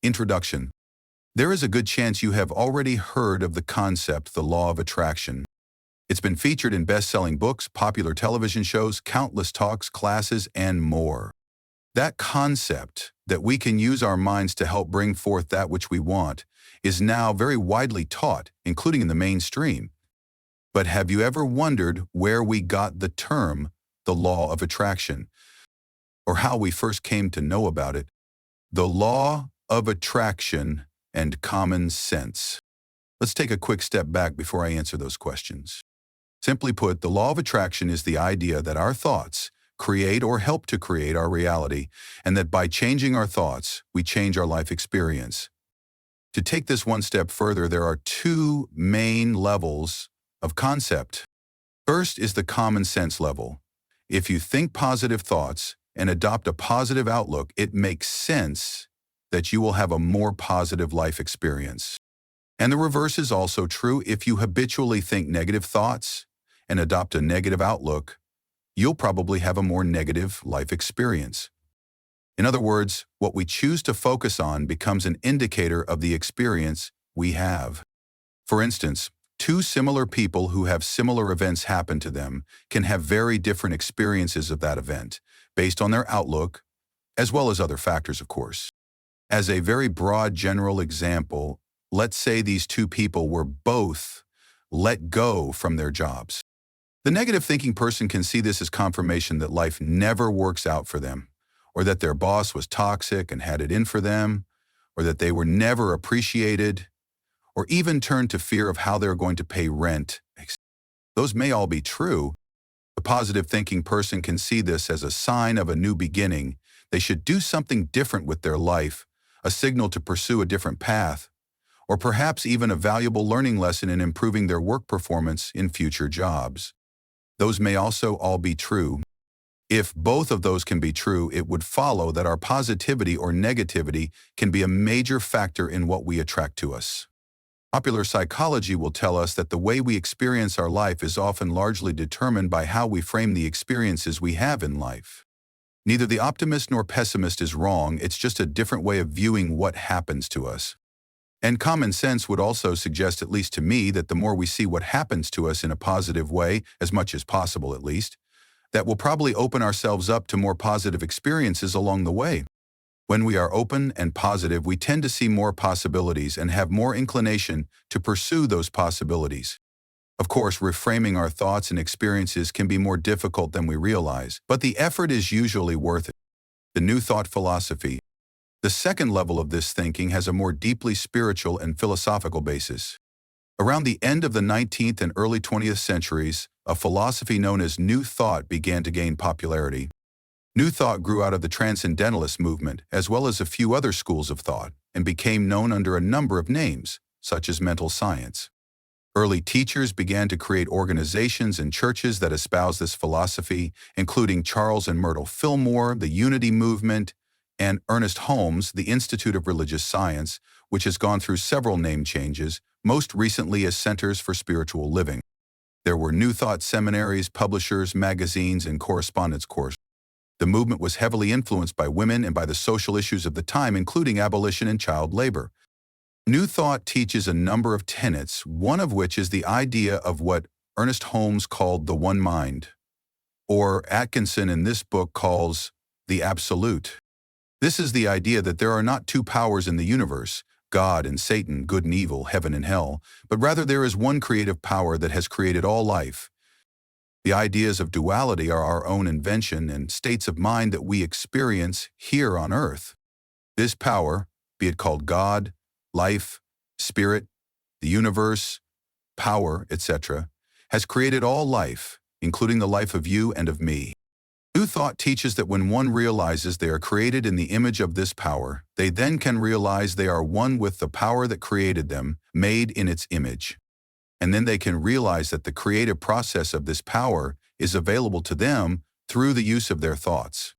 Introduction. There is a good chance you have already heard of the concept, the law of attraction. It's been featured in best-selling books, popular television shows, countless talks, classes, and more. That concept, that we can use our minds to help bring forth that which we want, is now very widely taught, including in the mainstream. But have you ever wondered where we got the term, the law of attraction, or how we first came to know about it? The law of attraction and common sense. Let's take a quick step back before I answer those questions. Simply put, the law of attraction is the idea that our thoughts create or help to create our reality, and that by changing our thoughts, we change our life experience. To take this one step further, there are two main levels of concept. First is the common sense level. If you think positive thoughts and adopt a positive outlook, it makes sense that you will have a more positive life experience. And the reverse is also true. If you habitually think negative thoughts and adopt a negative outlook, you'll probably have a more negative life experience. In other words, what we choose to focus on becomes an indicator of the experience we have. For instance, two similar people who have similar events happen to them can have very different experiences of that event, based on their outlook, as well as other factors, of course. As a very broad general example, let's say these two people were both let go from their jobs. The negative thinking person can see this as confirmation that life never works out for them, or that their boss was toxic and had it in for them, or that they were never appreciated, or even turn to fear of how they're going to pay rent. Those may all be true. The positive thinking person can see this as a sign of a new beginning. They should do something different with their life, a signal to pursue a different path, or perhaps even a valuable learning lesson in improving their work performance in future jobs. Those may also all be true. If both of those can be true, it would follow that our positivity or negativity can be a major factor in what we attract to us. Popular psychology will tell us that the way we experience our life is often largely determined by how we frame the experiences we have in life. Neither the optimist nor pessimist is wrong, it's just a different way of viewing what happens to us. And common sense would also suggest, at least to me, that the more we see what happens to us in a positive way, as much as possible at least, that we'll probably open ourselves up to more positive experiences along the way. When we are open and positive, we tend to see more possibilities and have more inclination to pursue those possibilities. Of course, reframing our thoughts and experiences can be more difficult than we realize, but the effort is usually worth it. The New Thought philosophy. The second level of this thinking has a more deeply spiritual and philosophical basis. Around the end of the 19th and early 20th centuries, a philosophy known as New Thought began to gain popularity. New Thought grew out of the Transcendentalist movement, as well as a few other schools of thought, and became known under a number of names, such as mental science. Early teachers began to create organizations and churches that espouse this philosophy, including Charles and Myrtle Fillmore, the Unity Movement, and Ernest Holmes, the Institute of Religious Science, which has gone through several name changes, most recently as Centers for Spiritual Living. There were New Thought seminaries, publishers, magazines, and correspondence courses. The movement was heavily influenced by women and by the social issues of the time, including abolition and child labor. New Thought teaches a number of tenets, one of which is the idea of what Ernest Holmes called the one mind, or Atkinson in this book calls the absolute. This is the idea that there are not two powers in the universe, God and Satan, good and evil, heaven and hell, but rather there is one creative power that has created all life. The ideas of duality are our own invention and states of mind that we experience here on earth. This power, be it called God, life, spirit, the universe, power, etc., has created all life, including the life of you and of me. New Thought teaches that when one realizes they are created in the image of this power, they then can realize they are one with the power that created them, made in its image. And then they can realize that the creative process of this power is available to them through the use of their thoughts.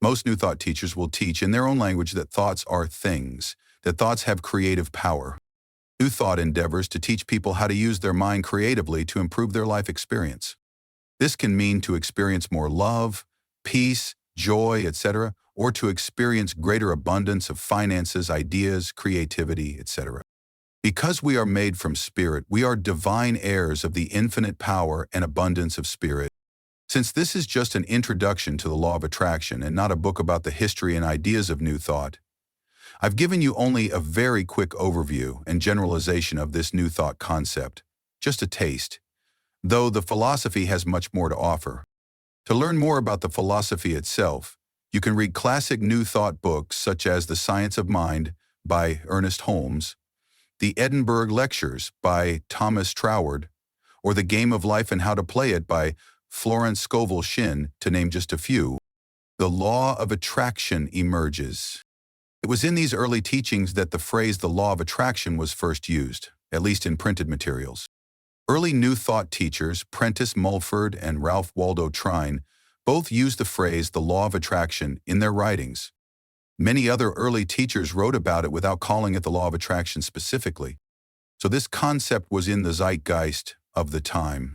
Most New Thought teachers will teach in their own language that thoughts are things, that thoughts have creative power. New Thought endeavors to teach people how to use their mind creatively to improve their life experience. This can mean to experience more love, peace, joy, etc., or to experience greater abundance of finances, ideas, creativity, etc. Because we are made from spirit, we are divine heirs of the infinite power and abundance of spirit. Since this is just an introduction to the law of attraction and not a book about the history and ideas of New Thought, I've given you only a very quick overview and generalization of this New Thought concept, just a taste, though the philosophy has much more to offer. To learn more about the philosophy itself, you can read classic New Thought books such as The Science of Mind by Ernest Holmes, The Edinburgh Lectures by Thomas Troward, or The Game of Life and How to Play It by Florence Scovel Shinn, to name just a few. The law of attraction emerges. It was in these early teachings that the phrase the law of attraction was first used, at least in printed materials. Early New Thought teachers, Prentice Mulford and Ralph Waldo Trine, both used the phrase the law of attraction in their writings. Many other early teachers wrote about it without calling it the law of attraction specifically. So this concept was in the zeitgeist of the time.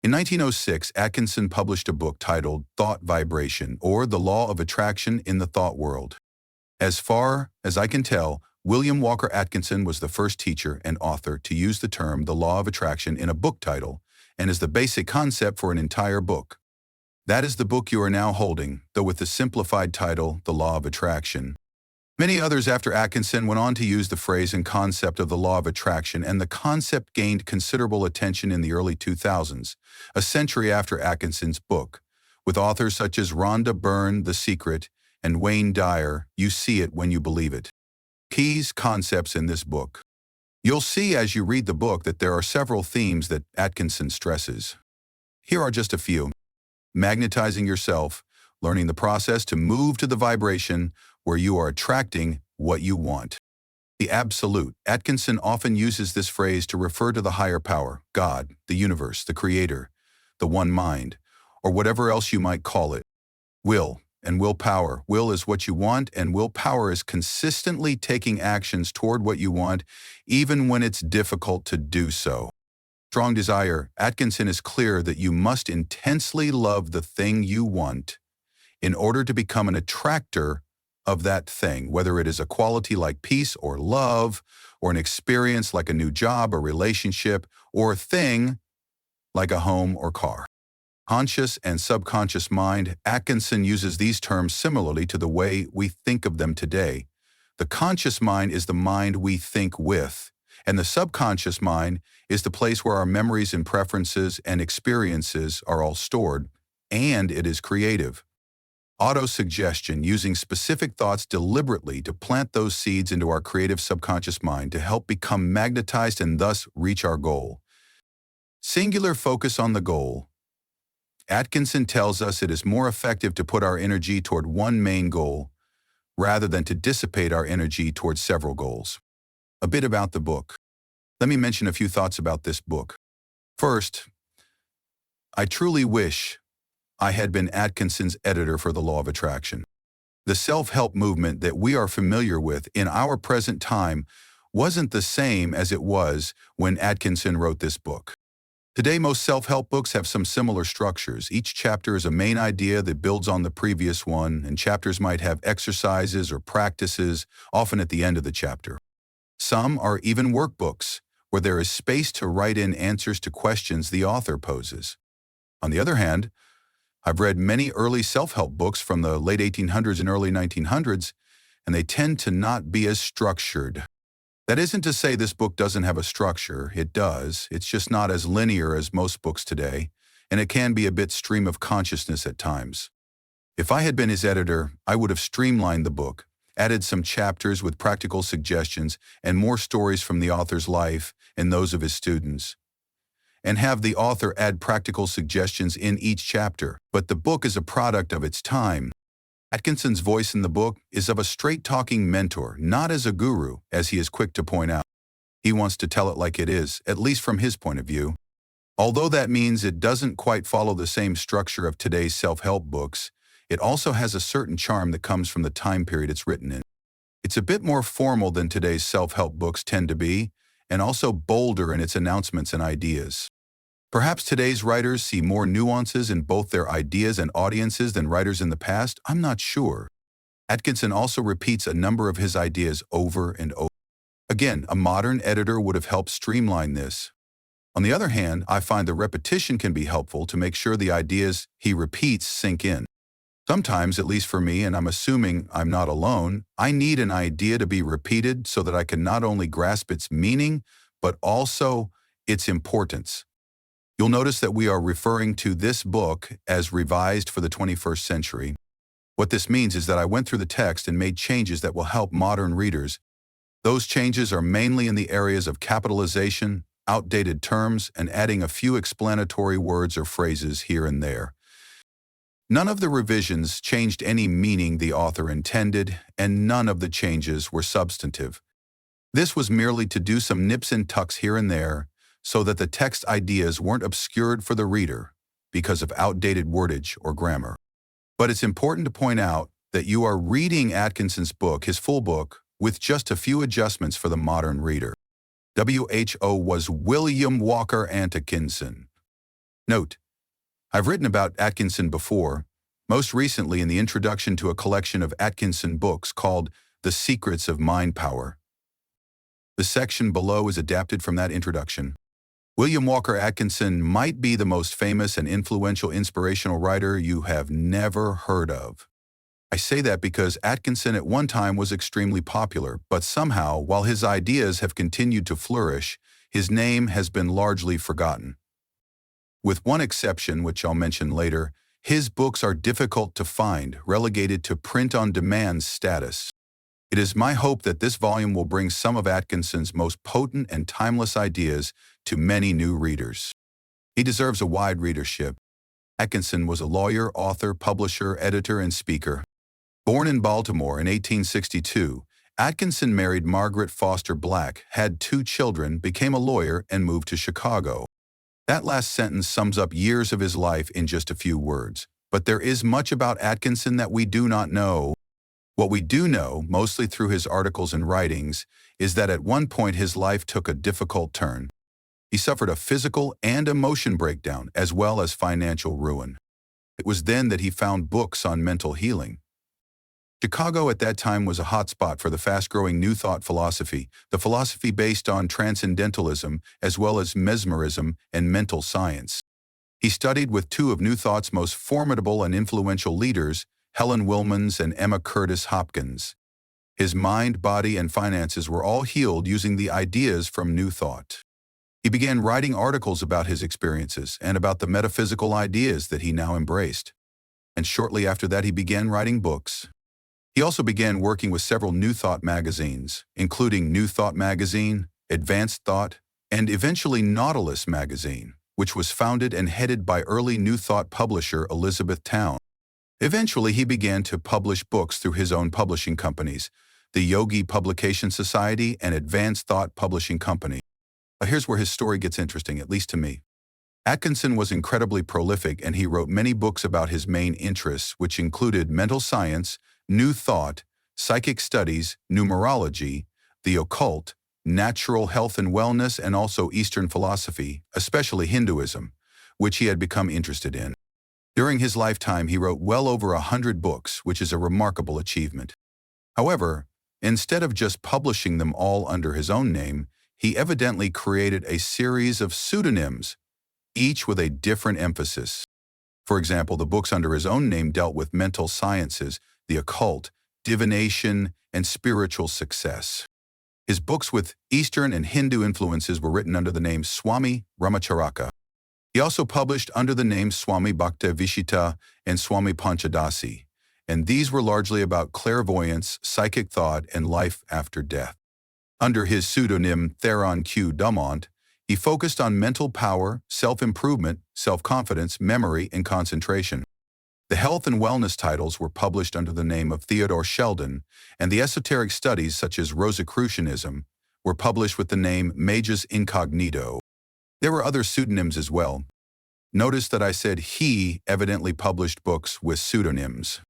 In 1906, Atkinson published a book titled Thought Vibration, or The Law of Attraction in the Thought World. As far as I can tell, William Walker Atkinson was the first teacher and author to use the term the law of attraction in a book title and is the basic concept for an entire book. That is the book you are now holding, though with the simplified title, The Law of Attraction. Many others after Atkinson went on to use the phrase and concept of the law of attraction, and the concept gained considerable attention in the early 2000s, a century after Atkinson's book, with authors such as Rhonda Byrne, The Secret, and Wayne Dyer, You See It When You Believe It. Keys, concepts in this book. You'll see as you read the book that there are several themes that Atkinson stresses. Here are just a few. Magnetizing yourself, learning the process to move to the vibration where you are attracting what you want. The absolute. Atkinson often uses this phrase to refer to the higher power, God, the universe, the creator, the one mind, or whatever else you might call it. Will and willpower. Will is what you want, and willpower is consistently taking actions toward what you want, even when it's difficult to do so. Strong desire. Atkinson is clear that you must intensely love the thing you want in order to become an attractor of that thing, whether it is a quality like peace or love, or an experience like a new job or relationship, or a thing like a home or car. Conscious and subconscious mind. Atkinson uses these terms similarly to the way we think of them today. The conscious mind is the mind we think with, and the subconscious mind is the place where our memories and preferences and experiences are all stored, and it is creative. Autosuggestion, using specific thoughts deliberately to plant those seeds into our creative subconscious mind to help become magnetized and thus reach our goal. Singular focus on the goal. Atkinson tells us it is more effective to put our energy toward one main goal rather than to dissipate our energy towards several goals. A bit about the book. Let me mention a few thoughts about this book. First, I truly wish I had been Atkinson's editor for the Law of Attraction. The self-help movement that we are familiar with in our present time wasn't the same as it was when Atkinson wrote this book. Today, most self-help books have some similar structures. Each chapter is a main idea that builds on the previous one, and chapters might have exercises or practices, often at the end of the chapter. Some are even workbooks, where there is space to write in answers to questions the author poses. On the other hand, I've read many early self-help books from the late 1800s and early 1900s, and they tend to not be as structured. That isn't to say this book doesn't have a structure. It does. It's just not as linear as most books today, and it can be a bit stream of consciousness at times. If I had been his editor, I would have streamlined the book, added some chapters with practical suggestions and more stories from the author's life and those of his students, and have the author add practical suggestions in each chapter. But the book is a product of its time. Atkinson's voice in the book is of a straight-talking mentor, not as a guru, as he is quick to point out. He wants to tell it like it is, at least from his point of view. Although that means it doesn't quite follow the same structure of today's self-help books, it also has a certain charm that comes from the time period it's written in. It's a bit more formal than today's self-help books tend to be, and also bolder in its announcements and ideas. Perhaps today's writers see more nuances in both their ideas and audiences than writers in the past. I'm not sure. Atkinson also repeats a number of his ideas over and over. Again, a modern editor would have helped streamline this. On the other hand, I find the repetition can be helpful to make sure the ideas he repeats sink in. Sometimes, at least for me, and I'm assuming I'm not alone, I need an idea to be repeated so that I can not only grasp its meaning, but also its importance. You'll notice that we are referring to this book as revised for the 21st century. What this means is that I went through the text and made changes that will help modern readers. Those changes are mainly in the areas of capitalization, outdated terms, and adding a few explanatory words or phrases here and there. None of the revisions changed any meaning the author intended, and none of the changes were substantive. This was merely to do some nips and tucks here and there so that the text ideas weren't obscured for the reader because of outdated wordage or grammar. But it's important to point out that you are reading Atkinson's book, his full book, with just a few adjustments for the modern reader. WHO was William Walker Atkinson. Note: I've written about Atkinson before, most recently in the introduction to a collection of Atkinson books called The Secrets of Mind Power. The section below is adapted from that introduction. William Walker Atkinson might be the most famous and influential inspirational writer you have never heard of. I say that because Atkinson at one time was extremely popular, but somehow, while his ideas have continued to flourish, his name has been largely forgotten. With one exception, which I'll mention later, his books are difficult to find, relegated to print-on-demand status. It is my hope that this volume will bring some of Atkinson's most potent and timeless ideas to many new readers. He deserves a wide readership. Atkinson was a lawyer, author, publisher, editor, and speaker. Born in Baltimore in 1862, Atkinson married Margaret Foster Black, had 2 children, became a lawyer, and moved to Chicago. That last sentence sums up years of his life in just a few words. But there is much about Atkinson that we do not know. What we do know, mostly through his articles and writings, is that at one point his life took a difficult turn. He suffered a physical and emotion breakdown, as well as financial ruin. It was then that he found books on mental healing. Chicago at that time was a hotspot for the fast-growing New Thought philosophy, the philosophy based on transcendentalism as well as mesmerism and mental science. He studied with 2 of New Thought's most formidable and influential leaders, Helen Wilmans and Emma Curtis Hopkins. His mind, body, and finances were all healed using the ideas from New Thought. He began writing articles about his experiences and about the metaphysical ideas that he now embraced. And shortly after that, he began writing books. He also began working with several New Thought magazines, including New Thought Magazine, Advanced Thought, and eventually Nautilus Magazine, which was founded and headed by early New Thought publisher Elizabeth Towne. Eventually, he began to publish books through his own publishing companies, the Yogi Publication Society and Advanced Thought Publishing Company. Here's where his story gets interesting, at least to me. Atkinson was incredibly prolific, and he wrote many books about his main interests, which included mental science, New Thought, psychic studies, numerology, the occult, natural health and wellness, and also Eastern philosophy, especially Hinduism, which he had become interested in. During his lifetime, he wrote well over 100 books, which is a remarkable achievement. However, instead of just publishing them all under his own name, he evidently created a series of pseudonyms, each with a different emphasis. For example, the books under his own name dealt with mental sciences, the occult, divination, and spiritual success. His books with Eastern and Hindu influences were written under the name Swami Ramacharaka. He also published under the names Swami Bhakta-Vishita and Swami Panchadasi, and these were largely about clairvoyance, psychic thought, and life after death. Under his pseudonym Theron Q. Dumont, he focused on mental power, self-improvement, self-confidence, memory, and concentration. The health and wellness titles were published under the name of Theodore Sheldon, and the esoteric studies such as Rosicrucianism were published with the name Magus Incognito. There were other pseudonyms as well. Notice that I said he evidently published books with pseudonyms.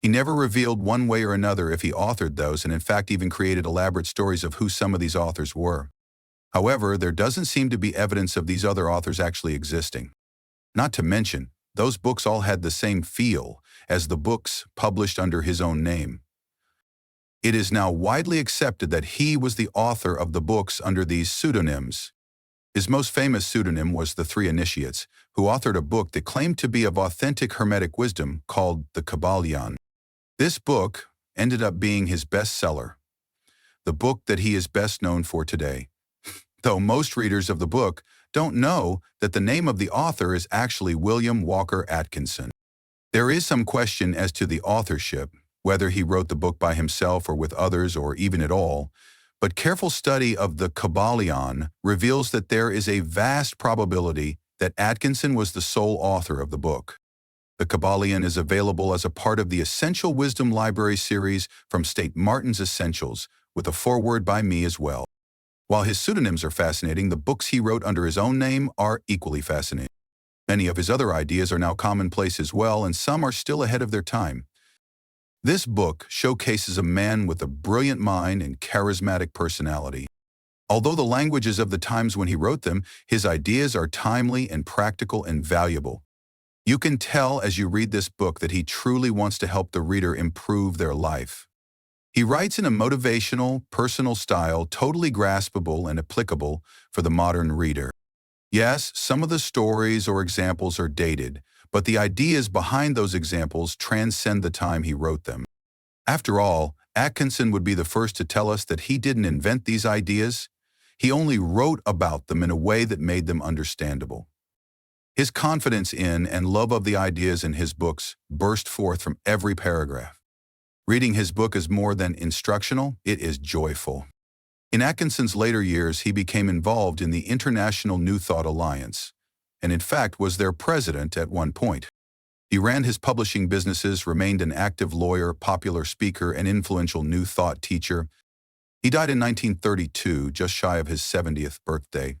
He never revealed one way or another if he authored those, and in fact even created elaborate stories of who some of these authors were. However, there doesn't seem to be evidence of these other authors actually existing. Not to mention, those books all had the same feel as the books published under his own name. It is now widely accepted that he was the author of the books under these pseudonyms. His most famous pseudonym was the Three Initiates, who authored a book that claimed to be of authentic Hermetic wisdom called the Kybalion. This book ended up being his bestseller, the book that he is best known for today. Though most readers of the book don't know that the name of the author is actually William Walker Atkinson. There is some question as to the authorship, whether he wrote the book by himself or with others or even at all, but careful study of the Kybalion reveals that there is a vast probability that Atkinson was the sole author of the book. The Kybalion is available as a part of the Essential Wisdom Library series from St. Martin's Essentials, with a foreword by me as well. While his pseudonyms are fascinating, the books he wrote under his own name are equally fascinating. Many of his other ideas are now commonplace as well, and some are still ahead of their time. This book showcases a man with a brilliant mind and charismatic personality. Although the language is of the times when he wrote them, his ideas are timely and practical and valuable. You can tell as you read this book that he truly wants to help the reader improve their life. He writes in a motivational, personal style, totally graspable and applicable for the modern reader. Yes, some of the stories or examples are dated, but the ideas behind those examples transcend the time he wrote them. After all, Atkinson would be the first to tell us that he didn't invent these ideas. He only wrote about them in a way that made them understandable. His confidence in and love of the ideas in his books burst forth from every paragraph. Reading his book is more than instructional, it is joyful. In Atkinson's later years, he became involved in the International New Thought Alliance, and in fact was their president at one point. He ran his publishing businesses, remained an active lawyer, popular speaker, and influential New Thought teacher. He died in 1932, just shy of his 70th birthday.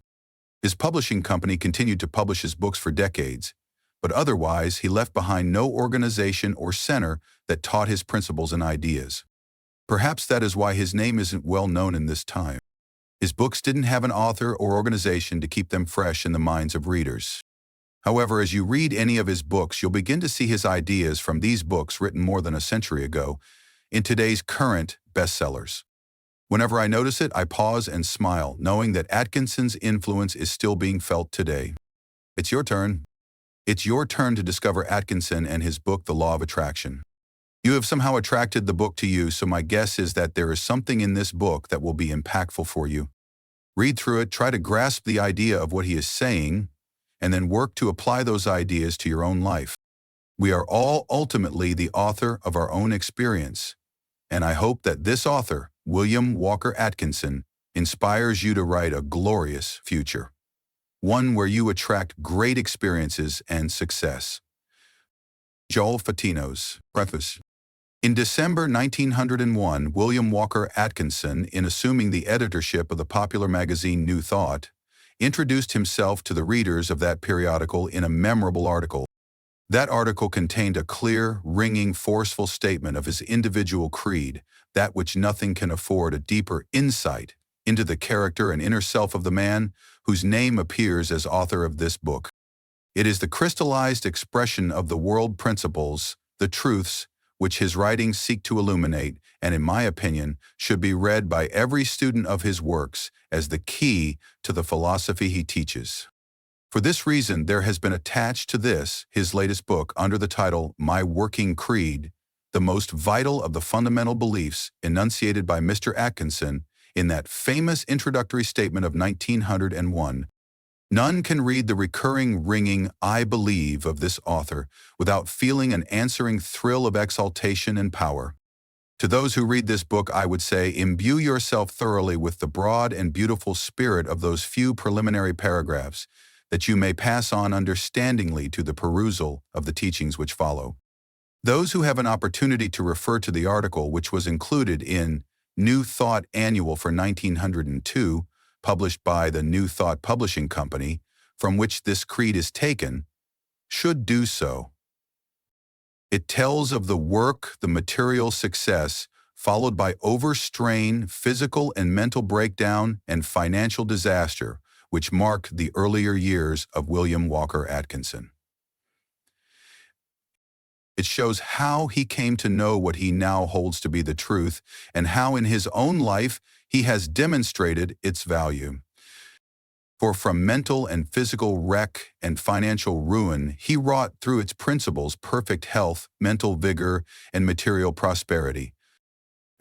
His publishing company continued to publish his books for decades, but otherwise he left behind no organization or center that taught his principles and ideas. Perhaps that is why his name isn't well known in this time. His books didn't have an author or organization to keep them fresh in the minds of readers. However, as you read any of his books, you'll begin to see his ideas from these books written more than a century ago in today's current bestsellers. Whenever I notice it, I pause and smile, knowing that Atkinson's influence is still being felt today. It's your turn. It's your turn to discover Atkinson and his book, The Law of Attraction. You have somehow attracted the book to you, so my guess is that there is something in this book that will be impactful for you. Read through it, try to grasp the idea of what he is saying, and then work to apply those ideas to your own life. We are all ultimately the author of our own experience, and I hope that this author, William Walker Atkinson, inspires you to write a glorious future, one where you attract great experiences and success. Joel Fotinos, Preface. In December 1901, William Walker Atkinson, in assuming the editorship of the popular magazine New Thought, introduced himself to the readers of that periodical in a memorable article. That article contained a clear, ringing, forceful statement of his individual creed, that which nothing can afford a deeper insight into the character and inner self of the man whose name appears as author of this book. It is the crystallized expression of the world principles, the truths, which his writings seek to illuminate, and in my opinion, should be read by every student of his works as the key to the philosophy he teaches. For this reason, there has been attached to this, his latest book, under the title My Working Creed, the most vital of the fundamental beliefs enunciated by Mr. Atkinson in that famous introductory statement of 1901. None can read the recurring ringing "I believe" of this author without feeling an answering thrill of exaltation and power. To those who read this book, I would say, imbue yourself thoroughly with the broad and beautiful spirit of those few preliminary paragraphs, that you may pass on understandingly to the perusal of the teachings which follow. Those who have an opportunity to refer to the article which was included in New Thought Annual for 1902, published by the New Thought Publishing Company, from which this creed is taken, should do so. It tells of the work, the material success, followed by overstrain, physical and mental breakdown, and financial disaster, which marked the earlier years of William Walker Atkinson. It shows how he came to know what he now holds to be the truth and how in his own life he has demonstrated its value. For from mental and physical wreck and financial ruin, he wrought through its principles perfect health, mental vigor, and material prosperity.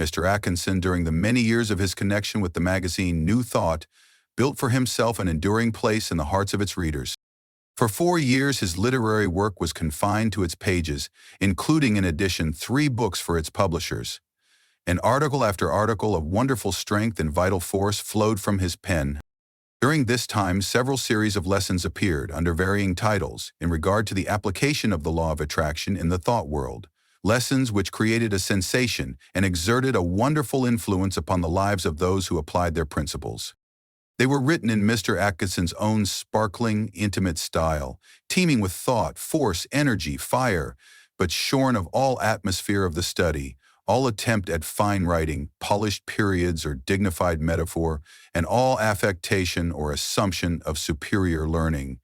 Mr. Atkinson, during the many years of his connection with the magazine New Thought, built for himself an enduring place in the hearts of its readers. For 4 years, his literary work was confined to its pages, including in addition 3 books for its publishers. And article after article of wonderful strength and vital force flowed from his pen. During this time, several series of lessons appeared under varying titles in regard to the application of the law of attraction in the thought world, lessons which created a sensation and exerted a wonderful influence upon the lives of those who applied their principles. They were written in Mr. Atkinson's own sparkling, intimate style, teeming with thought, force, energy, fire, but shorn of all atmosphere of the study, all attempt at fine writing, polished periods or dignified metaphor, and all affectation or assumption of superior learning.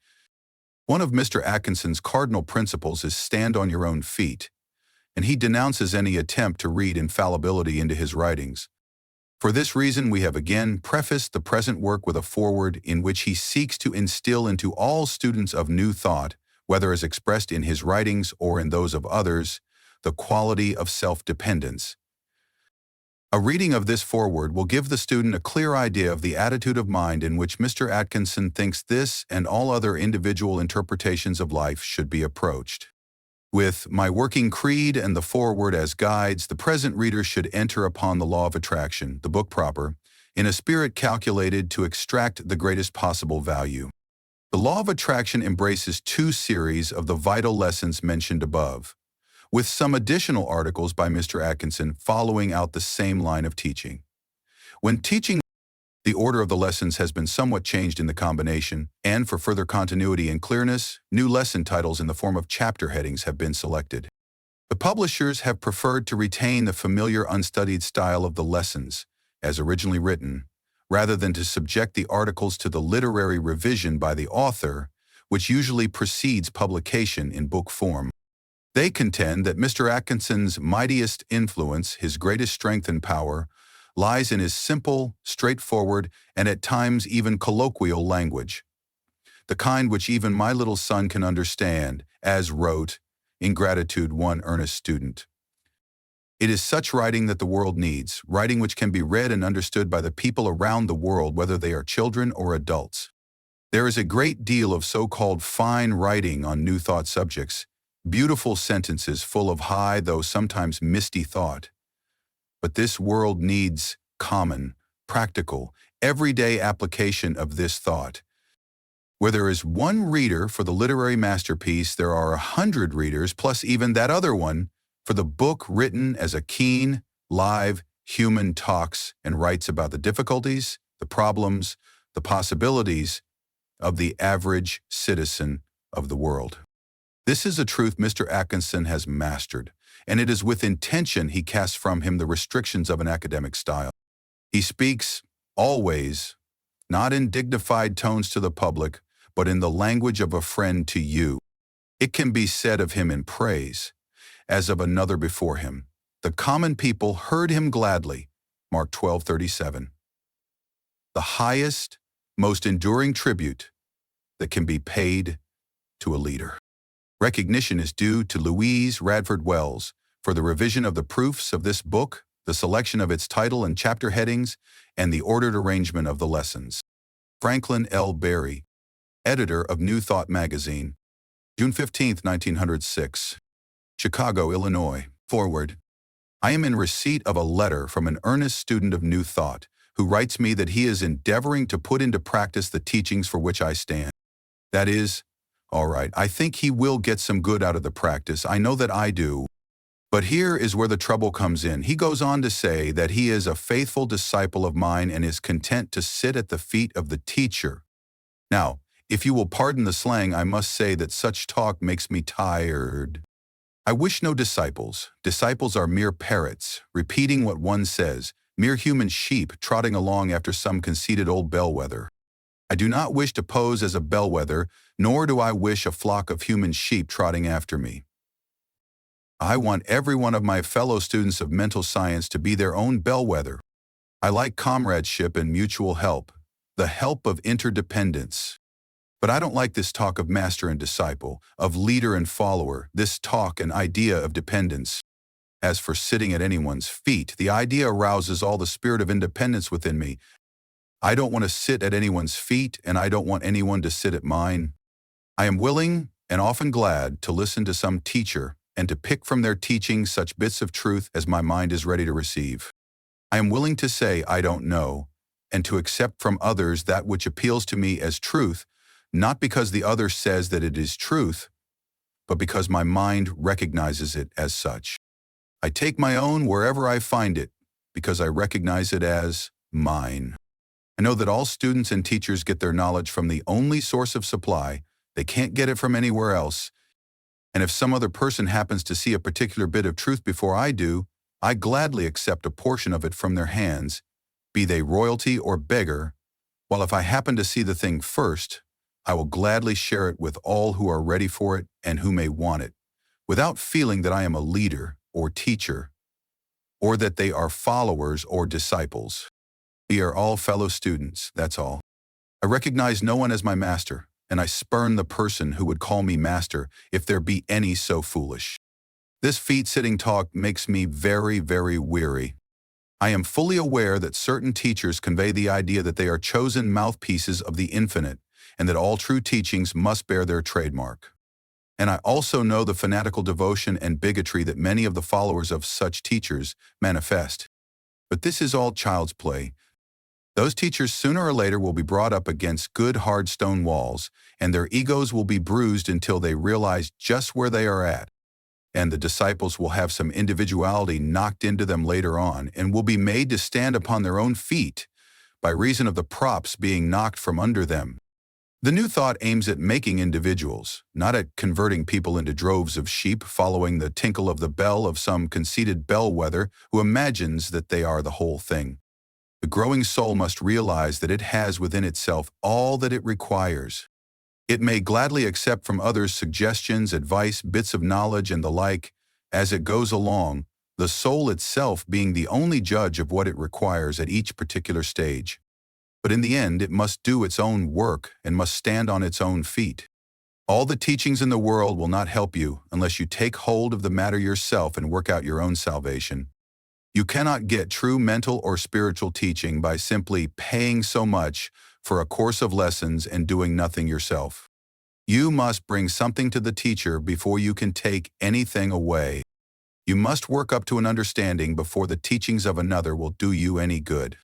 One of Mr. Atkinson's cardinal principles is stand on your own feet, and he denounces any attempt to read infallibility into his writings. For this reason, we have again prefaced the present work with a foreword in which he seeks to instill into all students of New Thought, whether as expressed in his writings or in those of others, the quality of self-dependence. A reading of this foreword will give the student a clear idea of the attitude of mind in which Mr. Atkinson thinks this and all other individual interpretations of life should be approached. With my working creed and the foreword as guides, the present reader should enter upon the law of attraction, the book proper, in a spirit calculated to extract the greatest possible value. The law of attraction embraces 2 series of the vital lessons mentioned above, with some additional articles by Mr. Atkinson following out the same line of teaching. When teaching, the order of the lessons has been somewhat changed in the combination, and for further continuity and clearness, new lesson titles in the form of chapter headings have been selected. The publishers have preferred to retain the familiar unstudied style of the lessons, as originally written, rather than to subject the articles to the literary revision by the author, which usually precedes publication in book form. They contend that Mr. Atkinson's mightiest influence, his greatest strength and power, lies in his simple, straightforward, and at times even colloquial language, the kind which even my little son can understand, as wrote, in gratitude, one earnest student. It is such writing that the world needs, writing which can be read and understood by the people around the world, whether they are children or adults. There is a great deal of so-called fine writing on New Thought subjects, beautiful sentences full of high, though sometimes misty thought. But this world needs common, practical, everyday application of this thought. Where there is one reader for the literary masterpiece, there are 100 readers, plus even that other one, for the book written as a keen, live, human talks and writes about the difficulties, the problems, the possibilities of the average citizen of the world. This is a truth Mr. Atkinson has mastered, and it is with intention he casts from him the restrictions of an academic style. He speaks, always, not in dignified tones to the public, but in the language of a friend to you. It can be said of him in praise, as of another before him. The common people heard him gladly, Mark 12:37. The highest, most enduring tribute that can be paid to a leader. Recognition is due to Louise Radford Wells for the revision of the proofs of this book, the selection of its title and chapter headings, and the ordered arrangement of the lessons. Franklin L. Berry, editor of New Thought magazine, June 15, 1906. Chicago, Illinois. Forward. I am in receipt of a letter from an earnest student of New Thought who writes me that he is endeavoring to put into practice the teachings for which I stand. That is, all right, I think he will get some good out of the practice. I know that I do. But here is where the trouble comes in. He goes on to say that he is a faithful disciple of mine and is content to sit at the feet of the teacher. Now, if you will pardon the slang, I must say that such talk makes me tired. I wish no disciples. Disciples are mere parrots, repeating what one says, mere human sheep trotting along after some conceited old bellwether. I do not wish to pose as a bellwether, nor do I wish a flock of human sheep trotting after me. I want every one of my fellow students of mental science to be their own bellwether. I like comradeship and mutual help, the help of interdependence. But I don't like this talk of master and disciple, of leader and follower, this talk and idea of dependence. As for sitting at anyone's feet, the idea arouses all the spirit of independence within me. I don't want to sit at anyone's feet, and I don't want anyone to sit at mine. I am willing, and often glad, to listen to some teacher and to pick from their teaching such bits of truth as my mind is ready to receive. I am willing to say I don't know, and to accept from others that which appeals to me as truth, not because the other says that it is truth, but because my mind recognizes it as such. I take my own wherever I find it, because I recognize it as mine. I know that all students and teachers get their knowledge from the only source of supply. They can't get it from anywhere else. And if some other person happens to see a particular bit of truth before I do, I gladly accept a portion of it from their hands, be they royalty or beggar, while if I happen to see the thing first, I will gladly share it with all who are ready for it and who may want it, without feeling that I am a leader or teacher, or that they are followers or disciples. We are all fellow students, that's all. I recognize no one as my master, and I spurn the person who would call me master if there be any so foolish. This feet-sitting talk makes me very, very weary. I am fully aware that certain teachers convey the idea that they are chosen mouthpieces of the infinite, and that all true teachings must bear their trademark. And I also know the fanatical devotion and bigotry that many of the followers of such teachers manifest. But this is all child's play. Those teachers sooner or later will be brought up against good hard stone walls, and their egos will be bruised until they realize just where they are at. And the disciples will have some individuality knocked into them later on and will be made to stand upon their own feet by reason of the props being knocked from under them. The new thought aims at making individuals, not at converting people into droves of sheep following the tinkle of the bell of some conceited bellwether who imagines that they are the whole thing. The growing soul must realize that it has within itself all that it requires. It may gladly accept from others suggestions, advice, bits of knowledge, and the like, as it goes along, the soul itself being the only judge of what it requires at each particular stage. But in the end, it must do its own work and must stand on its own feet. All the teachings in the world will not help you unless you take hold of the matter yourself and work out your own salvation. You cannot get true mental or spiritual teaching by simply paying so much for a course of lessons and doing nothing yourself. You must bring something to the teacher before you can take anything away. You must work up to an understanding before the teachings of another will do you any good.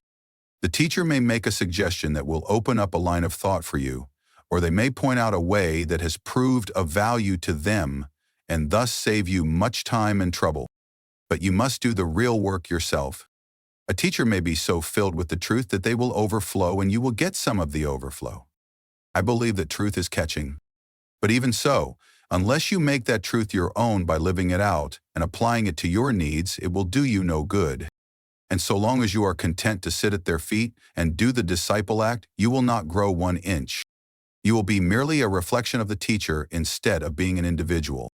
The teacher may make a suggestion that will open up a line of thought for you, or they may point out a way that has proved of value to them and thus save you much time and trouble. But you must do the real work yourself. A teacher may be so filled with the truth that they will overflow and you will get some of the overflow. I believe that truth is catching. But even so, unless you make that truth your own by living it out and applying it to your needs, it will do you no good. And so long as you are content to sit at their feet and do the disciple act, you will not grow 1 inch. You will be merely a reflection of the teacher instead of being an individual.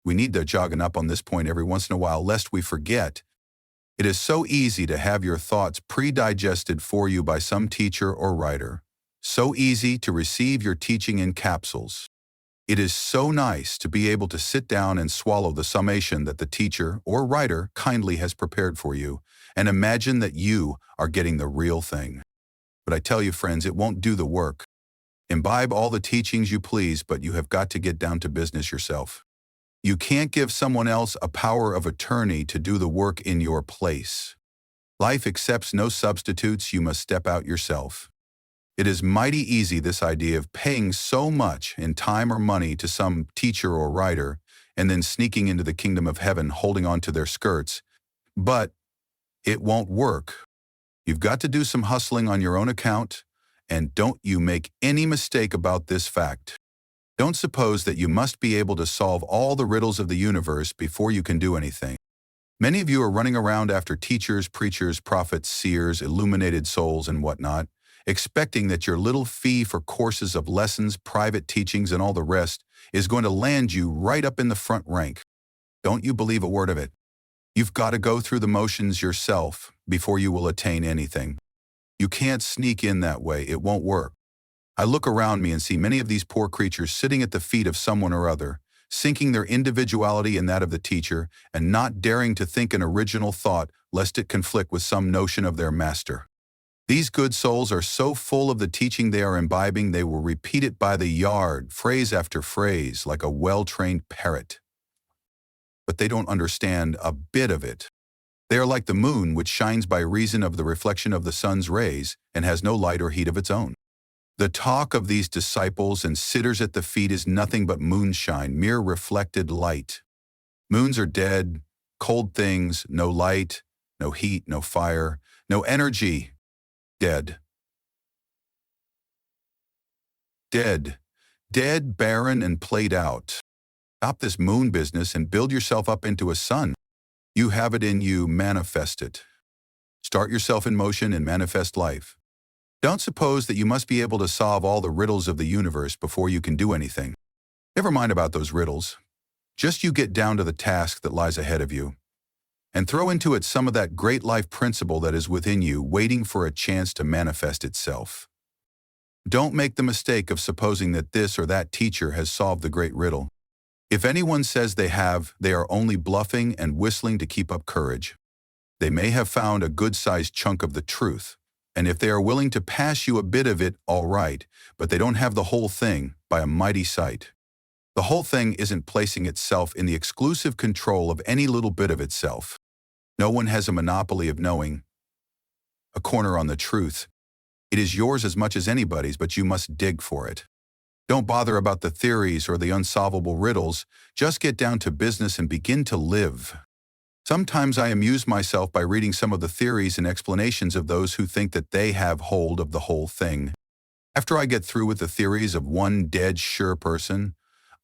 We need to jogging up on this point every once in a while lest we forget. It is so easy to have your thoughts pre-digested for you by some teacher or writer. So easy to receive your teaching in capsules. It is so nice to be able to sit down and swallow the summation that the teacher or writer kindly has prepared for you and imagine that you are getting the real thing. But I tell you, friends, it won't do the work. Imbibe all the teachings you please, but you have got to get down to business yourself. You can't give someone else a power of attorney to do the work in your place. Life accepts no substitutes, you must step out yourself. It is mighty easy, this idea of paying so much in time or money to some teacher or writer, and then sneaking into the kingdom of heaven holding on to their skirts. But it won't work. You've got to do some hustling on your own account, and don't you make any mistake about this fact. Don't suppose that you must be able to solve all the riddles of the universe before you can do anything. Many of you are running around after teachers, preachers, prophets, seers, illuminated souls, and whatnot, expecting that your little fee for courses of lessons, private teachings, and all the rest is going to land you right up in the front rank. Don't you believe a word of it. You've got to go through the motions yourself before you will attain anything. You can't sneak in that way. It won't work. I look around me and see many of these poor creatures sitting at the feet of someone or other, sinking their individuality in that of the teacher and not daring to think an original thought lest it conflict with some notion of their master. These good souls are so full of the teaching they are imbibing they will repeat it by the yard, phrase after phrase, like a well-trained parrot. But they don't understand a bit of it. They are like the moon, which shines by reason of the reflection of the sun's rays and has no light or heat of its own. The talk of these disciples and sitters at the feet is nothing but moonshine, mere reflected light. Moons are dead, cold things, no light, no heat, no fire, no energy. Dead. Dead. Dead, barren, and played out. Stop this moon business and build yourself up into a sun. You have it in you, manifest it. Start yourself in motion and manifest life. Don't suppose that you must be able to solve all the riddles of the universe before you can do anything. Never mind about those riddles. Just you get down to the task that lies ahead of you, and throw into it some of that great life principle that is within you, waiting for a chance to manifest itself. Don't make the mistake of supposing that this or that teacher has solved the great riddle. If anyone says they have, they are only bluffing and whistling to keep up courage. They may have found a good-sized chunk of the truth, and if they are willing to pass you a bit of it, all right, but they don't have the whole thing by a mighty sight. The whole thing isn't placing itself in the exclusive control of any little bit of itself. No one has a monopoly of knowing, a corner on the truth. It is yours as much as anybody's, but you must dig for it. Don't bother about the theories or the unsolvable riddles. Just get down to business and begin to live. Sometimes I amuse myself by reading some of the theories and explanations of those who think that they have hold of the whole thing. After I get through with the theories of one dead sure person,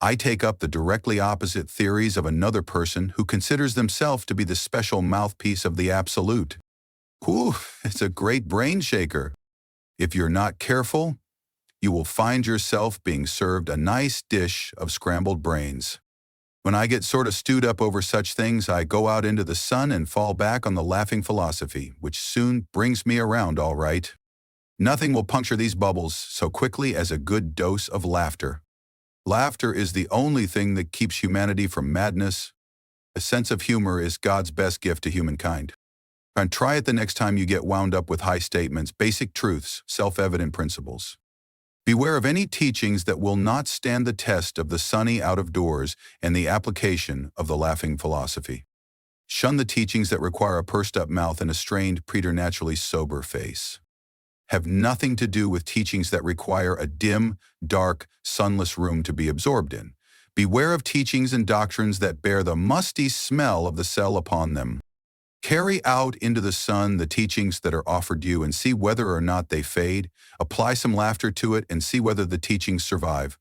I take up the directly opposite theories of another person who considers themselves to be the special mouthpiece of the Absolute. Whew, it's a great brain shaker. If you're not careful, you will find yourself being served a nice dish of scrambled brains. When I get sort of stewed up over such things, I go out into the sun and fall back on the laughing philosophy, which soon brings me around all right. Nothing will puncture these bubbles so quickly as a good dose of laughter. Laughter is the only thing that keeps humanity from madness. A sense of humor is God's best gift to humankind. And try it the next time you get wound up with high statements, basic truths, self-evident principles. Beware of any teachings that will not stand the test of the sunny out of doors and the application of the laughing philosophy. Shun the teachings that require a pursed-up mouth and a strained, preternaturally sober face. Have nothing to do with teachings that require a dim, dark, sunless room to be absorbed in. Beware of teachings and doctrines that bear the musty smell of the cell upon them. Carry out into the sun the teachings that are offered you and see whether or not they fade. Apply some laughter to it and see whether the teachings survive.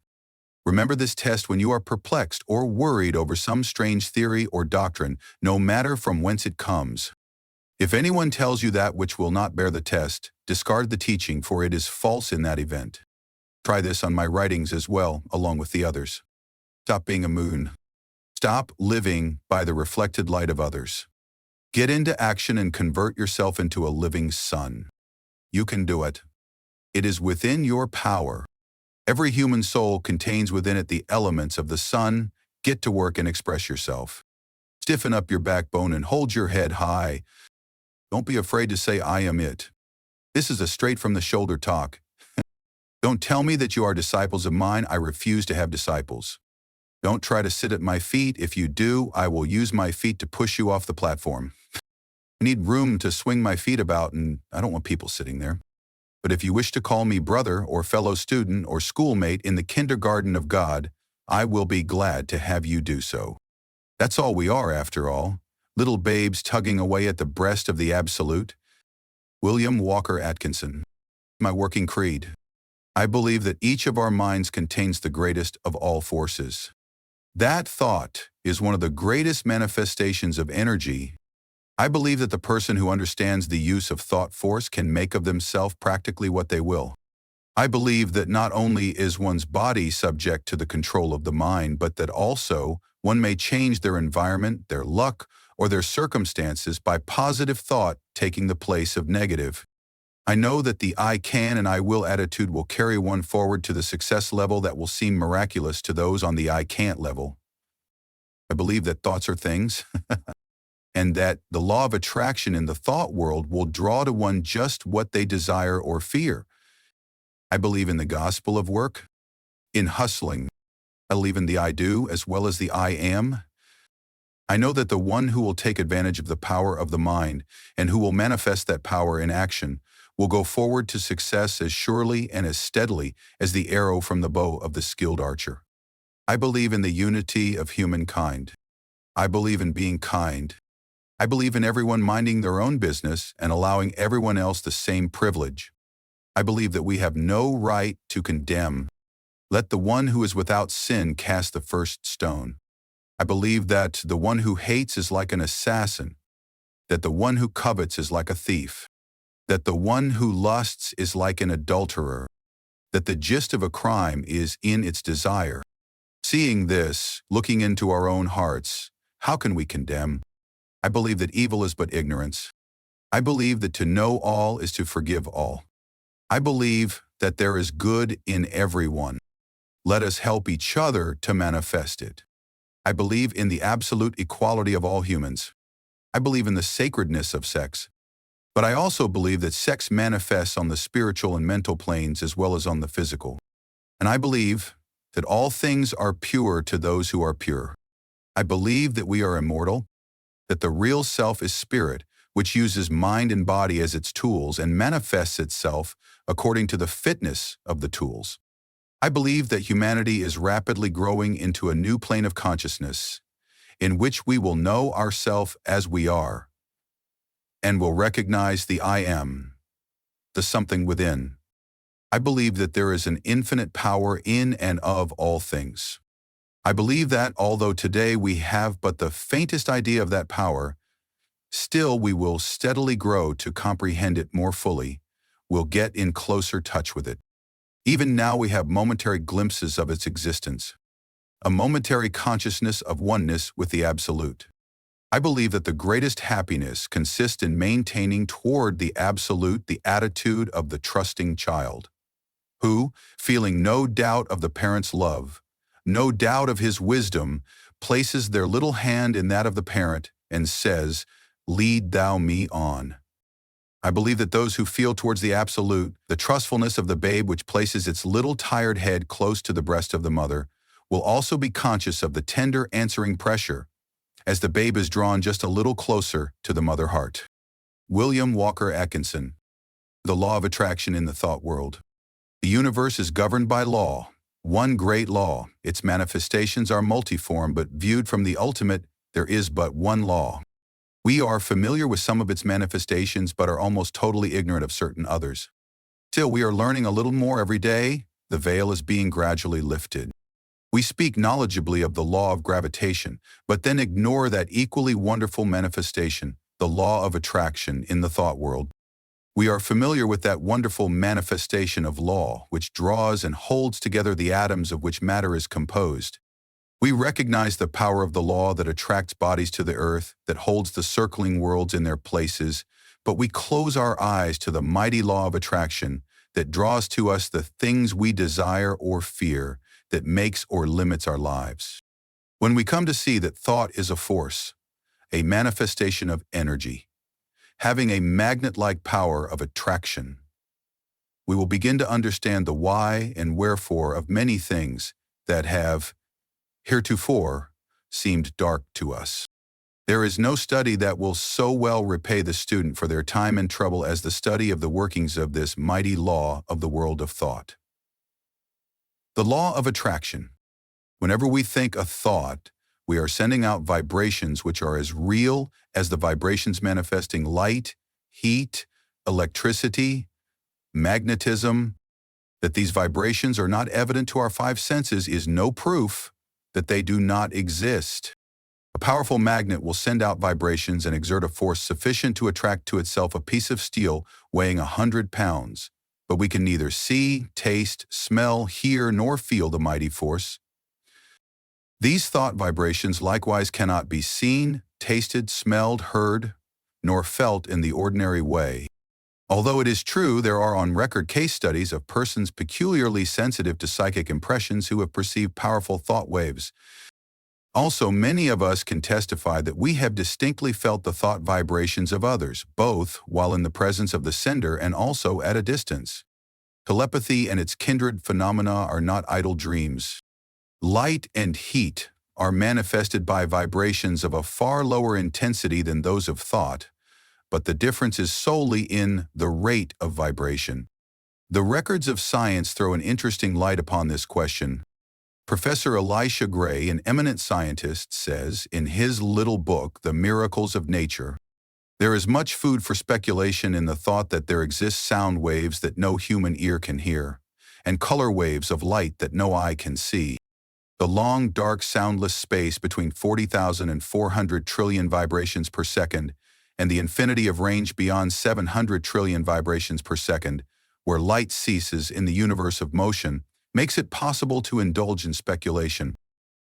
Remember this test when you are perplexed or worried over some strange theory or doctrine, no matter from whence it comes. If anyone tells you that which will not bear the test, discard the teaching, for it is false in that event. Try this on my writings as well, along with the others. Stop being a moon. Stop living by the reflected light of others. Get into action and convert yourself into a living sun. You can do it. It is within your power. Every human soul contains within it the elements of the sun. Get to work and express yourself. Stiffen up your backbone and hold your head high. Don't be afraid to say, I am it. This is a straight-from-the-shoulder talk. Don't tell me that you are disciples of mine. I refuse to have disciples. Don't try to sit at my feet. If you do, I will use my feet to push you off the platform. I need room to swing my feet about, and I don't want people sitting there. But if you wish to call me brother or fellow student or schoolmate in the kindergarten of God, I will be glad to have you do so. That's all we are, after all. Little babes tugging away at the breast of the Absolute. William Walker Atkinson. My working creed. I believe that each of our minds contains the greatest of all forces. That thought is one of the greatest manifestations of energy. I believe that the person who understands the use of thought force can make of themselves practically what they will. I believe that not only is one's body subject to the control of the mind, but that also one may change their environment, their luck, or their circumstances by positive thought taking the place of negative. I know that the I can and I will attitude will carry one forward to the success level that will seem miraculous to those on the I can't level. I believe that thoughts are things, and that the law of attraction in the thought world will draw to one just what they desire or fear. I believe in the gospel of work, in hustling. I believe in the I do as well as the I am. I know that the one who will take advantage of the power of the mind and who will manifest that power in action will go forward to success as surely and as steadily as the arrow from the bow of the skilled archer. I believe in the unity of humankind. I believe in being kind. I believe in everyone minding their own business and allowing everyone else the same privilege. I believe that we have no right to condemn. Let the one who is without sin cast the first stone. I believe that the one who hates is like an assassin, that the one who covets is like a thief, that the one who lusts is like an adulterer, that the gist of a crime is in its desire. Seeing this, looking into our own hearts, how can we condemn? I believe that evil is but ignorance. I believe that to know all is to forgive all. I believe that there is good in everyone. Let us help each other to manifest it. I believe in the absolute equality of all humans. I believe in the sacredness of sex. But I also believe that sex manifests on the spiritual and mental planes as well as on the physical. And I believe that all things are pure to those who are pure. I believe that we are immortal, that the real self is spirit, which uses mind and body as its tools and manifests itself according to the fitness of the tools. I believe that humanity is rapidly growing into a new plane of consciousness, in which we will know ourselves as we are, and will recognize the I am, the something within. I believe that there is an infinite power in and of all things. I believe that although today we have but the faintest idea of that power, still we will steadily grow to comprehend it more fully, will get in closer touch with it. Even now we have momentary glimpses of its existence, a momentary consciousness of oneness with the Absolute. I believe that the greatest happiness consists in maintaining toward the Absolute the attitude of the trusting child, who, feeling no doubt of the parent's love, no doubt of his wisdom, places their little hand in that of the parent and says, "Lead thou me on." I believe that those who feel towards the Absolute, the trustfulness of the babe which places its little tired head close to the breast of the mother, will also be conscious of the tender answering pressure as the babe is drawn just a little closer to the mother heart. William Walker Atkinson. The Law of Attraction in the Thought World. The universe is governed by law, one great law. Its manifestations are multiform, but viewed from the ultimate, there is but one law. We are familiar with some of its manifestations, but are almost totally ignorant of certain others. Till we are learning a little more every day, the veil is being gradually lifted. We speak knowledgeably of the law of gravitation, but then ignore that equally wonderful manifestation, the law of attraction in the thought world. We are familiar with that wonderful manifestation of law, which draws and holds together the atoms of which matter is composed. We recognize the power of the law that attracts bodies to the earth, that holds the circling worlds in their places, but we close our eyes to the mighty law of attraction that draws to us the things we desire or fear, that makes or limits our lives. When we come to see that thought is a force, a manifestation of energy, having a magnet-like power of attraction, we will begin to understand the why and wherefore of many things that have heretofore seemed dark to us. There is no study that will so well repay the student for their time and trouble as the study of the workings of this mighty law of the world of thought. The law of attraction. Whenever we think a thought, we are sending out vibrations which are as real as the vibrations manifesting light, heat, electricity, magnetism. That these vibrations are not evident to our five senses is no proof that they do not exist. A powerful magnet will send out vibrations and exert a force sufficient to attract to itself a piece of steel weighing 100 pounds, but we can neither see, taste, smell, hear, nor feel the mighty force. These thought vibrations likewise cannot be seen, tasted, smelled, heard, nor felt in the ordinary way. Although it is true there are on-record case studies of persons peculiarly sensitive to psychic impressions who have perceived powerful thought waves. Also, many of us can testify that we have distinctly felt the thought vibrations of others, both while in the presence of the sender and also at a distance. Telepathy and its kindred phenomena are not idle dreams. Light and heat are manifested by vibrations of a far lower intensity than those of thought, but the difference is solely in the rate of vibration. The records of science throw an interesting light upon this question. Professor Elisha Gray, an eminent scientist, says in his little book, The Miracles of Nature, "There is much food for speculation in the thought that there exist sound waves that no human ear can hear, and color waves of light that no eye can see. The long, dark, soundless space between 40,000 and 400 trillion vibrations per second, and the infinity of range beyond 700 trillion vibrations per second, where light ceases in the universe of motion, makes it possible to indulge in speculation."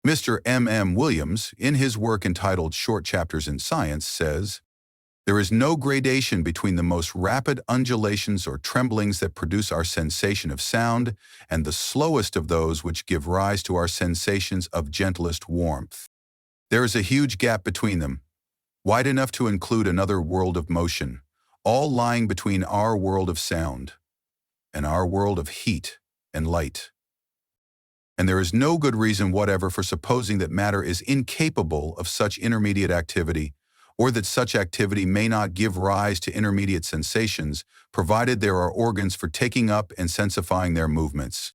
Mr. M. Williams, in his work entitled Short Chapters in Science, says, "There is no gradation between the most rapid undulations or tremblings that produce our sensation of sound and the slowest of those which give rise to our sensations of gentlest warmth. There is a huge gap between them, wide enough to include another world of motion, all lying between our world of sound and our world of heat and light. And there is no good reason whatever for supposing that matter is incapable of such intermediate activity, or that such activity may not give rise to intermediate sensations, provided there are organs for taking up and sensifying their movements.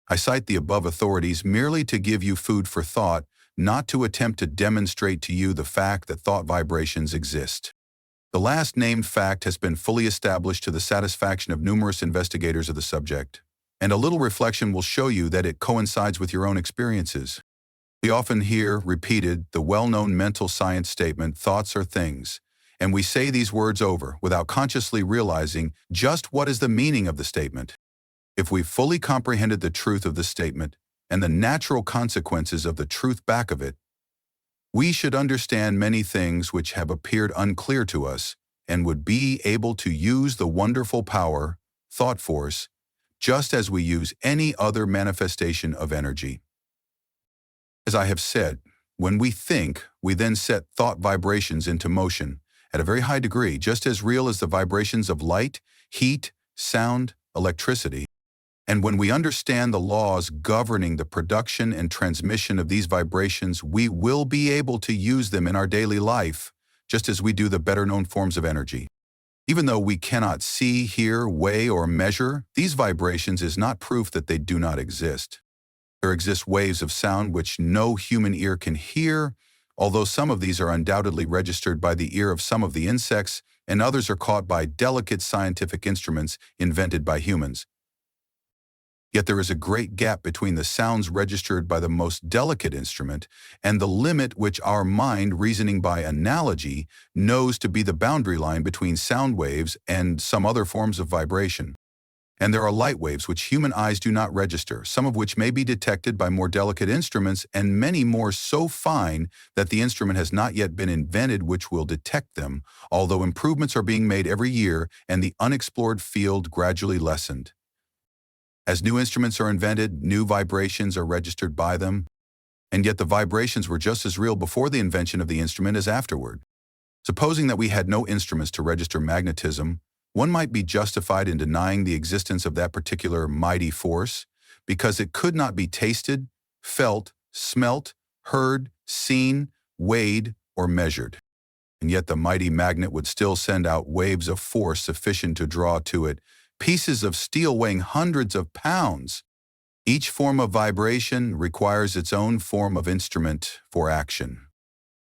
I cite the above authorities merely to give you food for thought, not to attempt to demonstrate to you the fact that thought vibrations exist. The last named fact has been fully established to the satisfaction of numerous investigators of the subject, and a little reflection will show you that it coincides with your own experiences. We often hear repeated the well-known mental science statement, "Thoughts are things," and we say these words over without consciously realizing just what is the meaning of the statement. If we fully comprehended the truth of the statement and the natural consequences of the truth back of it, we should understand many things which have appeared unclear to us and would be able to use the wonderful power, thought force, just as we use any other manifestation of energy. As I have said, when we think, we then set thought vibrations into motion at a very high degree, just as real as the vibrations of light, heat, sound, electricity. And when we understand the laws governing the production and transmission of these vibrations, we will be able to use them in our daily life, just as we do the better-known forms of energy. Even though we cannot see, hear, weigh, or measure, these vibrations is not proof that they do not exist. There exist waves of sound which no human ear can hear, although some of these are undoubtedly registered by the ear of some of the insects, and others are caught by delicate scientific instruments invented by humans. Yet there is a great gap between the sounds registered by the most delicate instrument and the limit which our mind, reasoning by analogy, knows to be the boundary line between sound waves and some other forms of vibration. And there are light waves which human eyes do not register, some of which may be detected by more delicate instruments, and many more so fine that the instrument has not yet been invented which will detect them, although improvements are being made every year and the unexplored field gradually lessened. As new instruments are invented, new vibrations are registered by them, and yet the vibrations were just as real before the invention of the instrument as afterward. Supposing that we had no instruments to register magnetism, one might be justified in denying the existence of that particular mighty force, because it could not be tasted, felt, smelt, heard, seen, weighed, or measured. And yet the mighty magnet would still send out waves of force sufficient to draw to it pieces of steel weighing hundreds of pounds. Each form of vibration requires its own form of instrument for action.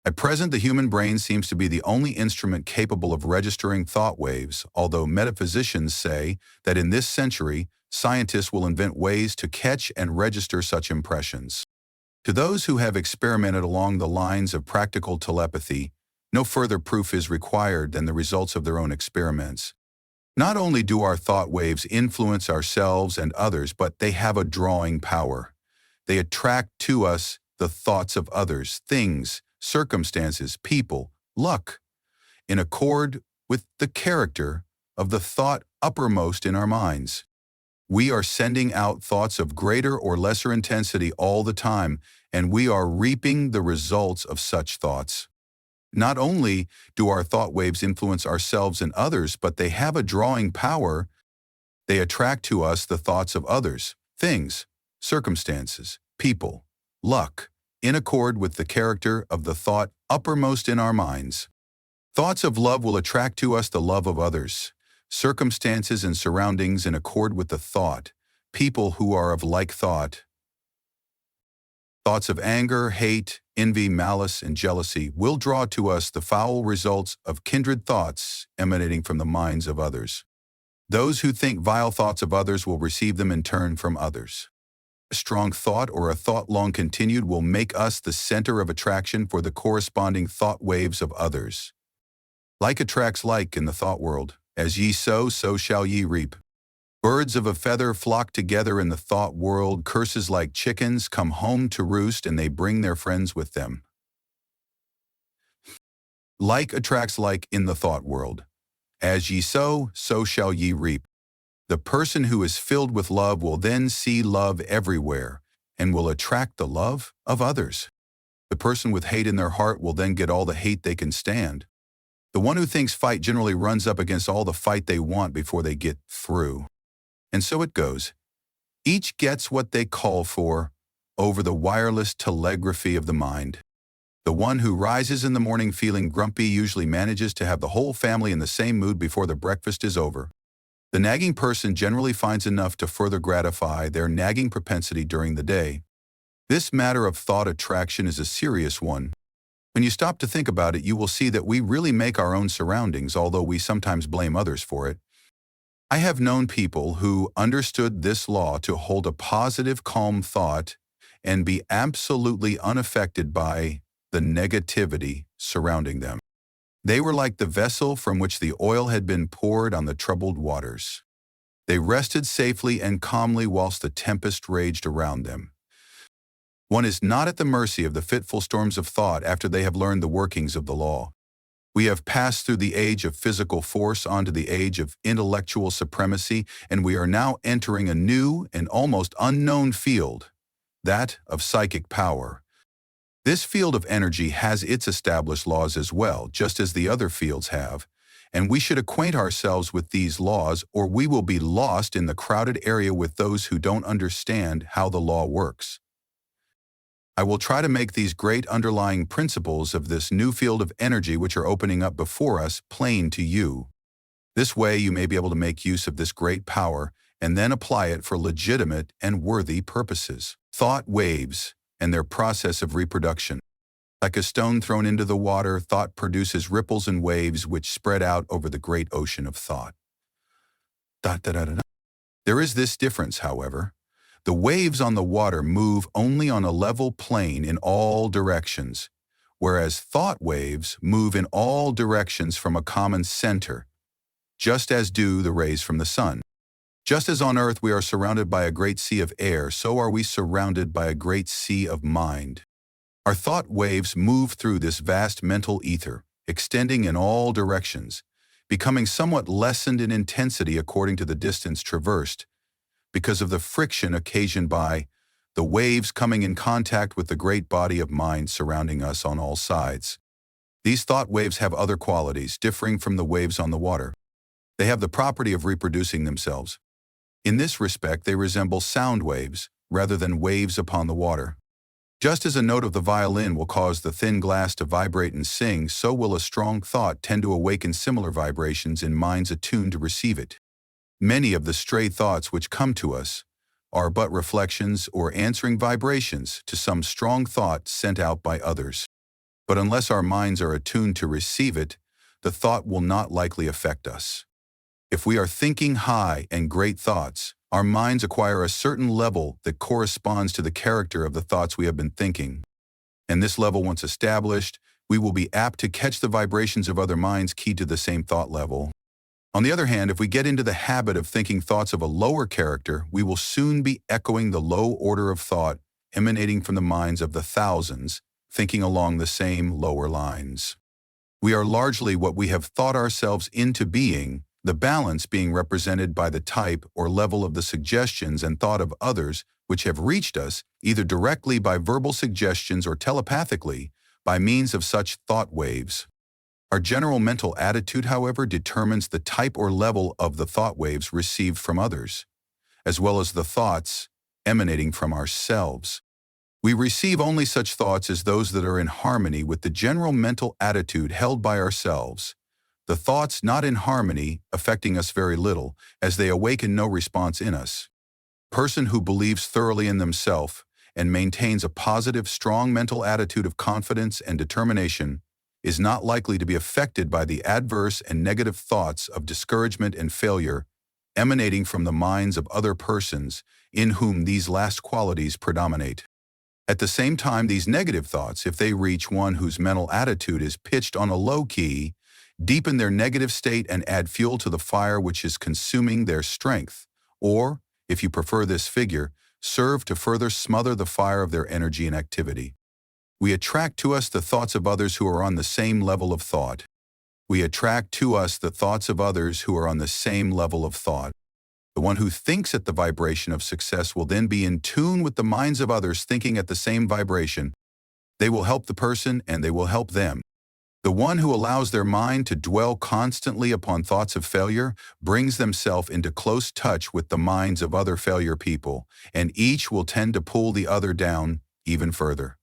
At present, the human brain seems to be the only instrument capable of registering thought waves, although metaphysicians say that in this century, scientists will invent ways to catch and register such impressions. To those who have experimented along the lines of practical telepathy, no further proof is required than the results of their own experiments. Not only do our thought waves influence ourselves and others, but they have a drawing power. They attract to us the thoughts of others, things, circumstances, people, luck, in accord with the character of the thought uppermost in our minds. We are sending out thoughts of greater or lesser intensity all the time, and we are reaping the results of such thoughts. Not only do our thought waves influence ourselves and others, but they have a drawing power. They attract to us the thoughts of others, things, circumstances, people, luck, in accord with the character of the thought uppermost in our minds. Thoughts of love will attract to us the love of others, circumstances and surroundings in accord with the thought, people who are of like thought. Thoughts of anger, hate, envy, malice, and jealousy will draw to us the foul results of kindred thoughts emanating from the minds of others. Those who think vile thoughts of others will receive them in turn from others. A strong thought or a thought long continued will make us the center of attraction for the corresponding thought waves of others. Like attracts like in the thought world. As ye sow, so shall ye reap. Birds of a feather flock together in the thought world. Curses like chickens come home to roost, and they bring their friends with them. Like attracts like in the thought world. As ye sow, so shall ye reap. The person who is filled with love will then see love everywhere and will attract the love of others. The person with hate in their heart will then get all the hate they can stand. The one who thinks fight generally runs up against all the fight they want before they get through. And so it goes. Each gets what they call for over the wireless telegraphy of the mind. The one who rises in the morning feeling grumpy usually manages to have the whole family in the same mood before the breakfast is over. The nagging person generally finds enough to further gratify their nagging propensity during the day. This matter of thought attraction is a serious one. When you stop to think about it, you will see that we really make our own surroundings, although we sometimes blame others for it. I have known people who understood this law to hold a positive, calm thought and be absolutely unaffected by the negativity surrounding them. They were like the vessel from which the oil had been poured on the troubled waters. They rested safely and calmly whilst the tempest raged around them. One is not at the mercy of the fitful storms of thought after they have learned the workings of the law. We have passed through the age of physical force onto the age of intellectual supremacy, and we are now entering a new and almost unknown field, that of psychic power. This field of energy has its established laws as well, just as the other fields have, and we should acquaint ourselves with these laws, or we will be lost in the crowded area with those who don't understand how the law works. I will try to make these great underlying principles of this new field of energy which are opening up before us plain to you. This way you may be able to make use of this great power and then apply it for legitimate and worthy purposes. Thought waves and their process of reproduction. Like a stone thrown into the water, thought produces ripples and waves which spread out over the great ocean of thought. There is this difference, however. The waves on the water move only on a level plane in all directions, whereas thought waves move in all directions from a common center, just as do the rays from the sun. Just as on earth we are surrounded by a great sea of air, so are we surrounded by a great sea of mind. Our thought waves move through this vast mental ether, extending in all directions, becoming somewhat lessened in intensity according to the distance traversed, because of the friction occasioned by the waves coming in contact with the great body of mind surrounding us on all sides. These thought waves have other qualities, differing from the waves on the water. They have the property of reproducing themselves. In this respect, they resemble sound waves rather than waves upon the water. Just as a note of the violin will cause the thin glass to vibrate and sing, so will a strong thought tend to awaken similar vibrations in minds attuned to receive it. Many of the stray thoughts which come to us are but reflections or answering vibrations to some strong thought sent out by others. But unless our minds are attuned to receive it, the thought will not likely affect us. If we are thinking high and great thoughts, our minds acquire a certain level that corresponds to the character of the thoughts we have been thinking. And this level once established, we will be apt to catch the vibrations of other minds keyed to the same thought level. On the other hand, if we get into the habit of thinking thoughts of a lower character, we will soon be echoing the low order of thought emanating from the minds of the thousands, thinking along the same lower lines. We are largely what we have thought ourselves into being, the balance being represented by the type or level of the suggestions and thought of others which have reached us, either directly by verbal suggestions or telepathically, by means of such thought waves. Our general mental attitude, however, determines the type or level of the thought waves received from others, as well as the thoughts emanating from ourselves. We receive only such thoughts as those that are in harmony with the general mental attitude held by ourselves. The thoughts not in harmony affecting us very little, as they awaken no response in us. A person who believes thoroughly in themselves and maintains a positive, strong mental attitude of confidence and determination is not likely to be affected by the adverse and negative thoughts of discouragement and failure emanating from the minds of other persons in whom these last qualities predominate. At the same time, these negative thoughts, if they reach one whose mental attitude is pitched on a low key, deepen their negative state and add fuel to the fire which is consuming their strength, or, if you prefer this figure, serve to further smother the fire of their energy and activity. We attract to us the thoughts of others who are on the same level of thought. We attract to us the thoughts of others who are on the same level of thought. The one who thinks at the vibration of success will then be in tune with the minds of others thinking at the same vibration. They will help the person and they will help them. The one who allows their mind to dwell constantly upon thoughts of failure brings themselves into close touch with the minds of other failure people, and each will tend to pull the other down even further.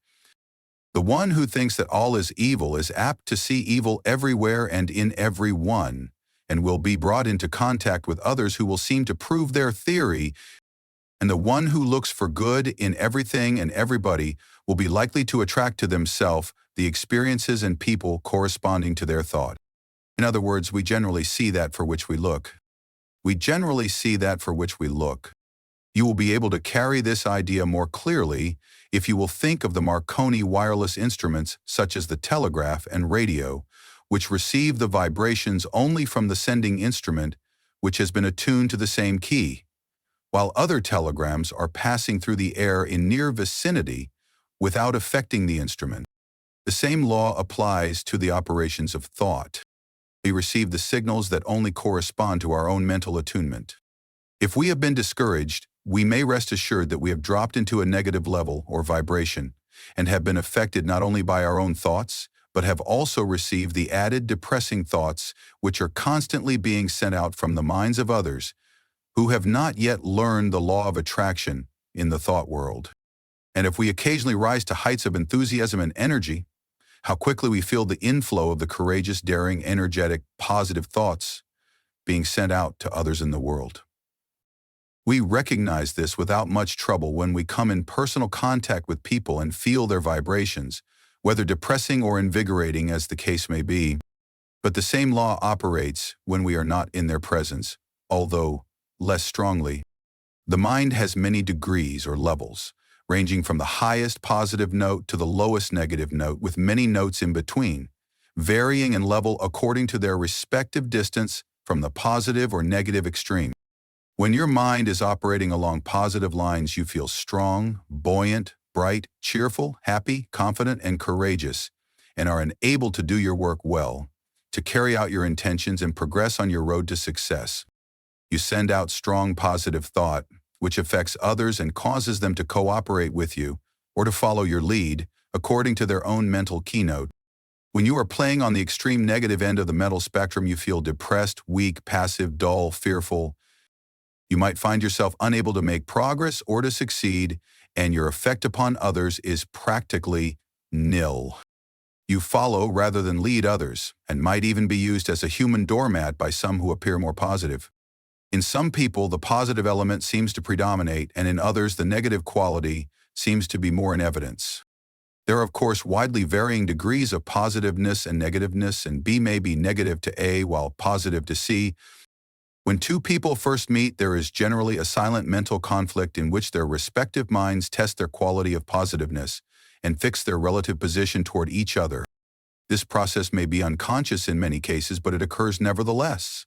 The one who thinks that all is evil is apt to see evil everywhere and in every one, and will be brought into contact with others who will seem to prove their theory, and the one who looks for good in everything and everybody will be likely to attract to themselves the experiences and people corresponding to their thought. In other words, we generally see that for which we look. We generally see that for which we look. You will be able to carry this idea more clearly if you will think of the Marconi wireless instruments such as the telegraph and radio, which receive the vibrations only from the sending instrument, which has been attuned to the same key, while other telegrams are passing through the air in near vicinity without affecting the instrument. The same law applies to the operations of thought. We receive the signals that only correspond to our own mental attunement. If we have been discouraged, we may rest assured that we have dropped into a negative level or vibration and have been affected not only by our own thoughts, but have also received the added depressing thoughts which are constantly being sent out from the minds of others who have not yet learned the law of attraction in the thought world. And if we occasionally rise to heights of enthusiasm and energy, how quickly we feel the inflow of the courageous, daring, energetic, positive thoughts being sent out to others in the world. We recognize this without much trouble when we come in personal contact with people and feel their vibrations, whether depressing or invigorating as the case may be. But the same law operates when we are not in their presence, although less strongly. The mind has many degrees or levels, ranging from the highest positive note to the lowest negative note, with many notes in between, varying in level according to their respective distance from the positive or negative extreme. When your mind is operating along positive lines, you feel strong, buoyant, bright, cheerful, happy, confident, and courageous, and are enabled to do your work well, to carry out your intentions and progress on your road to success. You send out strong positive thought, which affects others and causes them to cooperate with you or to follow your lead according to their own mental keynote. When you are playing on the extreme negative end of the mental spectrum, you feel depressed, weak, passive, dull, fearful. You might find yourself unable to make progress or to succeed, and your effect upon others is practically nil. You follow rather than lead others, and might even be used as a human doormat by some who appear more positive. In some people, the positive element seems to predominate, and in others, the negative quality seems to be more in evidence. There are, of course, widely varying degrees of positiveness and negativeness, and B may be negative to A while positive to C. When two people first meet, there is generally a silent mental conflict in which their respective minds test their quality of positiveness and fix their relative position toward each other. This process may be unconscious in many cases, but it occurs nevertheless.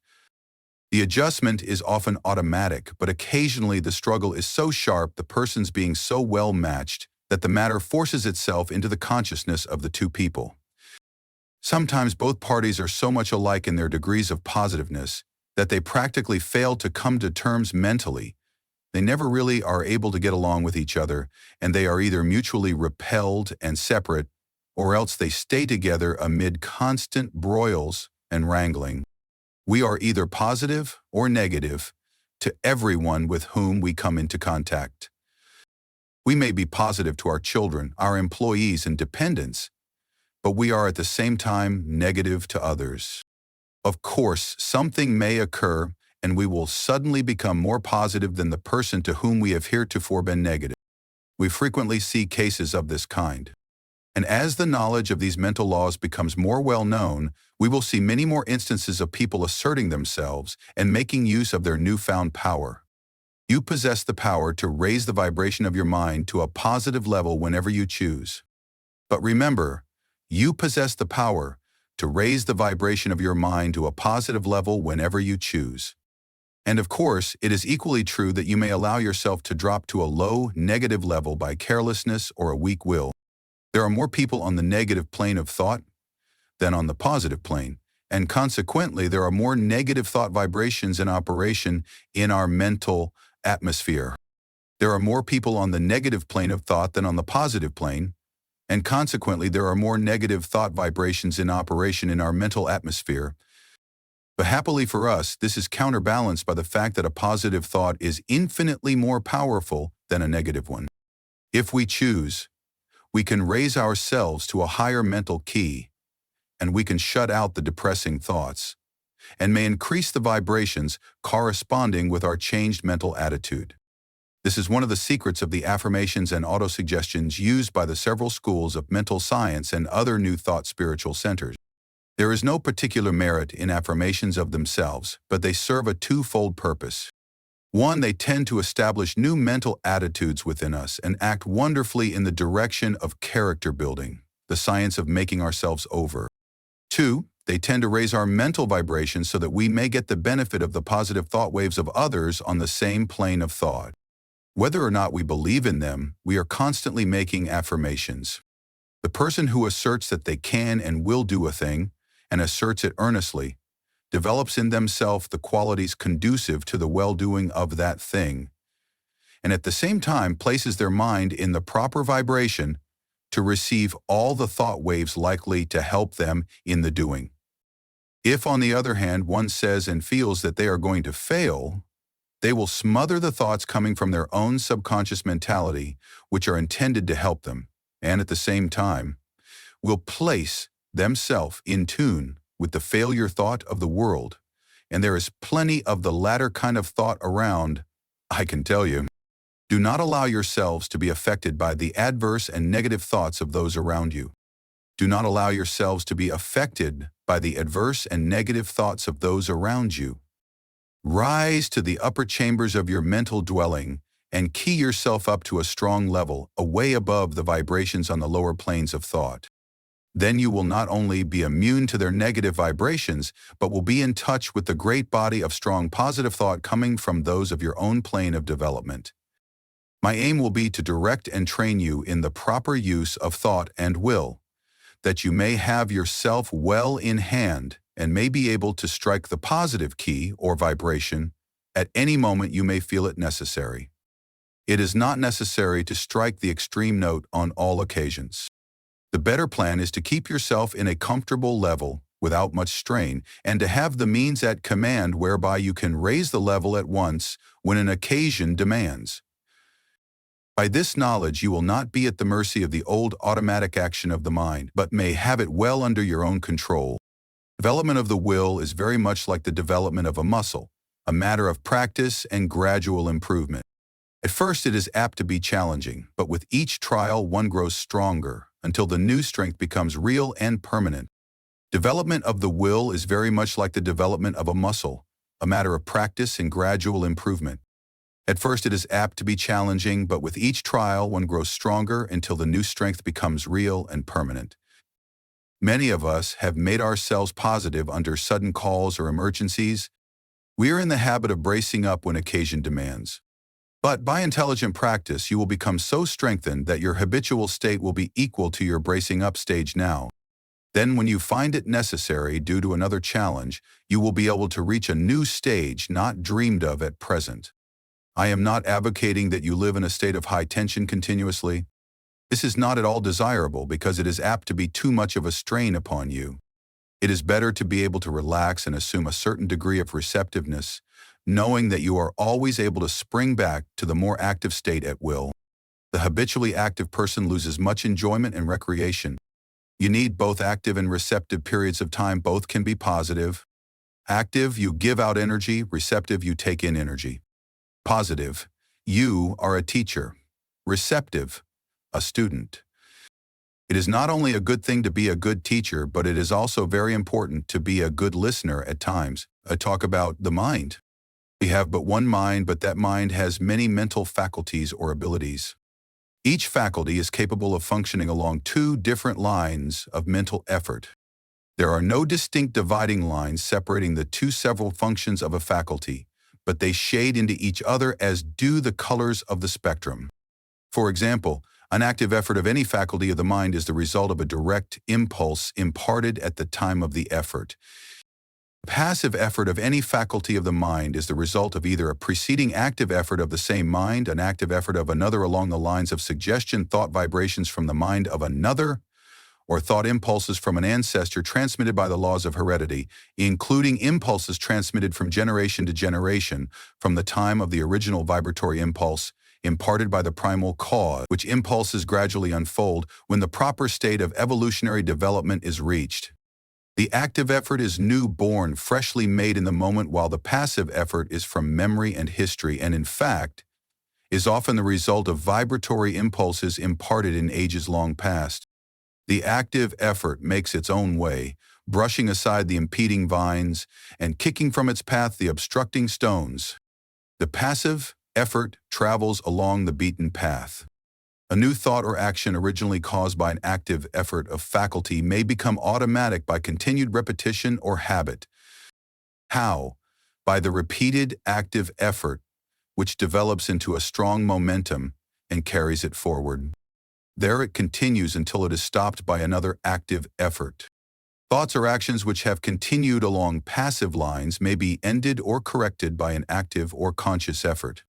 The adjustment is often automatic, but occasionally the struggle is so sharp, the persons being so well matched, that the matter forces itself into the consciousness of the two people. Sometimes both parties are so much alike in their degrees of positiveness that they practically fail to come to terms mentally. They never really are able to get along with each other, and they are either mutually repelled and separate, or else they stay together amid constant broils and wrangling. We are either positive or negative to everyone with whom we come into contact. We may be positive to our children, our employees, and dependents, but we are at the same time negative to others. Of course, something may occur, and we will suddenly become more positive than the person to whom we have heretofore been negative. We frequently see cases of this kind. And as the knowledge of these mental laws becomes more well known, we will see many more instances of people asserting themselves and making use of their newfound power. You possess the power to raise the vibration of your mind to a positive level whenever you choose. But remember, you possess the power to raise the vibration of your mind to a positive level whenever you choose. And of course, it is equally true that you may allow yourself to drop to a low, negative level by carelessness or a weak will. There are more people on the negative plane of thought than on the positive plane, and consequently, there are more negative thought vibrations in operation in our mental atmosphere. There are more people on the negative plane of thought than on the positive plane, and consequently, there are more negative thought vibrations in operation in our mental atmosphere. But happily for us, this is counterbalanced by the fact that a positive thought is infinitely more powerful than a negative one. If we choose, we can raise ourselves to a higher mental key, and we can shut out the depressing thoughts, and may increase the vibrations corresponding with our changed mental attitude. This is one of the secrets of the affirmations and autosuggestions used by the several schools of mental science and other new thought spiritual centers. There is no particular merit in affirmations of themselves, but they serve a twofold purpose. One, they tend to establish new mental attitudes within us and act wonderfully in the direction of character building, the science of making ourselves over. Two, they tend to raise our mental vibrations so that we may get the benefit of the positive thought waves of others on the same plane of thought. Whether or not we believe in them, we are constantly making affirmations. The person who asserts that they can and will do a thing, and asserts it earnestly, develops in themselves the qualities conducive to the well-doing of that thing, and at the same time places their mind in the proper vibration to receive all the thought waves likely to help them in the doing. If, on the other hand, one says and feels that they are going to fail, they will smother the thoughts coming from their own subconscious mentality, which are intended to help them, and at the same time, will place themselves in tune with the failure thought of the world, and there is plenty of the latter kind of thought around, I can tell you. Do not allow yourselves to be affected by the adverse and negative thoughts of those around you. Do not allow yourselves to be affected by the adverse and negative thoughts of those around you. Rise to the upper chambers of your mental dwelling and key yourself up to a strong level, away above the vibrations on the lower planes of thought. Then you will not only be immune to their negative vibrations, but will be in touch with the great body of strong positive thought coming from those of your own plane of development. My aim will be to direct and train you in the proper use of thought and will, that you may have yourself well in hand and may be able to strike the positive key or vibration at any moment you may feel it necessary. It is not necessary to strike the extreme note on all occasions. The better plan is to keep yourself in a comfortable level without much strain, and to have the means at command whereby you can raise the level at once when an occasion demands. By this knowledge, you will not be at the mercy of the old automatic action of the mind, but may have it well under your own control. Development of the will is very much like the development of a muscle, a matter of practice and gradual improvement. At first, it is apt to be challenging, but with each trial, one grows stronger until the new strength becomes real and permanent. Development of the will is very much like the development of a muscle, a matter of practice and gradual improvement. At first, it is apt to be challenging, but with each trial, one grows stronger until the new strength becomes real and permanent. Many of us have made ourselves positive under sudden calls or emergencies, We are in the habit of bracing up when occasion demands. But by intelligent practice, you will become so strengthened that your habitual state will be equal to your bracing up stage now. Then when you find it necessary due to another challenge, you will be able to reach a new stage not dreamed of at present. I am not advocating that you live in a state of high tension continuously. This is not at all desirable because it is apt to be too much of a strain upon you. It is better to be able to relax and assume a certain degree of receptiveness, knowing that you are always able to spring back to the more active state at will. The habitually active person loses much enjoyment and recreation. You need both active and receptive periods of time. Both can be positive. Active, you give out energy. Receptive, you take in energy. Positive, you are a teacher. Receptive, a student. It is not only a good thing to be a good teacher, but it is also very important to be a good listener at times. I talk about the mind. We have but one mind, but that mind has many mental faculties or abilities. Each faculty is capable of functioning along two different lines of mental effort. There are no distinct dividing lines separating the two several functions of a faculty, but they shade into each other as do the colors of the spectrum. For example, an active effort of any faculty of the mind is the result of a direct impulse imparted at the time of the effort. A passive effort of any faculty of the mind is the result of either a preceding active effort of the same mind, an active effort of another along the lines of suggestion, thought vibrations from the mind of another, or thought impulses from an ancestor transmitted by the laws of heredity, including impulses transmitted from generation to generation from the time of the original vibratory impulse, imparted by the primal cause, which impulses gradually unfold when the proper state of evolutionary development is reached. The active effort is new-born, freshly made in the moment, while the passive effort is from memory and history and, in fact, is often the result of vibratory impulses imparted in ages long past. The active effort makes its own way, brushing aside the impeding vines and kicking from its path the obstructing stones. The passive effort travels along the beaten path. A new thought or action originally caused by an active effort of faculty may become automatic by continued repetition or habit. How? By the repeated active effort, which develops into a strong momentum and carries it forward. There it continues until it is stopped by another active effort. Thoughts or actions which have continued along passive lines may be ended or corrected by an active or conscious effort.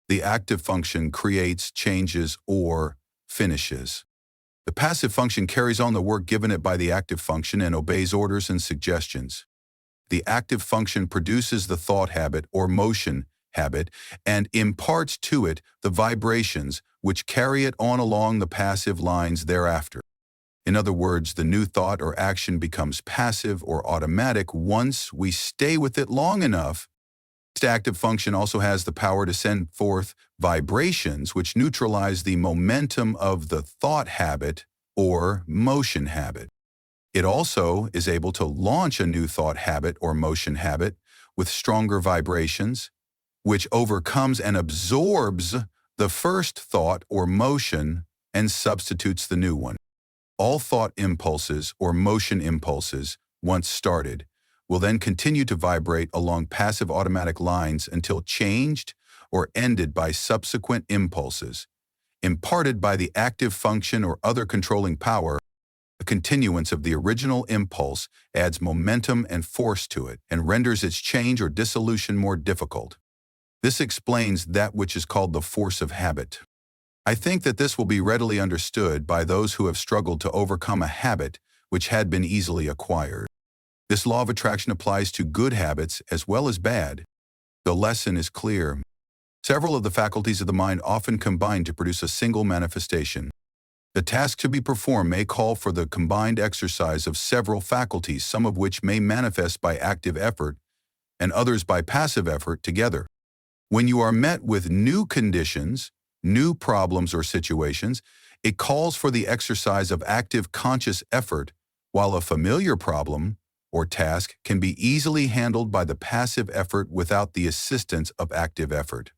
The active function creates, changes, or finishes. The passive function carries on the work given it by the active function and obeys orders and suggestions. The active function produces the thought habit or motion habit and imparts to it the vibrations which carry it on along the passive lines thereafter. In other words, the new thought or action becomes passive or automatic once we stay with it long enough. This active function also has the power to send forth vibrations which neutralize the momentum of the thought habit or motion habit. It also is able to launch a new thought habit or motion habit with stronger vibrations, which overcomes and absorbs the first thought or motion and substitutes the new one. All thought impulses or motion impulses, once started, will then continue to vibrate along passive automatic lines until changed or ended by subsequent impulses, imparted by the active function or other controlling power. The continuance of the original impulse adds momentum and force to it and renders its change or dissolution more difficult. This explains that which is called the force of habit. I think that this will be readily understood by those who have struggled to overcome a habit which had been easily acquired. This law of attraction applies to good habits as well as bad. The lesson is clear. Several of the faculties of the mind often combine to produce a single manifestation. The task to be performed may call for the combined exercise of several faculties, some of which may manifest by active effort and others by passive effort together. When you are met with new conditions, new problems or situations, it calls for the exercise of active conscious effort, while a familiar problem or task can be easily handled by the passive effort without the assistance of active effort.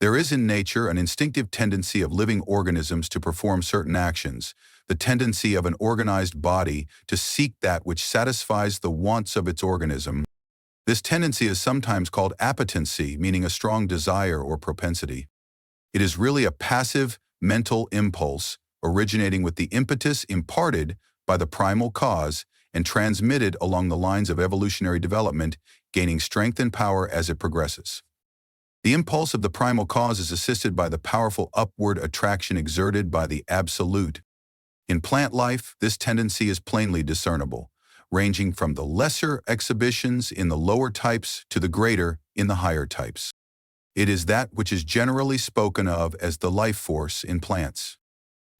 There is in nature an instinctive tendency of living organisms to perform certain actions, the tendency of an organized body to seek that which satisfies the wants of its organism. This tendency is sometimes called appetency, meaning a strong desire or propensity. It is really a passive mental impulse originating with the impetus imparted by the primal cause and transmitted along the lines of evolutionary development, gaining strength and power as it progresses. The impulse of the primal cause is assisted by the powerful upward attraction exerted by the absolute. In plant life, this tendency is plainly discernible, ranging from the lesser exhibitions in the lower types to the greater in the higher types. It is that which is generally spoken of as the life force in plants.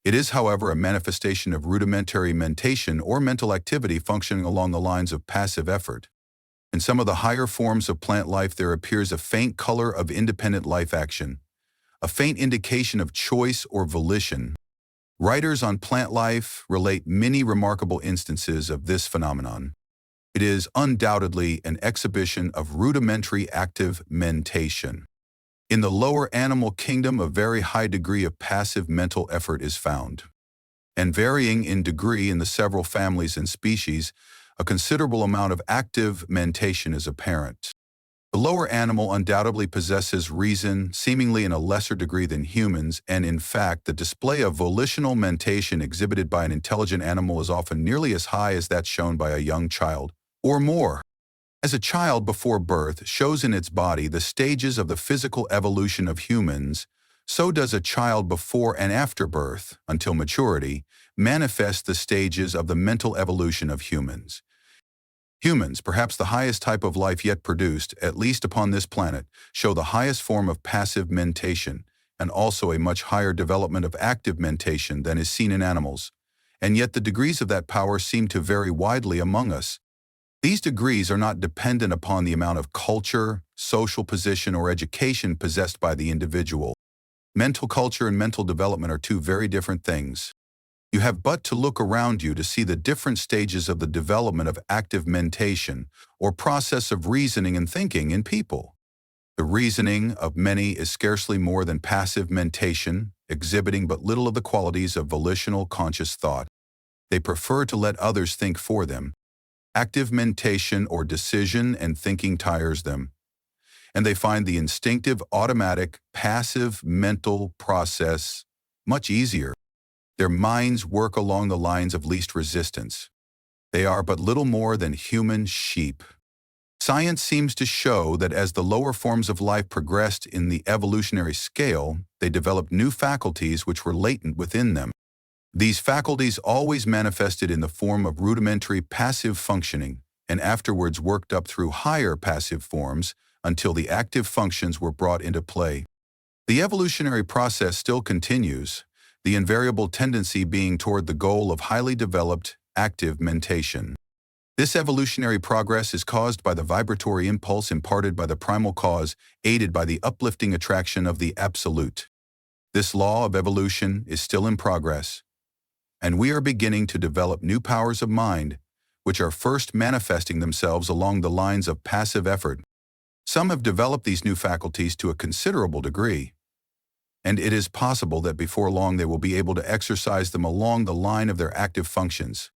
It is, however, a manifestation of rudimentary mentation or mental activity functioning along the lines of passive effort. In some of the higher forms of plant life, there appears a faint color of independent life action, a faint indication of choice or volition. Writers on plant life relate many remarkable instances of this phenomenon. It is undoubtedly an exhibition of rudimentary active mentation. In the lower animal kingdom, a very high degree of passive mental effort is found. And varying in degree in the several families and species, a considerable amount of active mentation is apparent. The lower animal undoubtedly possesses reason, seemingly in a lesser degree than humans, and in fact, the display of volitional mentation exhibited by an intelligent animal is often nearly as high as that shown by a young child, or more. As a child before birth shows in its body the stages of the physical evolution of humans, so does a child before and after birth, until maturity, manifest the stages of the mental evolution of humans. Humans, perhaps the highest type of life yet produced, at least upon this planet, show the highest form of passive mentation, and also a much higher development of active mentation than is seen in animals. And yet the degrees of that power seem to vary widely among us. These degrees are not dependent upon the amount of culture, social position, or education possessed by the individual. Mental culture and mental development are two very different things. You have but to look around you to see the different stages of the development of active mentation, or process of reasoning and thinking in people. The reasoning of many is scarcely more than passive mentation, exhibiting but little of the qualities of volitional conscious thought. They prefer to let others think for them. Active mentation or decision and thinking tires them, and they find the instinctive, automatic, passive mental process much easier. Their minds work along the lines of least resistance. They are but little more than human sheep. Science seems to show that as the lower forms of life progressed in the evolutionary scale, they developed new faculties which were latent within them. These faculties always manifested in the form of rudimentary passive functioning, and afterwards worked up through higher passive forms until the active functions were brought into play. The evolutionary process still continues, the invariable tendency being toward the goal of highly developed, active mentation. This evolutionary progress is caused by the vibratory impulse imparted by the primal cause, aided by the uplifting attraction of the absolute. This law of evolution is still in progress, and we are beginning to develop new powers of mind, which are first manifesting themselves along the lines of passive effort. Some have developed these new faculties to a considerable degree, and it is possible that before long they will be able to exercise them along the line of their active functions.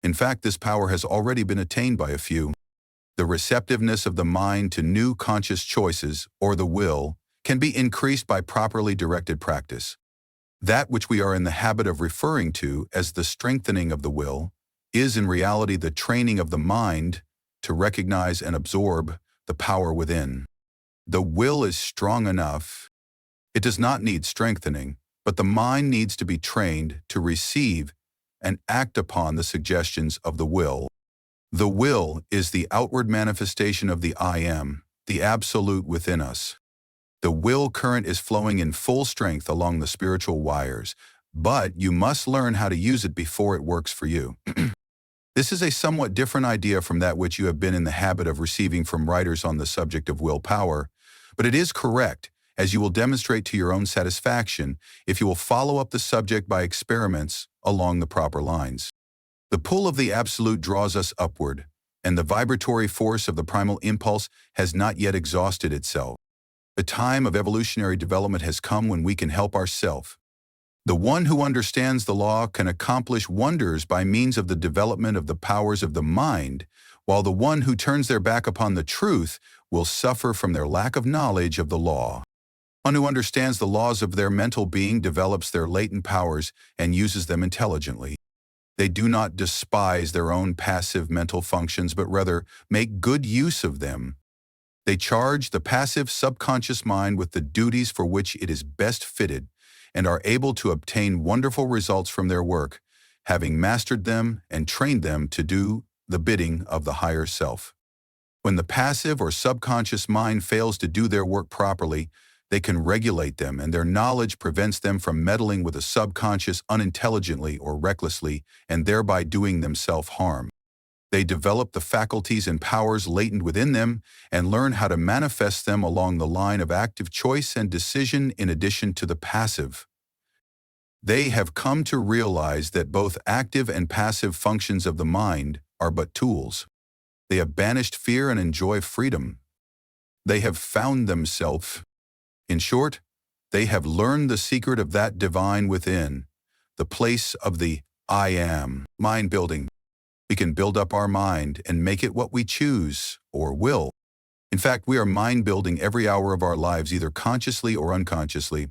In fact, this power has already been attained by a few. The receptiveness of the mind to new conscious choices, or the will, can be increased by properly directed practice. That which we are in the habit of referring to as the strengthening of the will is in reality the training of the mind to recognize and absorb the power within. The will is strong enough. It does not need strengthening, but the mind needs to be trained to receive and act upon the suggestions of the will. The will is the outward manifestation of the I am, the absolute within us. The will current is flowing in full strength along the spiritual wires, but you must learn how to use it before it works for you. This is a somewhat different idea from that which you have been in the habit of receiving from writers on the subject of willpower, but it is correct, as you will demonstrate to your own satisfaction if you will follow up the subject by experiments along the proper lines. The pull of the absolute draws us upward, and the vibratory force of the primal impulse has not yet exhausted itself. The time of evolutionary development has come when we can help ourselves. The one who understands the law can accomplish wonders by means of the development of the powers of the mind, while the one who turns their back upon the truth will suffer from their lack of knowledge of the law. One who understands the laws of their mental being develops their latent powers and uses them intelligently. They do not despise their own passive mental functions, but rather make good use of them. They charge the passive subconscious mind with the duties for which it is best fitted and are able to obtain wonderful results from their work, having mastered them and trained them to do the bidding of the higher self. When the passive or subconscious mind fails to do their work properly, they can regulate them, and their knowledge prevents them from meddling with the subconscious unintelligently or recklessly and thereby doing themselves harm. They develop the faculties and powers latent within them and learn how to manifest them along the line of active choice and decision in addition to the passive. They have come to realize that both active and passive functions of the mind are but tools. They have banished fear and enjoy freedom. They have found themselves. In short, they have learned the secret of that divine within, the place of the I am, mind building. We can build up our mind and make it what we choose or will. In fact, we are mind building every hour of our lives, either consciously or unconsciously.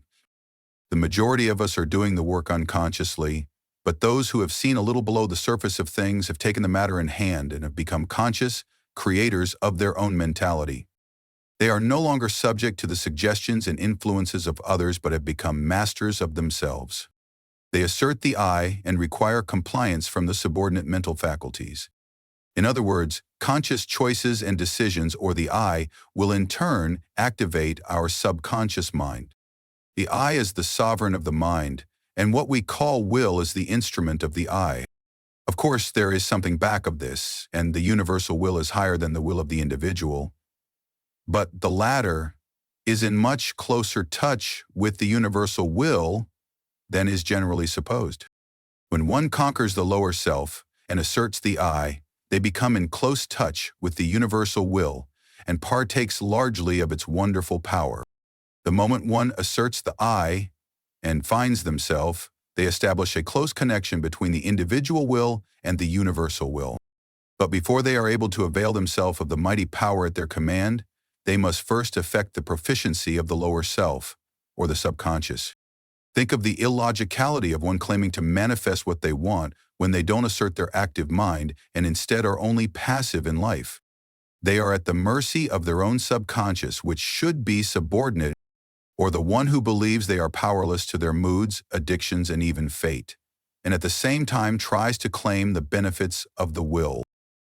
The majority of us are doing the work unconsciously, but those who have seen a little below the surface of things have taken the matter in hand and have become conscious creators of their own mentality. They are no longer subject to the suggestions and influences of others, but have become masters of themselves. They assert the I and require compliance from the subordinate mental faculties. In other words, conscious choices and decisions, or the I, will in turn activate our subconscious mind. The I is the sovereign of the mind, and what we call will is the instrument of the I. Of course, there is something back of this, and the universal will is higher than the will of the individual. But the latter is in much closer touch with the universal will than is generally supposed. When one conquers the lower self and asserts the I, they become in close touch with the universal will and partakes largely of its wonderful power. The moment one asserts the I and finds themselves, they establish a close connection between the individual will and the universal will. But before they are able to avail themselves of the mighty power at their command, they must first effect the proficiency of the lower self, or the subconscious. Think of the illogicality of one claiming to manifest what they want when they don't assert their active mind and instead are only passive in life. They are at the mercy of their own subconscious, which should be subordinate, or the one who believes they are powerless to their moods, addictions, and even fate, and at the same time tries to claim the benefits of the will.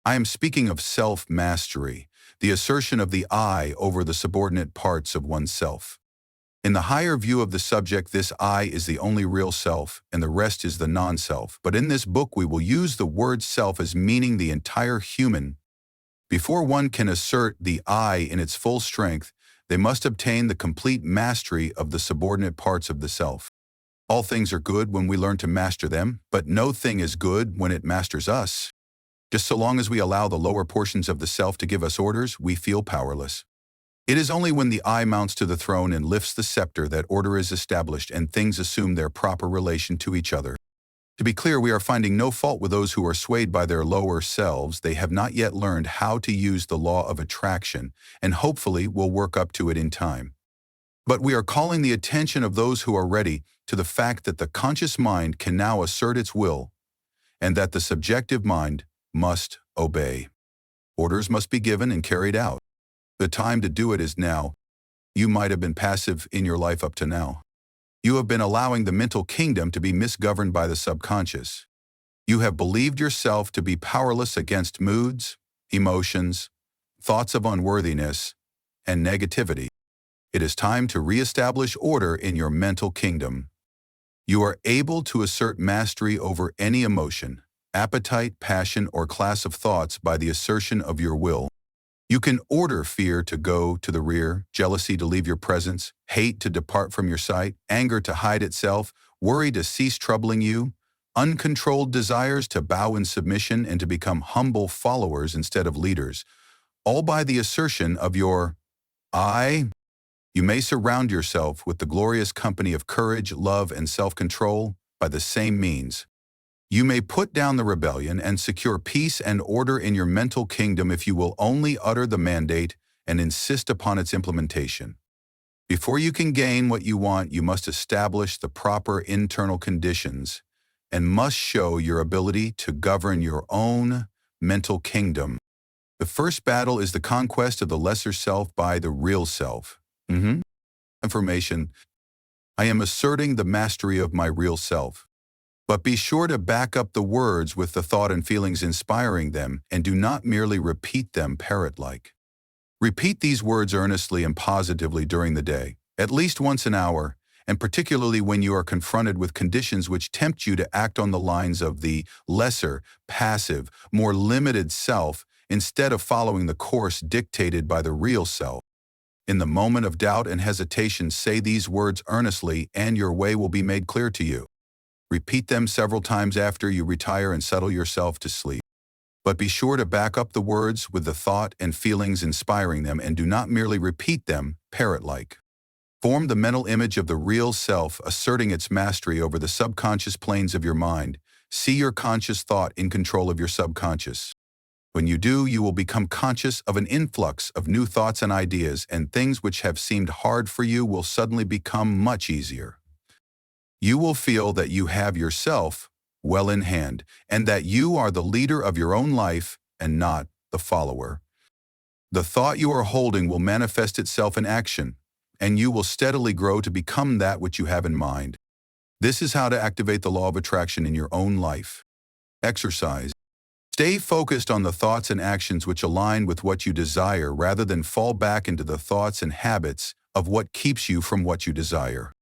I am speaking of self-mastery, the assertion of the I over the subordinate parts of oneself. In the higher view of the subject, this I is the only real self, and the rest is the non-self. But in this book, we will use the word self as meaning the entire human. Before one can assert the I in its full strength, they must obtain the complete mastery of the subordinate parts of the self. All things are good when we learn to master them, but no thing is good when it masters us. Just so long as we allow the lower portions of the self to give us orders, we feel powerless. It is only when the I mounts to the throne and lifts the scepter that order is established and things assume their proper relation to each other. To be clear, we are finding no fault with those who are swayed by their lower selves. They have not yet learned how to use the law of attraction, and hopefully will work up to it in time. But we are calling the attention of those who are ready to the fact that the conscious mind can now assert its will, and that the subjective mind must obey. Orders must be given and carried out. The time to do it is now. You might have been passive in your life up to now. You have been allowing the mental kingdom to be misgoverned by the subconscious. You have believed yourself to be powerless against moods, emotions, thoughts of unworthiness, and negativity. It is time to reestablish order in your mental kingdom. You are able to assert mastery over any emotion, appetite, passion, or class of thoughts by the assertion of your will. You can order fear to go to the rear, jealousy to leave your presence, hate to depart from your sight, anger to hide itself, worry to cease troubling you, uncontrolled desires to bow in submission and to become humble followers instead of leaders, all by the assertion of your I. You may surround yourself with the glorious company of courage, love, and self-control by the same means. You may put down the rebellion and secure peace and order in your mental kingdom if you will only utter the mandate and insist upon its implementation. Before you can gain what you want, you must establish the proper internal conditions and must show your ability to govern your own mental kingdom. The first battle is the conquest of the lesser self by the real self. Affirmation: I am asserting the mastery of my real self. But be sure to back up the words with the thought and feelings inspiring them, and do not merely repeat them parrot-like. Repeat these words earnestly and positively during the day, at least once an hour, and particularly when you are confronted with conditions which tempt you to act on the lines of the lesser, passive, more limited self instead of following the course dictated by the real self. In the moment of doubt and hesitation, say these words earnestly, and your way will be made clear to you. Repeat them several times after you retire and settle yourself to sleep. But be sure to back up the words with the thought and feelings inspiring them, and do not merely repeat them parrot-like. Form the mental image of the real self asserting its mastery over the subconscious planes of your mind. See your conscious thought in control of your subconscious. When you do, you will become conscious of an influx of new thoughts and ideas, and things which have seemed hard for you will suddenly become much easier. You will feel that you have yourself well in hand, and that you are the leader of your own life and not the follower. The thought you are holding will manifest itself in action, and you will steadily grow to become that which you have in mind. This is how to activate the law of attraction in your own life. Exercise. Stay focused on the thoughts and actions which align with what you desire, rather than fall back into the thoughts and habits of what keeps you from what you desire.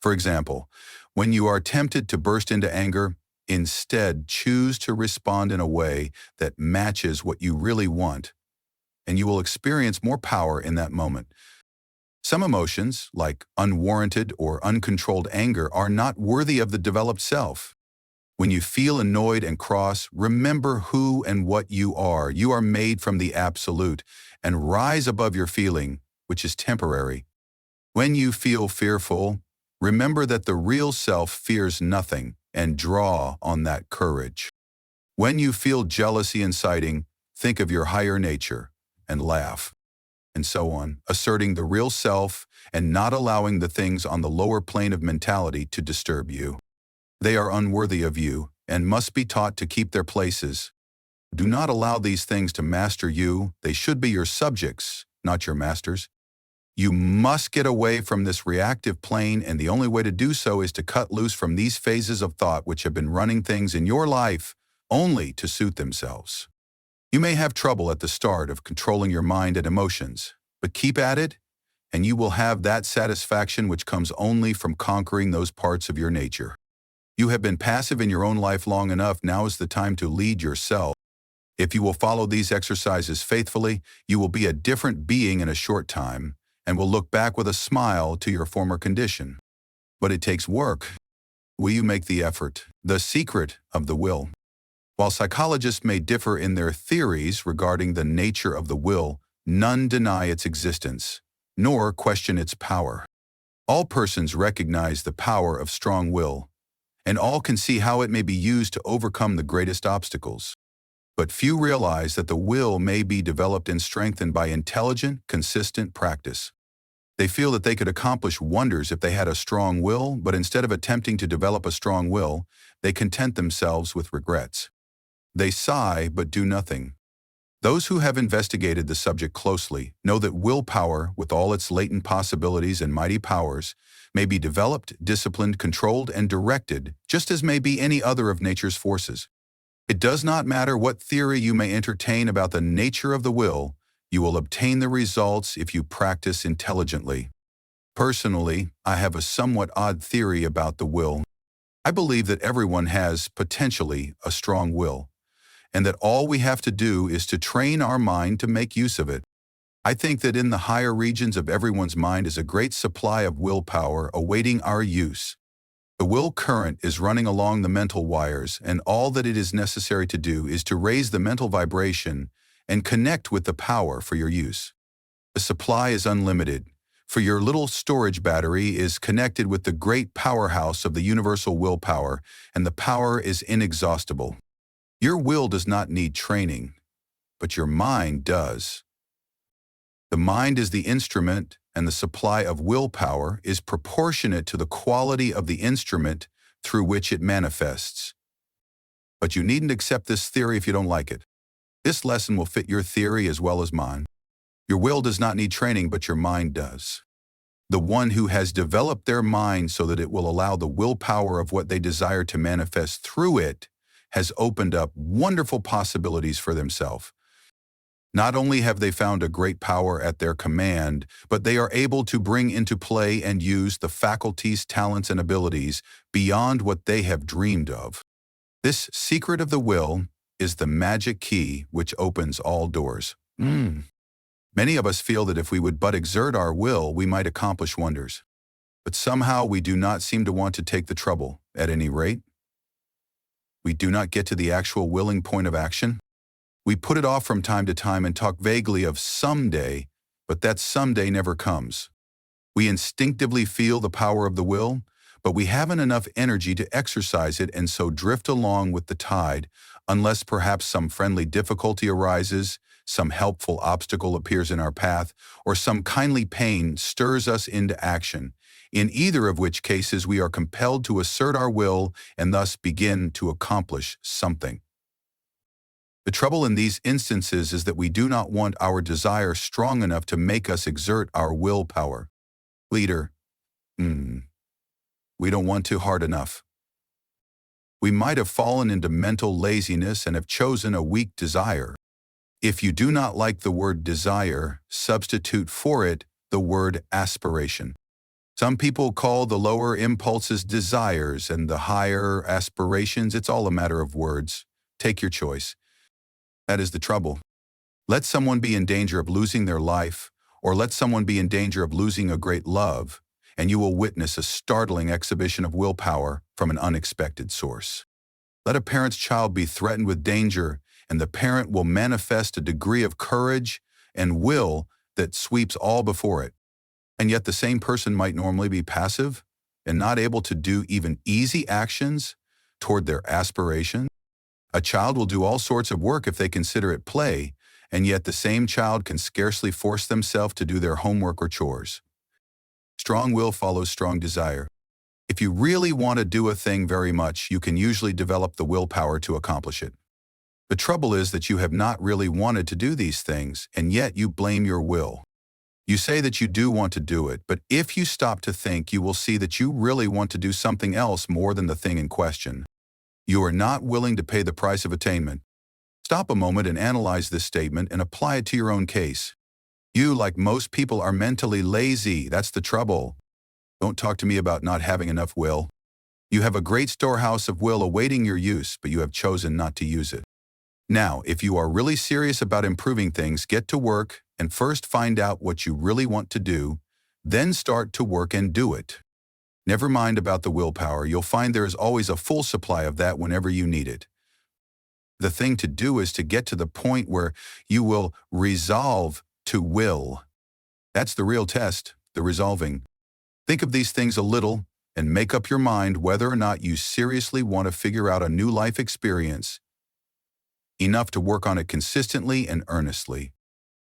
For example, when you are tempted to burst into anger, instead choose to respond in a way that matches what you really want, and you will experience more power in that moment. Some emotions, like unwarranted or uncontrolled anger, are not worthy of the developed self. When you feel annoyed and cross, remember who and what you are. You are made from the absolute, and rise above your feeling, which is temporary. When you feel fearful, remember that the real self fears nothing, and draw on that courage. When you feel jealousy inciting, think of your higher nature and laugh. And so on, asserting the real self and not allowing the things on the lower plane of mentality to disturb you. They are unworthy of you and must be taught to keep their places. Do not allow these things to master you. They should be your subjects, not your masters. You must get away from this reactive plane, and the only way to do so is to cut loose from these phases of thought which have been running things in your life only to suit themselves. You may have trouble at the start of controlling your mind and emotions, but keep at it, and you will have that satisfaction which comes only from conquering those parts of your nature. You have been passive in your own life long enough. Now is the time to lead yourself. If you will follow these exercises faithfully, you will be a different being in a short time, and will look back with a smile to your former condition. But it takes work. Will you make the effort? The secret of the will. While psychologists may differ in their theories regarding the nature of the will, none deny its existence, nor question its power. All persons recognize the power of strong will, and all can see how it may be used to overcome the greatest obstacles. But few realize that the will may be developed and strengthened by intelligent, consistent practice. They feel that they could accomplish wonders if they had a strong will, but instead of attempting to develop a strong will, they content themselves with regrets. They sigh but do nothing. Those who have investigated the subject closely know that willpower, with all its latent possibilities and mighty powers, may be developed, disciplined, controlled, and directed, just as may be any other of nature's forces. It does not matter what theory you may entertain about the nature of the will, you will obtain the results if you practice intelligently. Personally, I have a somewhat odd theory about the will. I believe that everyone has, potentially, a strong will, and that all we have to do is to train our mind to make use of it. I think that in the higher regions of everyone's mind is a great supply of willpower awaiting our use. The will current is running along the mental wires, and all that it is necessary to do is to raise the mental vibration and connect with the power for your use. The supply is unlimited, For your little storage battery is connected with the great powerhouse of the universal willpower, and the power is inexhaustible. Your will does not need training, but your mind does. The mind is the instrument, and the supply of willpower is proportionate to the quality of the instrument through which it manifests. But you needn't accept this theory if you don't like it. This lesson will fit your theory as well as mine. Your will does not need training, but your mind does. The one who has developed their mind so that it will allow the willpower of what they desire to manifest through it has opened up wonderful possibilities for themselves. Not only have they found a great power at their command, but they are able to bring into play and use the faculties, talents, and abilities beyond what they have dreamed of. This secret of the will is the magic key which opens all doors. Many of us feel that if we would but exert our will, we might accomplish wonders. But somehow we do not seem to want to take the trouble. At any rate, we do not get to the actual willing point of action. We put it off from time to time and talk vaguely of someday, but that someday never comes. We instinctively feel the power of the will, but we haven't enough energy to exercise it and so drift along with the tide, unless perhaps some friendly difficulty arises, some helpful obstacle appears in our path, or some kindly pain stirs us into action, in either of which cases we are compelled to assert our will and thus begin to accomplish something. The trouble in these instances is that we do not want our desire strong enough to make us exert our willpower. Leader, we don't want to hard enough. We might have fallen into mental laziness and have chosen a weak desire. If you do not like the word desire, substitute for it the word aspiration. Some people call the lower impulses desires and the higher aspirations. It's all a matter of words. Take your choice. That is the trouble. Let someone be in danger of losing their life, or let someone be in danger of losing a great love, and you will witness a startling exhibition of willpower from an unexpected source. Let a parent's child be threatened with danger, and the parent will manifest a degree of courage and will that sweeps all before it. And yet the same person might normally be passive and not able to do even easy actions toward their aspiration. A child will do all sorts of work if they consider it play, and yet the same child can scarcely force themselves to do their homework or chores. Strong will follows strong desire. If you really want to do a thing very much, you can usually develop the willpower to accomplish it. The trouble is that you have not really wanted to do these things, and yet you blame your will. You say that you do want to do it, but if you stop to think, you will see that you really want to do something else more than the thing in question. You are not willing to pay the price of attainment. Stop a moment and analyze this statement and apply it to your own case. You, like most people, are mentally lazy. That's the trouble. Don't talk to me about not having enough will. You have a great storehouse of will awaiting your use, but you have chosen not to use it. Now, if you are really serious about improving things, get to work and first find out what you really want to do, then start to work and do it. Never mind about the willpower. You'll find there is always a full supply of that whenever you need it. The thing to do is to get to the point where you will resolve to will. That's the real test, the resolving. Think of these things a little and make up your mind whether or not you seriously want to figure out a new life experience, enough to work on it consistently and earnestly.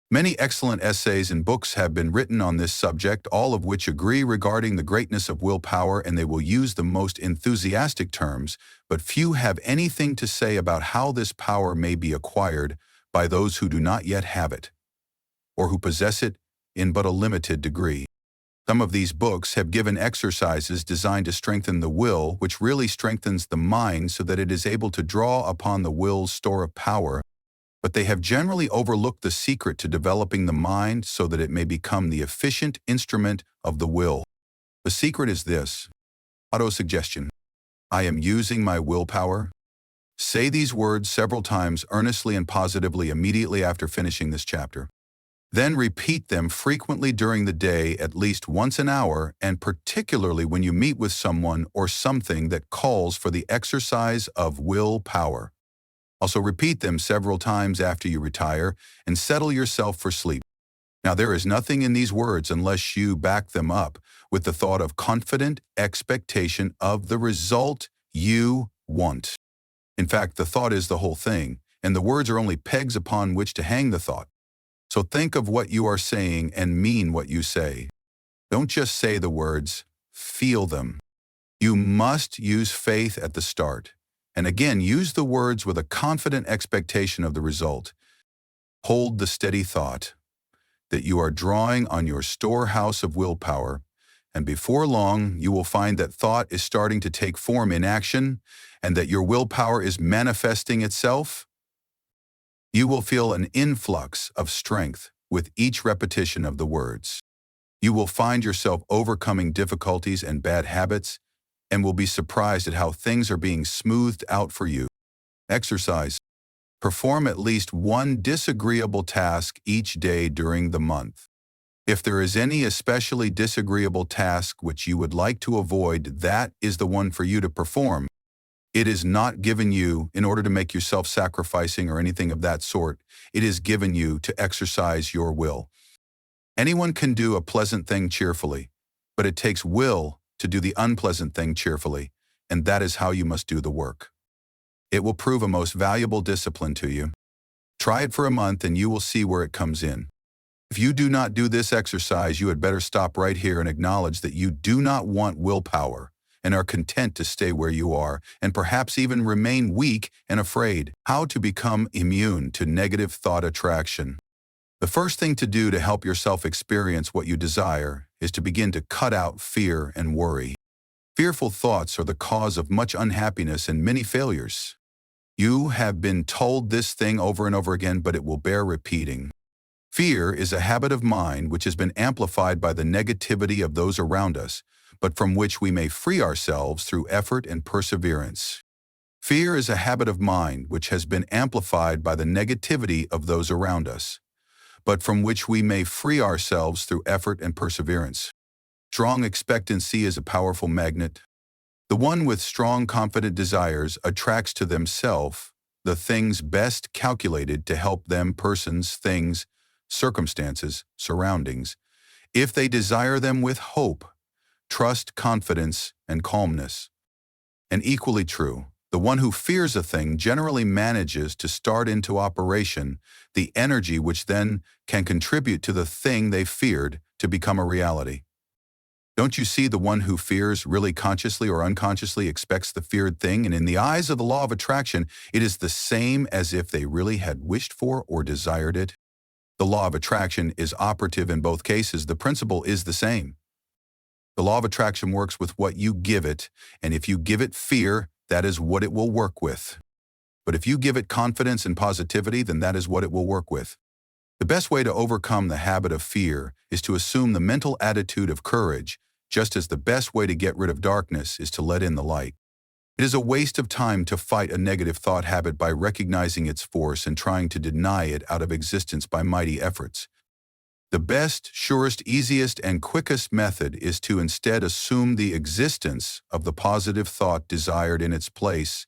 Many excellent essays and books have been written on this subject, all of which agree regarding the greatness of willpower, and they will use the most enthusiastic terms, but few have anything to say about how this power may be acquired by those who do not yet have it, or who possess it in but a limited degree. Some of these books have given exercises designed to strengthen the will, which really strengthens the mind so that it is able to draw upon the will's store of power, but they have generally overlooked the secret to developing the mind so that it may become the efficient instrument of the will. The secret is this: autosuggestion. I am using my willpower. Say these words several times earnestly and positively immediately after finishing this chapter. Then repeat them frequently during the day, at least once an hour, and particularly when you meet with someone or something that calls for the exercise of willpower. Also repeat them several times after you retire and settle yourself for sleep. Now, there is nothing in these words unless you back them up with the thought of confident expectation of the result you want. In fact, the thought is the whole thing, and the words are only pegs upon which to hang the thought. So think of what you are saying and mean what you say. Don't just say the words, feel them. You must use faith at the start. And again, use the words with a confident expectation of the result. Hold the steady thought that you are drawing on your storehouse of willpower, and before long, you will find that thought is starting to take form in action and that your willpower is manifesting itself. You will feel an influx of strength with each repetition of the words. You will find yourself overcoming difficulties and bad habits and will be surprised at how things are being smoothed out for you. Exercise. Perform at least one disagreeable task each day during the month. If there is any especially disagreeable task which you would like to avoid, that is the one for you to perform. It is not given you in order to make you self-sacrificing or anything of that sort. It is given you to exercise your will. Anyone can do a pleasant thing cheerfully, but it takes will to do the unpleasant thing cheerfully, and that is how you must do the work. It will prove a most valuable discipline to you. Try it for a month and you will see where it comes in. If you do not do this exercise, you had better stop right here and acknowledge that you do not want willpower and are content to stay where you are and perhaps even remain weak and afraid. How to become immune to negative thought attraction. The first thing to do to help yourself experience what you desire is to begin to cut out fear and worry. Fearful thoughts are the cause of much unhappiness and many failures. You have been told this thing over and over again, but it will bear repeating. Fear is a habit of mind which has been amplified by the negativity of those around us, but from which we may free ourselves through effort and perseverance. Fear is a habit of mind which has been amplified by the negativity of those around us, but from which we may free ourselves through effort and perseverance. Strong expectancy is a powerful magnet. The one with strong, confident desires attracts to themselves the things best calculated to help them, persons, things, circumstances, surroundings, if they desire them with hope, trust, confidence, and calmness. And equally true, the one who fears a thing generally manages to start into operation the energy which then can contribute to the thing they feared to become a reality. Don't you see, the one who fears really consciously or unconsciously expects the feared thing, and in the eyes of the law of attraction, it is the same as if they really had wished for or desired it. The law of attraction is operative in both cases. The principle is the same. The law of attraction works with what you give it, and if you give it fear, that is what it will work with. But if you give it confidence and positivity, then that is what it will work with. The best way to overcome the habit of fear is to assume the mental attitude of courage, just as the best way to get rid of darkness is to let in the light. It is a waste of time to fight a negative thought habit by recognizing its force and trying to deny it out of existence by mighty efforts. The best, surest, easiest, and quickest method is to instead assume the existence of the positive thought desired in its place,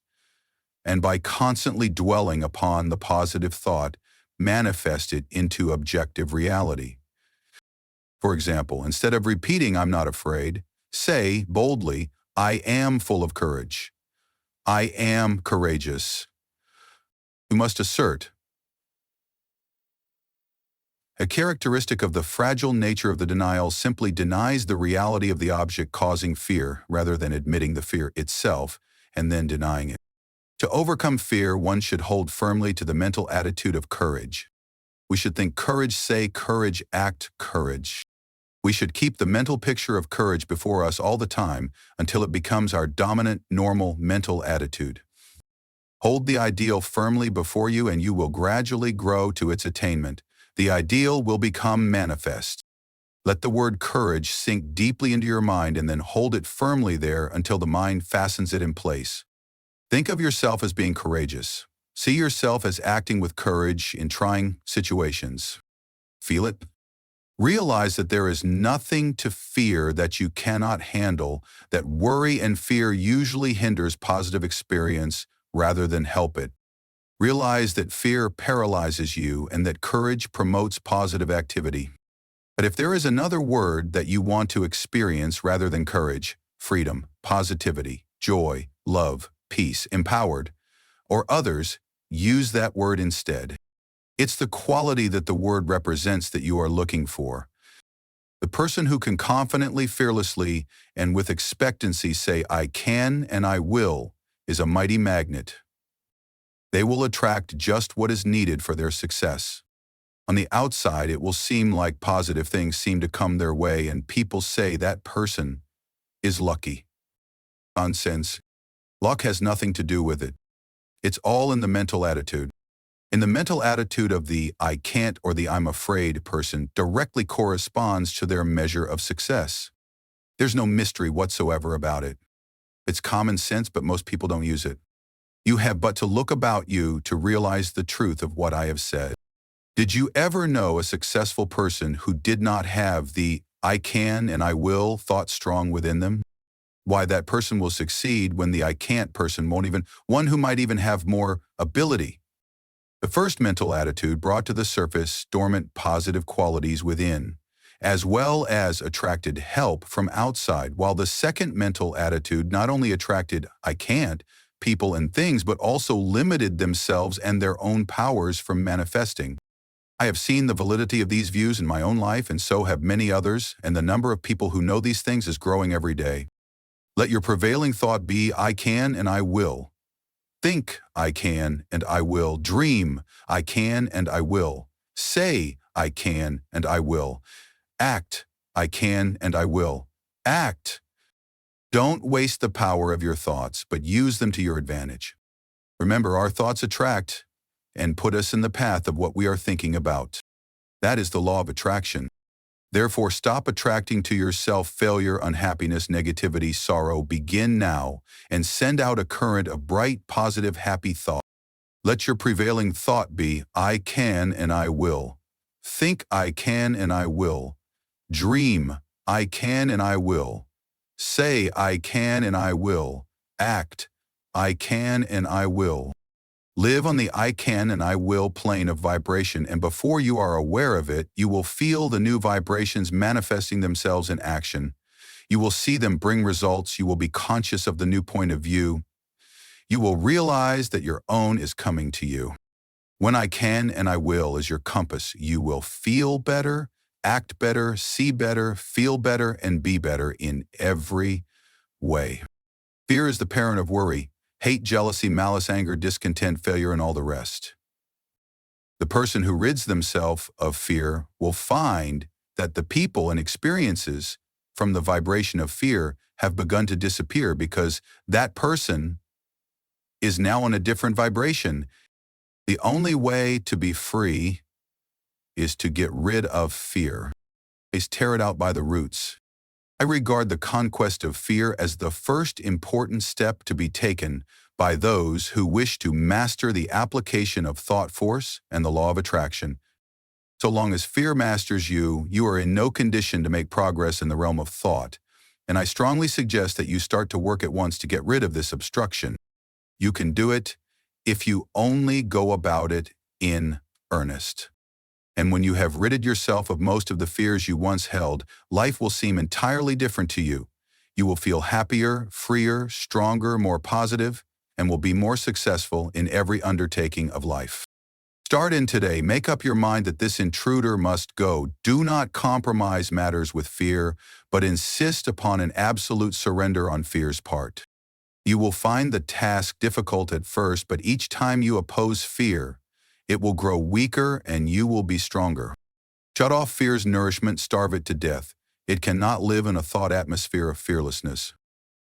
and by constantly dwelling upon the positive thought, manifest it into objective reality. For example, instead of repeating, "I'm not afraid," say boldly, "I am full of courage. I am courageous." You must assert. A characteristic of the fragile nature of the denial simply denies the reality of the object causing fear rather than admitting the fear itself and then denying it. To overcome fear, one should hold firmly to the mental attitude of courage. We should think courage, say courage, act courage. We should keep the mental picture of courage before us all the time until it becomes our dominant, normal mental attitude. Hold the ideal firmly before you and you will gradually grow to its attainment. The ideal will become manifest. Let the word courage sink deeply into your mind and then hold it firmly there until the mind fastens it in place. Think of yourself as being courageous. See yourself as acting with courage in trying situations. Feel it. Realize that there is nothing to fear that you cannot handle, that worry and fear usually hinders positive experience rather than help it. Realize that fear paralyzes you and that courage promotes positive activity. But if there is another word that you want to experience rather than courage, freedom, positivity, joy, love, peace, empowered, or others, use that word instead. It's the quality that the word represents that you are looking for. The person who can confidently, fearlessly, and with expectancy say, "I can and I will," is a mighty magnet. They will attract just what is needed for their success. On the outside, it will seem like positive things seem to come their way and people say that person is lucky. Nonsense. Luck has nothing to do with it. It's all in the mental attitude. And the mental attitude of the "I can't" or the "I'm afraid" person directly corresponds to their measure of success. There's no mystery whatsoever about it. It's common sense, but most people don't use it. You have but to look about you to realize the truth of what I have said. Did you ever know a successful person who did not have the "I can and I will" thought strong within them? Why, that person will succeed when the "I can't" person won't even, one who might even have more ability. The first mental attitude brought to the surface dormant positive qualities within, as well as attracted help from outside, while the second mental attitude not only attracted "I can't" people and things, but also limited themselves and their own powers from manifesting. I have seen the validity of these views in my own life, and so have many others, and the number of people who know these things is growing every day. Let your prevailing thought be, "I can and I will." Think, "I can and I will." Dream, "I can and I will." Say, "I can and I will." Act, "I can and I will." Act. Don't waste the power of your thoughts, but use them to your advantage. Remember, our thoughts attract and put us in the path of what we are thinking about. That is the law of attraction. Therefore, stop attracting to yourself failure, unhappiness, negativity, sorrow. Begin now and send out a current of bright, positive, happy thought. Let your prevailing thought be, "I can and I will." Think, "I can and I will." Dream, "I can and I will." Say, "I can and I will." Act, "I can and I will." Live on the "I can and I will" plane of vibration, and before you are aware of it, you will feel the new vibrations manifesting themselves in action. You will see them bring results. You will be conscious of the new point of view. You will realize that your own is coming to you. When "I can and I will" is your compass, you will feel better, act better, see better, feel better, and be better in every way. Fear is the parent of worry. Hate, jealousy, malice, anger, discontent, failure, and all the rest. The person who rids themselves of fear will find that the people and experiences from the vibration of fear have begun to disappear because that person is now on a different vibration. The only way to be free is to get rid of fear, is tear it out by the roots. I regard the conquest of fear as the first important step to be taken by those who wish to master the application of thought force and the law of attraction. So long as fear masters you, you are in no condition to make progress in the realm of thought, and I strongly suggest that you start to work at once to get rid of this obstruction. You can do it if you only go about it in earnest. And when you have ridded yourself of most of the fears you once held, life will seem entirely different to you. You will feel happier, freer, stronger, more positive, and will be more successful in every undertaking of life. Start in today. Make up your mind that this intruder must go. Do not compromise matters with fear, but insist upon an absolute surrender on fear's part. You will find the task difficult at first, but each time you oppose fear, it will grow weaker and you will be stronger. Shut off fear's nourishment, starve it to death. It cannot live in a thought atmosphere of fearlessness.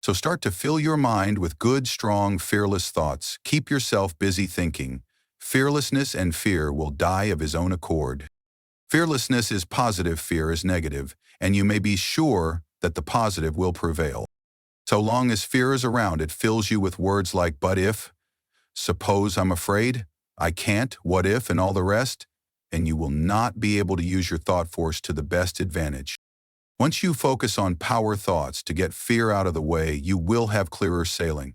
So start to fill your mind with good, strong, fearless thoughts. Keep yourself busy thinking. Fearlessness and fear will die of his own accord. Fearlessness is positive, fear is negative, and you may be sure that the positive will prevail. So long as fear is around, it fills you with words like "but if," "suppose I'm afraid," "I can't," "what if," and all the rest, and you will not be able to use your thought force to the best advantage. Once you focus on power thoughts to get fear out of the way, you will have clearer sailing.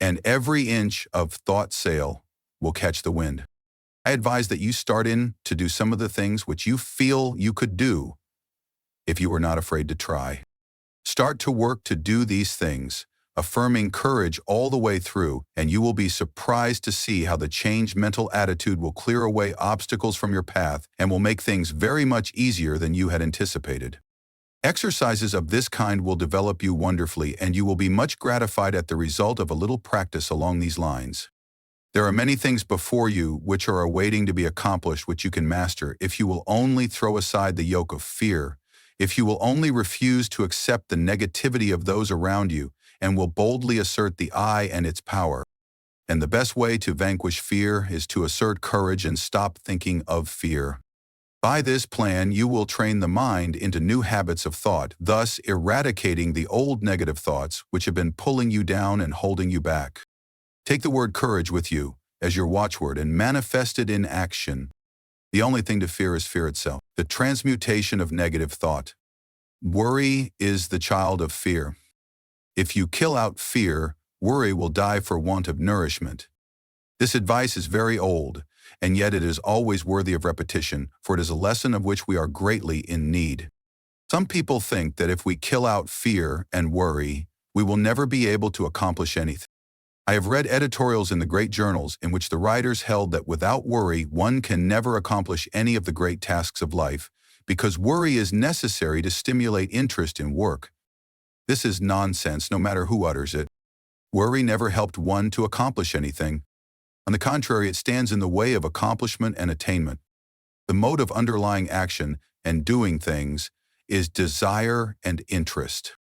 And every inch of thought sail will catch the wind. I advise that you start in to do some of the things which you feel you could do if you were not afraid to try. Start to work to do these things, affirming courage all the way through, and you will be surprised to see how the changed mental attitude will clear away obstacles from your path and will make things very much easier than you had anticipated. Exercises of this kind will develop you wonderfully, and you will be much gratified at the result of a little practice along these lines. There are many things before you which are awaiting to be accomplished which you can master if you will only throw aside the yoke of fear, if you will only refuse to accept the negativity of those around you, and will boldly assert the I and its power. And the best way to vanquish fear is to assert courage and stop thinking of fear. By this plan, you will train the mind into new habits of thought, thus eradicating the old negative thoughts which have been pulling you down and holding you back. Take the word courage with you as your watchword and manifest it in action. The only thing to fear is fear itself. The transmutation of negative thought. Worry is the child of fear. If you kill out fear, worry will die for want of nourishment. This advice is very old, and yet it is always worthy of repetition, for it is a lesson of which we are greatly in need. Some people think that if we kill out fear and worry, we will never be able to accomplish anything. I have read editorials in the great journals in which the writers held that without worry, one can never accomplish any of the great tasks of life, because worry is necessary to stimulate interest in work. This is nonsense, no matter who utters it. Worry never helped one to accomplish anything. On the contrary, it stands in the way of accomplishment and attainment. The motive underlying action and doing things is desire and interest.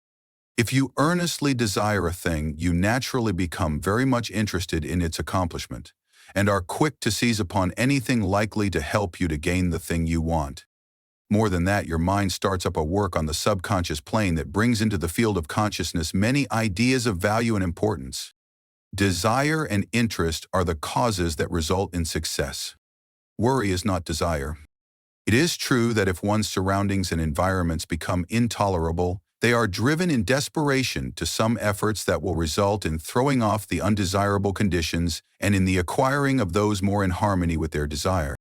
If you earnestly desire a thing, you naturally become very much interested in its accomplishment, and are quick to seize upon anything likely to help you to gain the thing you want. More than that, your mind starts up a work on the subconscious plane that brings into the field of consciousness many ideas of value and importance. Desire and interest are the causes that result in success. Worry is not desire. It is true that if one's surroundings and environments become intolerable, they are driven in desperation to some efforts that will result in throwing off the undesirable conditions and in the acquiring of those more in harmony with their desire.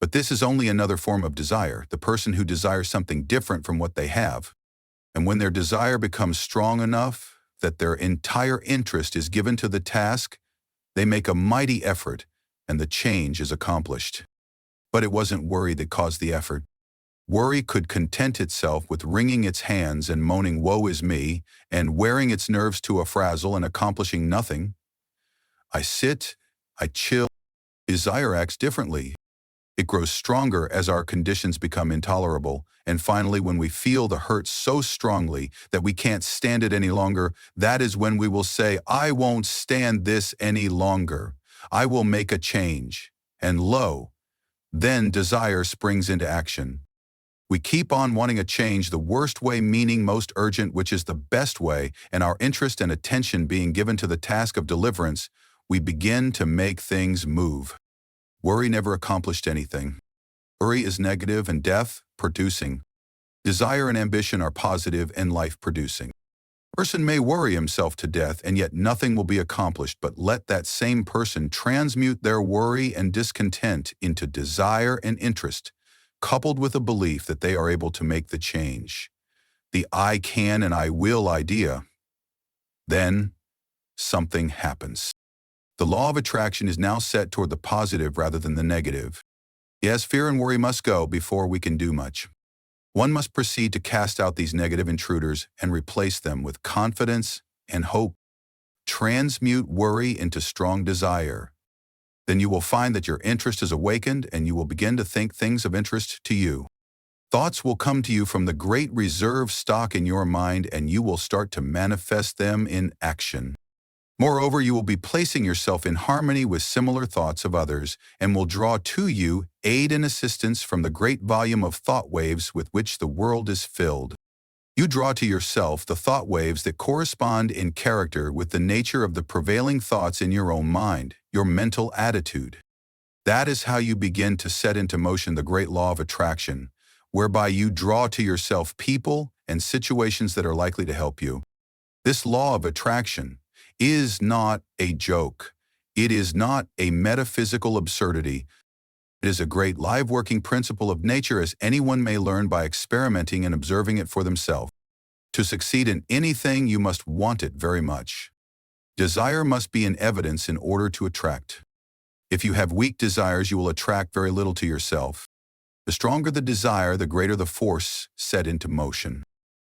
But this is only another form of desire, the person who desires something different from what they have. And when their desire becomes strong enough that their entire interest is given to the task, they make a mighty effort, and the change is accomplished. But it wasn't worry that caused the effort. Worry could content itself with wringing its hands and moaning, "Woe is me," and wearing its nerves to a frazzle and accomplishing nothing. I sit, I chill. Desire acts differently. It grows stronger as our conditions become intolerable, and finally, when we feel the hurt so strongly that we can't stand it any longer, that is when we will say, "I won't stand this any longer. I will make a change." And lo, then desire springs into action. We keep on wanting a change, the worst way meaning most urgent, which is the best way, and our interest and attention being given to the task of deliverance, we begin to make things move. Worry never accomplished anything. Worry is negative and death-producing. Desire and ambition are positive and life-producing. A person may worry himself to death, and yet nothing will be accomplished, but let that same person transmute their worry and discontent into desire and interest, coupled with a belief that they are able to make the change. The "I can" and "I will" idea. Then, something happens. The law of attraction is now set toward the positive rather than the negative. Yes, fear and worry must go before we can do much. One must proceed to cast out these negative intruders and replace them with confidence and hope. Transmute worry into strong desire. Then you will find that your interest is awakened and you will begin to think things of interest to you. Thoughts will come to you from the great reserve stock in your mind, and you will start to manifest them in action. Moreover, you will be placing yourself in harmony with similar thoughts of others and will draw to you aid and assistance from the great volume of thought waves with which the world is filled. You draw to yourself the thought waves that correspond in character with the nature of the prevailing thoughts in your own mind, your mental attitude. That is how you begin to set into motion the great law of attraction, whereby you draw to yourself people and situations that are likely to help you. This law of attraction is not a joke. It is not a metaphysical absurdity, It is a great live working principle of nature, as anyone may learn by experimenting and observing it for themselves. To succeed in anything, you must want it very much. Desire must be in evidence in order to attract. If you have weak desires, you will attract very little to yourself. The stronger the desire, the greater the force set into motion.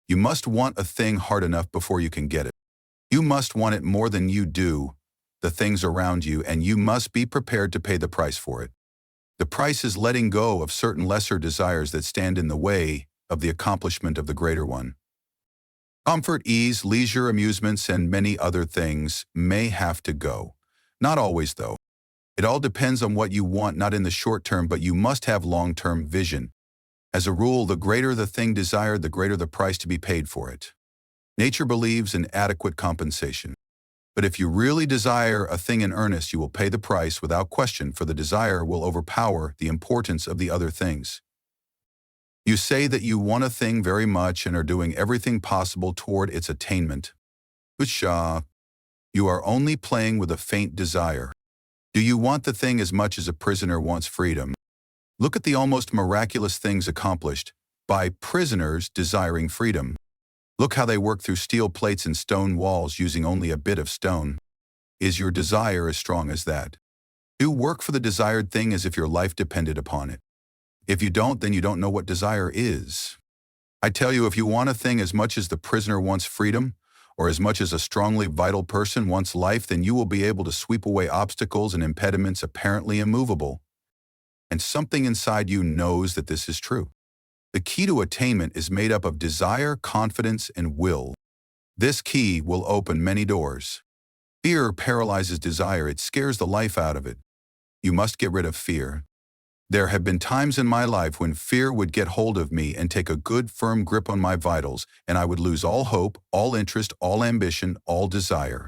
You must want a thing hard enough before you can get it. You must want it more than you do the things around you, and you must be prepared to pay the price for it. The price is letting go of certain lesser desires that stand in the way of the accomplishment of the greater one. Comfort, ease, leisure, amusements, and many other things may have to go. Not always, though. It all depends on what you want, not in the short term, but you must have long-term vision. As a rule, the greater the thing desired, the greater the price to be paid for it. Nature believes in adequate compensation. But if you really desire a thing in earnest, you will pay the price without question, for the desire will overpower the importance of the other things. You say that you want a thing very much and are doing everything possible toward its attainment. Pshaw! You are only playing with a faint desire. Do you want the thing as much as a prisoner wants freedom? Look at the almost miraculous things accomplished by prisoners desiring freedom. Look how they work through steel plates and stone walls using only a bit of stone. Is your desire as strong as that? Do work for the desired thing as if your life depended upon it. If you don't, then you don't know what desire is. I tell you, if you want a thing as much as the prisoner wants freedom, or as much as a strongly vital person wants life, then you will be able to sweep away obstacles and impediments apparently immovable. And something inside you knows that this is true. The key to attainment is made up of desire, confidence, and will. This key will open many doors. Fear paralyzes desire. It scares the life out of it. You must get rid of fear. There have been times in my life when fear would get hold of me and take a good, firm grip on my vitals, and I would lose all hope, all interest, all ambition, all desire.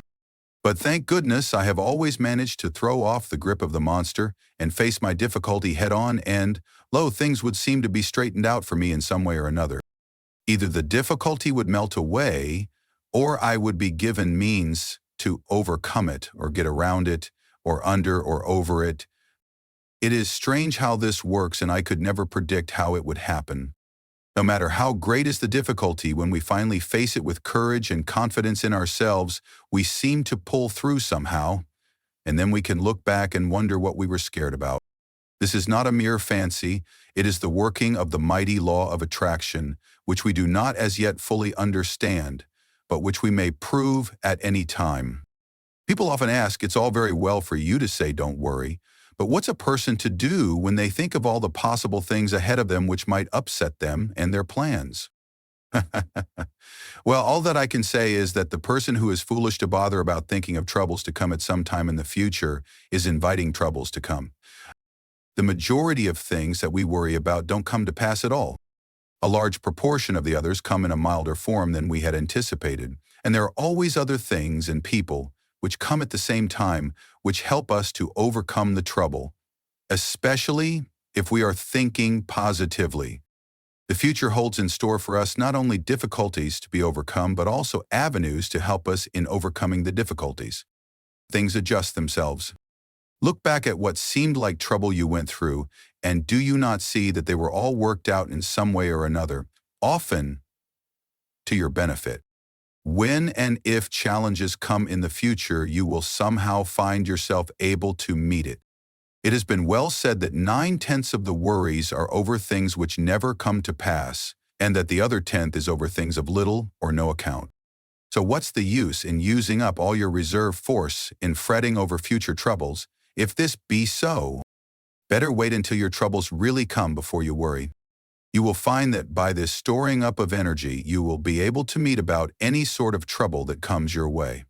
But thank goodness I have always managed to throw off the grip of the monster and face my difficulty head-on, and, lo, things would seem to be straightened out for me in some way or another. Either the difficulty would melt away, or I would be given means to overcome it, or get around it, or under or over it. It is strange how this works, and I could never predict how it would happen. No matter how great is the difficulty, when we finally face it with courage and confidence in ourselves, we seem to pull through somehow, and then we can look back and wonder what we were scared about. This is not a mere fancy. It is the working of the mighty law of attraction, which we do not as yet fully understand, but which we may prove at any time. People often ask, it's all very well for you to say don't worry, but what's a person to do when they think of all the possible things ahead of them which might upset them and their plans? Well, all that I can say is that the person who is foolish to bother about thinking of troubles to come at some time in the future is inviting troubles to come. The majority of things that we worry about don't come to pass at all. A large proportion of the others come in a milder form than we had anticipated, and there are always other things and people which come at the same time, which help us to overcome the trouble, especially if we are thinking positively. The future holds in store for us not only difficulties to be overcome, but also avenues to help us in overcoming the difficulties. Things adjust themselves. Look back at what seemed like trouble you went through, and do you not see that they were all worked out in some way or another, often to your benefit? When and if challenges come in the future, you will somehow find yourself able to meet it. It has been well said that 9/10 of the worries are over things which never come to pass, and that the other 10th is over things of little or no account. So what's the use in using up all your reserve force in fretting over future troubles? If this be so, better wait until your troubles really come before you worry. You will find that by this storing up of energy, you will be able to meet about any sort of trouble that comes your way.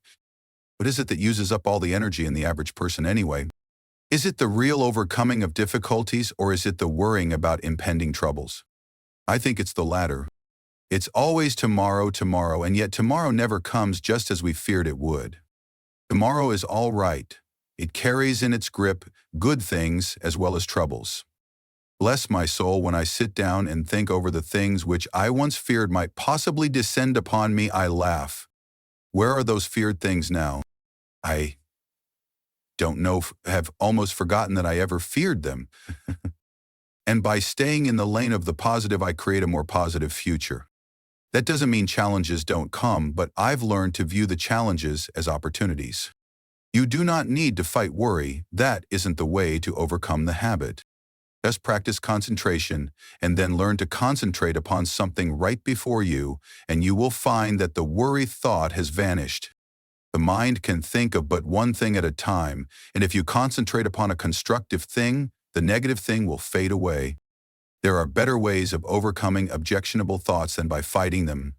What is it that uses up all the energy in the average person anyway? Is it the real overcoming of difficulties, or is it the worrying about impending troubles? I think it's the latter. It's always tomorrow, tomorrow, and yet tomorrow never comes just as we feared it would. Tomorrow is all right. It carries in its grip good things as well as troubles. Bless my soul, when I sit down and think over the things which I once feared might possibly descend upon me, I laugh. Where are those feared things now? don't know, have almost forgotten that I ever feared them. And by staying in the lane of the positive, I create a more positive future. That doesn't mean challenges don't come, but I've learned to view the challenges as opportunities. You do not need to fight worry. That isn't the way to overcome the habit. Just practice concentration and then learn to concentrate upon something right before you, and you will find that the worry thought has vanished. The mind can think of but one thing at a time, and if you concentrate upon a constructive thing, the negative thing will fade away. There are better ways of overcoming objectionable thoughts than by fighting them.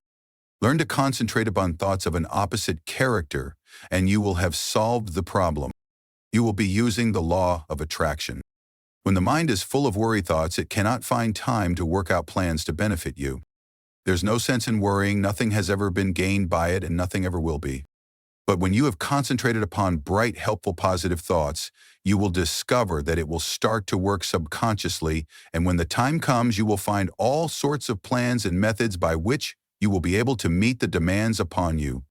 Learn to concentrate upon thoughts of an opposite character, and you will have solved the problem. You will be using the law of attraction. When the mind is full of worry thoughts, it cannot find time to work out plans to benefit you. There's no sense in worrying. Nothing has ever been gained by it, and nothing ever will be. But when you have concentrated upon bright, helpful, positive thoughts, you will discover that it will start to work subconsciously, and when the time comes, you will find all sorts of plans and methods by which you will be able to meet the demands upon you.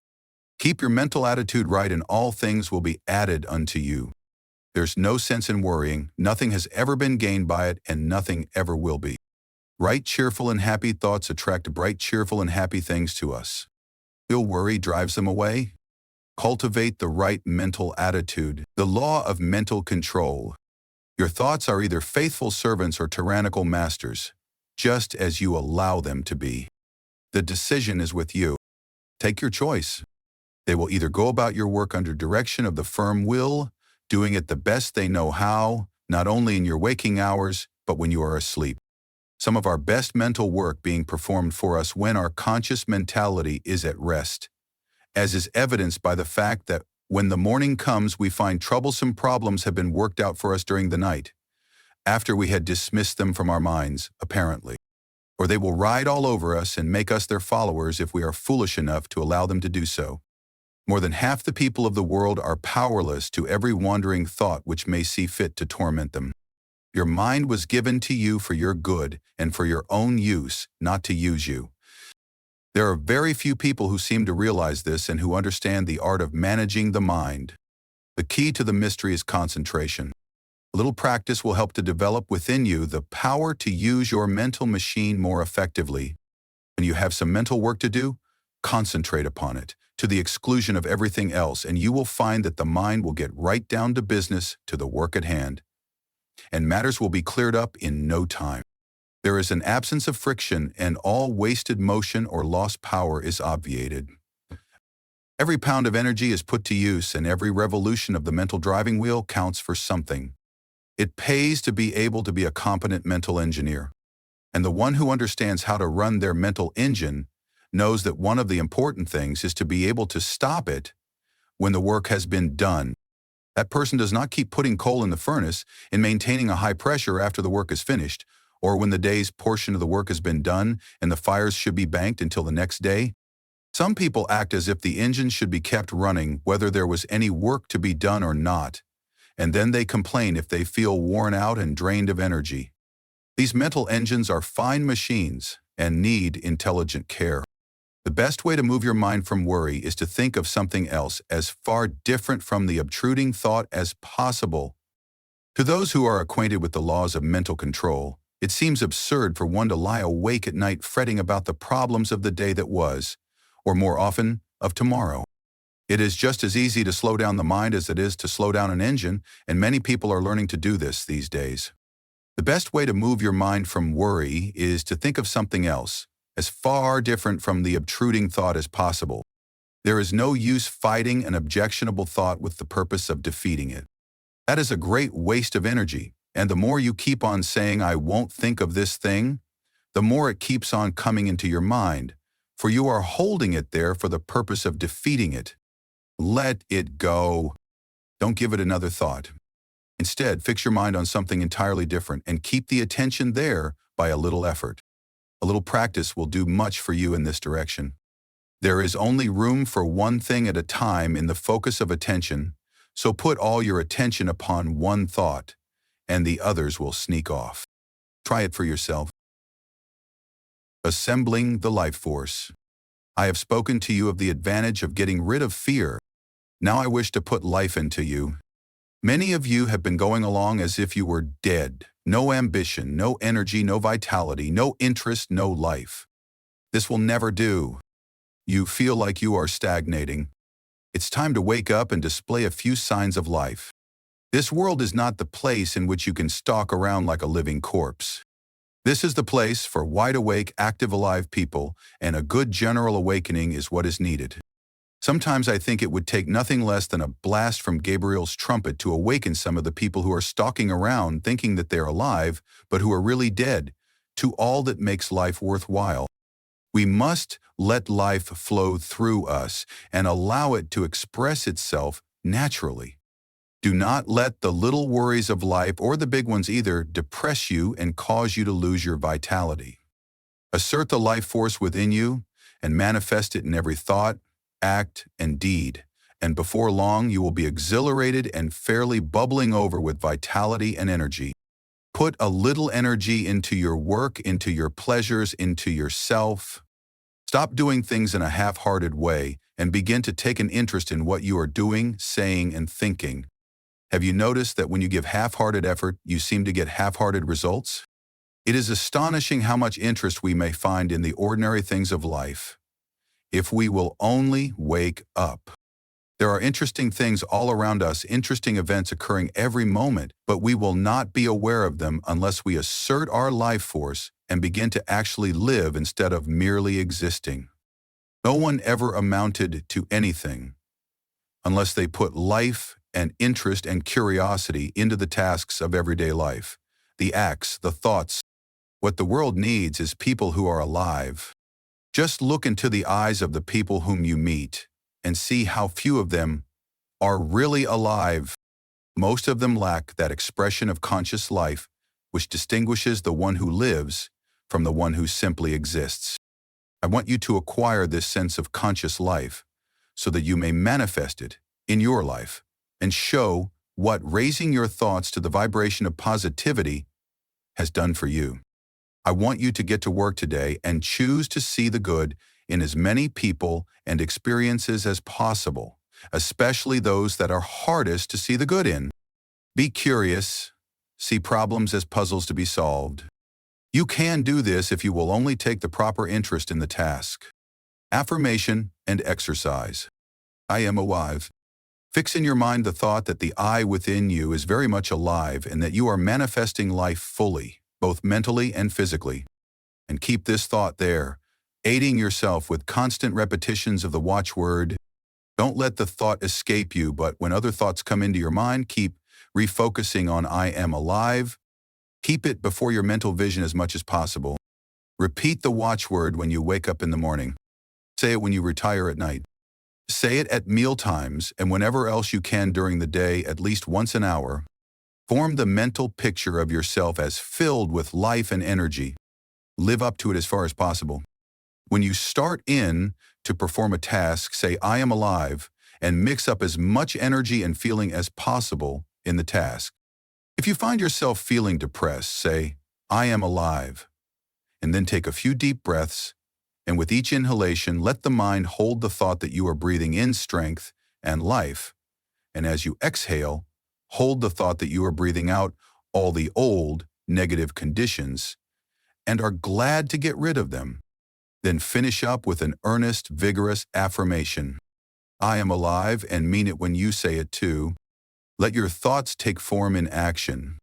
Keep your mental attitude right, and all things will be added unto you. There's no sense in worrying. Nothing has ever been gained by it, and nothing ever will be. Bright, cheerful, and happy thoughts attract bright, cheerful, and happy things to us. Will worry drives them away? Cultivate the right mental attitude. The law of mental control. Your thoughts are either faithful servants or tyrannical masters, just as you allow them to be. The decision is with you. Take your choice. They will either go about your work under direction of the firm will, doing it the best they know how, not only in your waking hours, but when you are asleep. Some of our best mental work being performed for us when our conscious mentality is at rest, as is evidenced by the fact that when the morning comes, we find troublesome problems have been worked out for us during the night, after we had dismissed them from our minds, apparently. Or they will ride all over us and make us their followers if we are foolish enough to allow them to do so. More than half the people of the world are powerless to every wandering thought which may see fit to torment them. Your mind was given to you for your good and for your own use, not to use you. There are very few people who seem to realize this and who understand the art of managing the mind. The key to the mystery is concentration. A little practice will help to develop within you the power to use your mental machine more effectively. When you have some mental work to do, concentrate upon it, to the exclusion of everything else, and you will find that the mind will get right down to business, to the work at hand, and matters will be cleared up in no time. There is an absence of friction, and all wasted motion or lost power is obviated. Every pound of energy is put to use, and every revolution of the mental driving wheel counts for something. It pays to be able to be a competent mental engineer, and the one who understands how to run their mental engine knows that one of the important things is to be able to stop it when the work has been done. That person does not keep putting coal in the furnace and maintaining a high pressure after the work is finished, or when the day's portion of the work has been done and the fires should be banked until the next day. Some people act as if the engine should be kept running whether there was any work to be done or not, and then they complain if they feel worn out and drained of energy. These mental engines are fine machines and need intelligent care. The best way to move your mind from worry is to think of something else as far different from the obtruding thought as possible. To those who are acquainted with the laws of mental control, it seems absurd for one to lie awake at night fretting about the problems of the day that was, or more often, of tomorrow. It is just as easy to slow down the mind as it is to slow down an engine, and many people are learning to do this these days. The best way to move your mind from worry is to think of something else, as far different from the obtruding thought as possible. There is no use fighting an objectionable thought with the purpose of defeating it. That is a great waste of energy, and the more you keep on saying, "I won't think of this thing," the more it keeps on coming into your mind, for you are holding it there for the purpose of defeating it. Let it go. Don't give it another thought. Instead, fix your mind on something entirely different and keep the attention there by a little effort. A little practice will do much for you in this direction. There is only room for one thing at a time in the focus of attention, so put all your attention upon one thought, and the others will sneak off. Try it for yourself. Assembling the life force. I have spoken to you of the advantage of getting rid of fear. Now I wish to put life into you. Many of you have been going along as if you were dead. No ambition, no energy, no vitality, no interest, no life. This will never do. You feel like you are stagnating. It's time to wake up and display a few signs of life. This world is not the place in which you can stalk around like a living corpse. This is the place for wide-awake, active, alive people, and a good general awakening is what is needed. Sometimes I think it would take nothing less than a blast from Gabriel's trumpet to awaken some of the people who are stalking around thinking that they're alive, but who are really dead, to all that makes life worthwhile. We must let life flow through us and allow it to express itself naturally. Do not let the little worries of life, or the big ones either, depress you and cause you to lose your vitality. Assert the life force within you and manifest it in every thought, act, and deed, and before long you will be exhilarated and fairly bubbling over with vitality and energy. Put a little energy into your work, into your pleasures, into yourself. Stop doing things in a half-hearted way and begin to take an interest in what you are doing, saying, and thinking. Have you noticed that when you give half-hearted effort, you seem to get half-hearted results? It is astonishing how much interest we may find in the ordinary things of life, if we will only wake up. There are interesting things all around us, interesting events occurring every moment, but we will not be aware of them unless we assert our life force and begin to actually live instead of merely existing. No one ever amounted to anything unless they put life and interest and curiosity into the tasks of everyday life, the acts, the thoughts. What the world needs is people who are alive. Just look into the eyes of the people whom you meet and see how few of them are really alive. Most of them lack that expression of conscious life which distinguishes the one who lives from the one who simply exists. I want you to acquire this sense of conscious life so that you may manifest it in your life and show what raising your thoughts to the vibration of positivity has done for you. I want you to get to work today and choose to see the good in as many people and experiences as possible, especially those that are hardest to see the good in. Be curious, see problems as puzzles to be solved. You can do this if you will only take the proper interest in the task. Affirmation and exercise. I am alive. Fix in your mind the thought that the I within you is very much alive and that you are manifesting life fully, both mentally and physically. And keep this thought there, aiding yourself with constant repetitions of the watchword. Don't let the thought escape you, but when other thoughts come into your mind, keep refocusing on I am alive. Keep it before your mental vision as much as possible. Repeat the watchword when you wake up in the morning. Say it when you retire at night. Say it at meal times and whenever else you can during the day, at least once an hour. Form the mental picture of yourself as filled with life and energy. Live up to it as far as possible. When you start in to perform a task, say, I am alive, and mix up as much energy and feeling as possible in the task. If you find yourself feeling depressed, say, I am alive, and then take a few deep breaths, and with each inhalation, let the mind hold the thought that you are breathing in strength and life, and as you exhale, hold the thought that you are breathing out all the old, negative conditions and are glad to get rid of them. Then finish up with an earnest, vigorous affirmation. I am alive, and mean it when you say it too. Let your thoughts take form in action.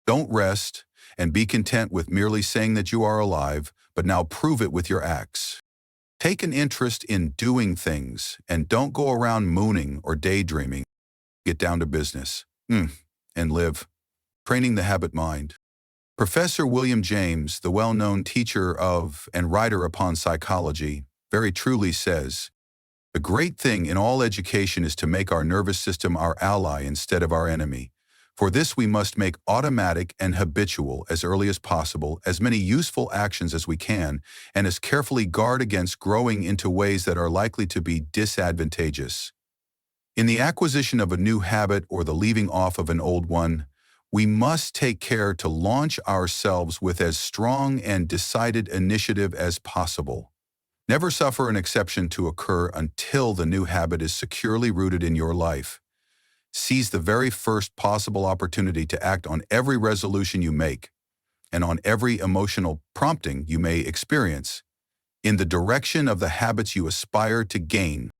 Don't rest and be content with merely saying that you are alive, but now prove it with your acts. Take an interest in doing things and don't go around mooning or daydreaming. Get down to business. And live. Training the habit mind. Professor William James, the well-known teacher of and writer upon psychology, very truly says, the great thing in all education is to make our nervous system our ally instead of our enemy. For this we must make automatic and habitual as early as possible as many useful actions as we can, and as carefully guard against growing into ways that are likely to be disadvantageous. In the acquisition of a new habit or the leaving off of an old one, we must take care to launch ourselves with as strong and decided initiative as possible. Never suffer an exception to occur until the new habit is securely rooted in your life. Seize the very first possible opportunity to act on every resolution you make and on every emotional prompting you may experience in the direction of the habits you aspire to gain.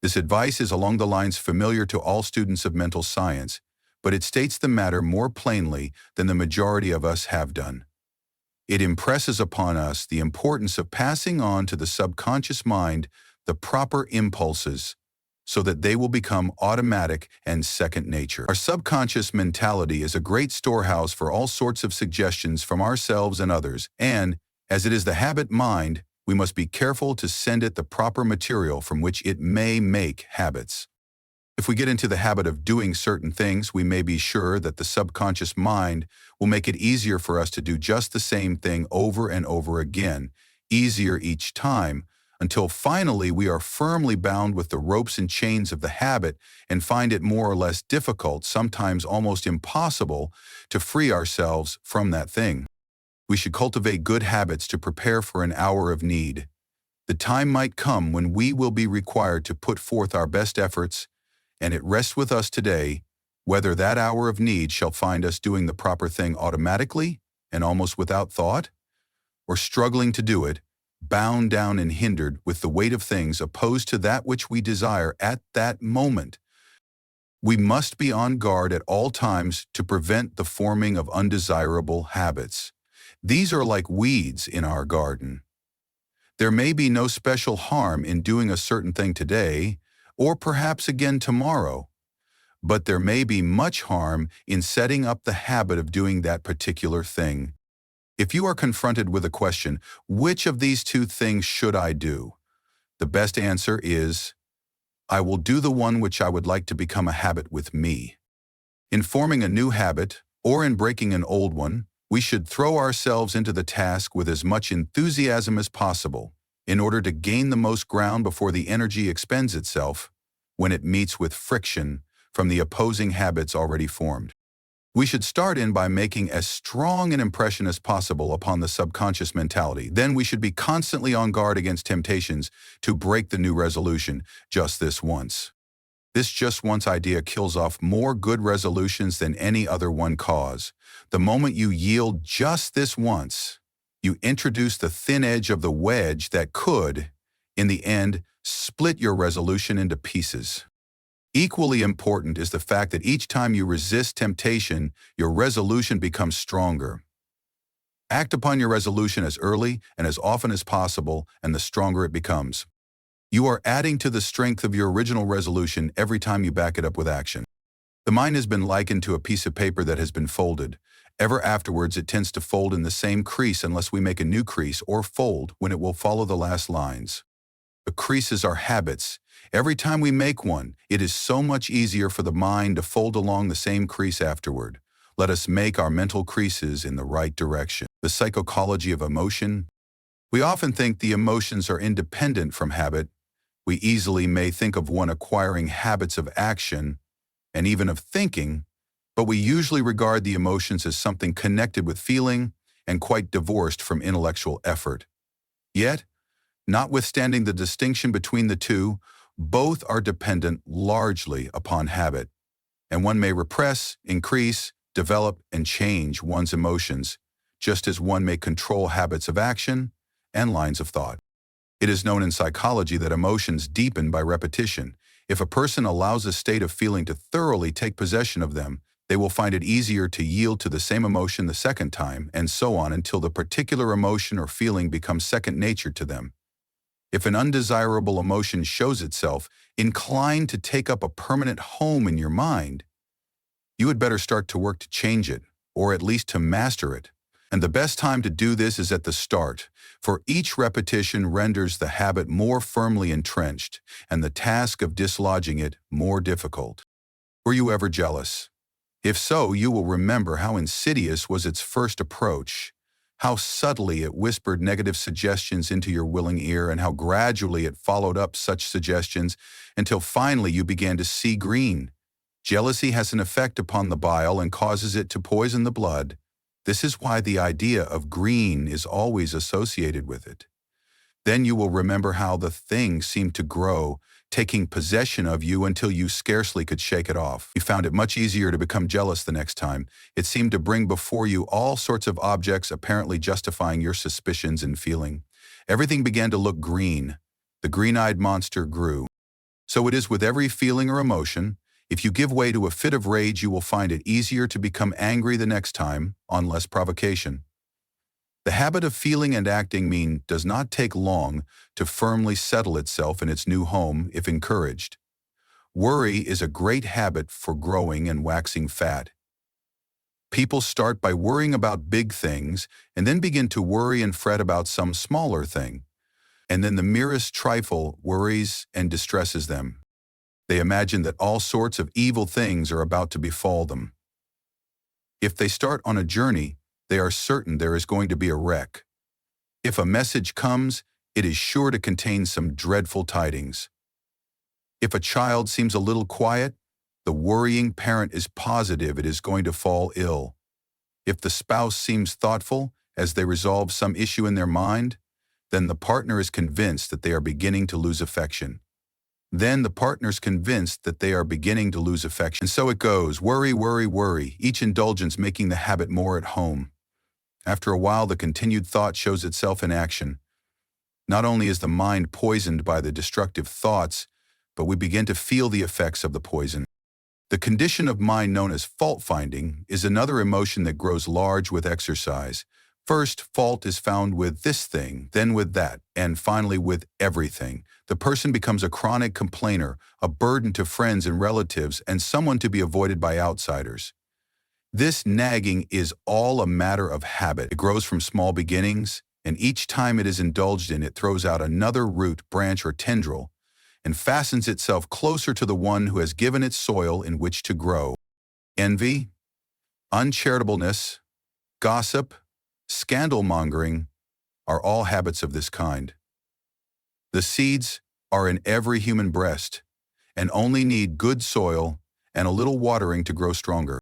This advice is along the lines familiar to all students of mental science, but it states the matter more plainly than the majority of us have done. It impresses upon us the importance of passing on to the subconscious mind the proper impulses so that they will become automatic and second nature. Our subconscious mentality is a great storehouse for all sorts of suggestions from ourselves and others, and, as it is the habit mind, we must be careful to send it the proper material from which it may make habits. If we get into the habit of doing certain things, we may be sure that the subconscious mind will make it easier for us to do just the same thing over and over again, easier each time, until finally we are firmly bound with the ropes and chains of the habit and find it more or less difficult, sometimes almost impossible, to free ourselves from that thing. We should cultivate good habits to prepare for an hour of need. The time might come when we will be required to put forth our best efforts, and it rests with us today whether that hour of need shall find us doing the proper thing automatically and almost without thought, or struggling to do it, bound down and hindered with the weight of things opposed to that which we desire at that moment. We must be on guard at all times to prevent the forming of undesirable habits. These are like weeds in our garden. There may be no special harm in doing a certain thing today, or perhaps again tomorrow, but there may be much harm in setting up the habit of doing that particular thing. If you are confronted with a question, which of these two things should I do? The best answer is, I will do the one which I would like to become a habit with me. In forming a new habit, or in breaking an old one, we should throw ourselves into the task with as much enthusiasm as possible, in order to gain the most ground before the energy expends itself when it meets with friction from the opposing habits already formed. We should start in by making as strong an impression as possible upon the subconscious mentality. Then we should be constantly on guard against temptations to break the new resolution just this once. This just once idea kills off more good resolutions than any other one cause. The moment you yield just this once, you introduce the thin edge of the wedge that could, in the end, split your resolution into pieces. Equally important is the fact that each time you resist temptation, your resolution becomes stronger. Act upon your resolution as early and as often as possible, and the stronger it becomes. You are adding to the strength of your original resolution every time you back it up with action. The mind has been likened to a piece of paper that has been folded. Ever afterwards, it tends to fold in the same crease unless we make a new crease or fold when it will follow the last lines. The creases are habits. Every time we make one, it is so much easier for the mind to fold along the same crease afterward. Let us make our mental creases in the right direction. The psychology of emotion. We often think the emotions are independent from habit. We easily may think of one acquiring habits of action and even of thinking, but we usually regard the emotions as something connected with feeling and quite divorced from intellectual effort. Yet, notwithstanding the distinction between the two, both are dependent largely upon habit, and one may repress, increase, develop, and change one's emotions, just as one may control habits of action and lines of thought. It is known in psychology that emotions deepen by repetition. If a person allows a state of feeling to thoroughly take possession of them, they will find it easier to yield to the same emotion the second time, and so on until the particular emotion or feeling becomes second nature to them. If an undesirable emotion shows itself inclined to take up a permanent home in your mind, you had better start to work to change it, or at least to master it. And the best time to do this is at the start, for each repetition renders the habit more firmly entrenched, and the task of dislodging it more difficult. Were you ever jealous? If so, you will remember how insidious was its first approach, how subtly it whispered negative suggestions into your willing ear, and how gradually it followed up such suggestions until finally you began to see green. Jealousy has an effect upon the bile and causes it to poison the blood. This is why the idea of green is always associated with it. Then you will remember how the thing seemed to grow, taking possession of you until you scarcely could shake it off. You found it much easier to become jealous the next time. It seemed to bring before you all sorts of objects apparently justifying your suspicions and feeling. Everything began to look green. The green-eyed monster grew. So it is with every feeling or emotion. If you give way to a fit of rage, you will find it easier to become angry the next time, on less provocation. The habit of feeling and acting does not take long to firmly settle itself in its new home if encouraged. Worry is a great habit for growing and waxing fat. People start by worrying about big things and then begin to worry and fret about some smaller thing. And then the merest trifle worries and distresses them. They imagine that all sorts of evil things are about to befall them. If they start on a journey, they are certain there is going to be a wreck. If a message comes, it is sure to contain some dreadful tidings. If a child seems a little quiet, the worrying parent is positive it is going to fall ill. If the spouse seems thoughtful as they resolve some issue in their mind, then the partner is convinced that they are beginning to lose affection. And so it goes, worry, worry, worry, each indulgence making the habit more at home. After a while, the continued thought shows itself in action. Not only is the mind poisoned by the destructive thoughts, but we begin to feel the effects of the poison. The condition of mind known as fault-finding is another emotion that grows large with exercise. First, fault is found with this thing, then with that, and finally with everything. The person becomes a chronic complainer, a burden to friends and relatives, and someone to be avoided by outsiders. This nagging is all a matter of habit. It grows from small beginnings, and each time it is indulged in, it throws out another root, branch, or tendril, and fastens itself closer to the one who has given it soil in which to grow. Envy, uncharitableness, gossip, scandal-mongering are all habits of this kind. The seeds are in every human breast and only need good soil and a little watering to grow stronger.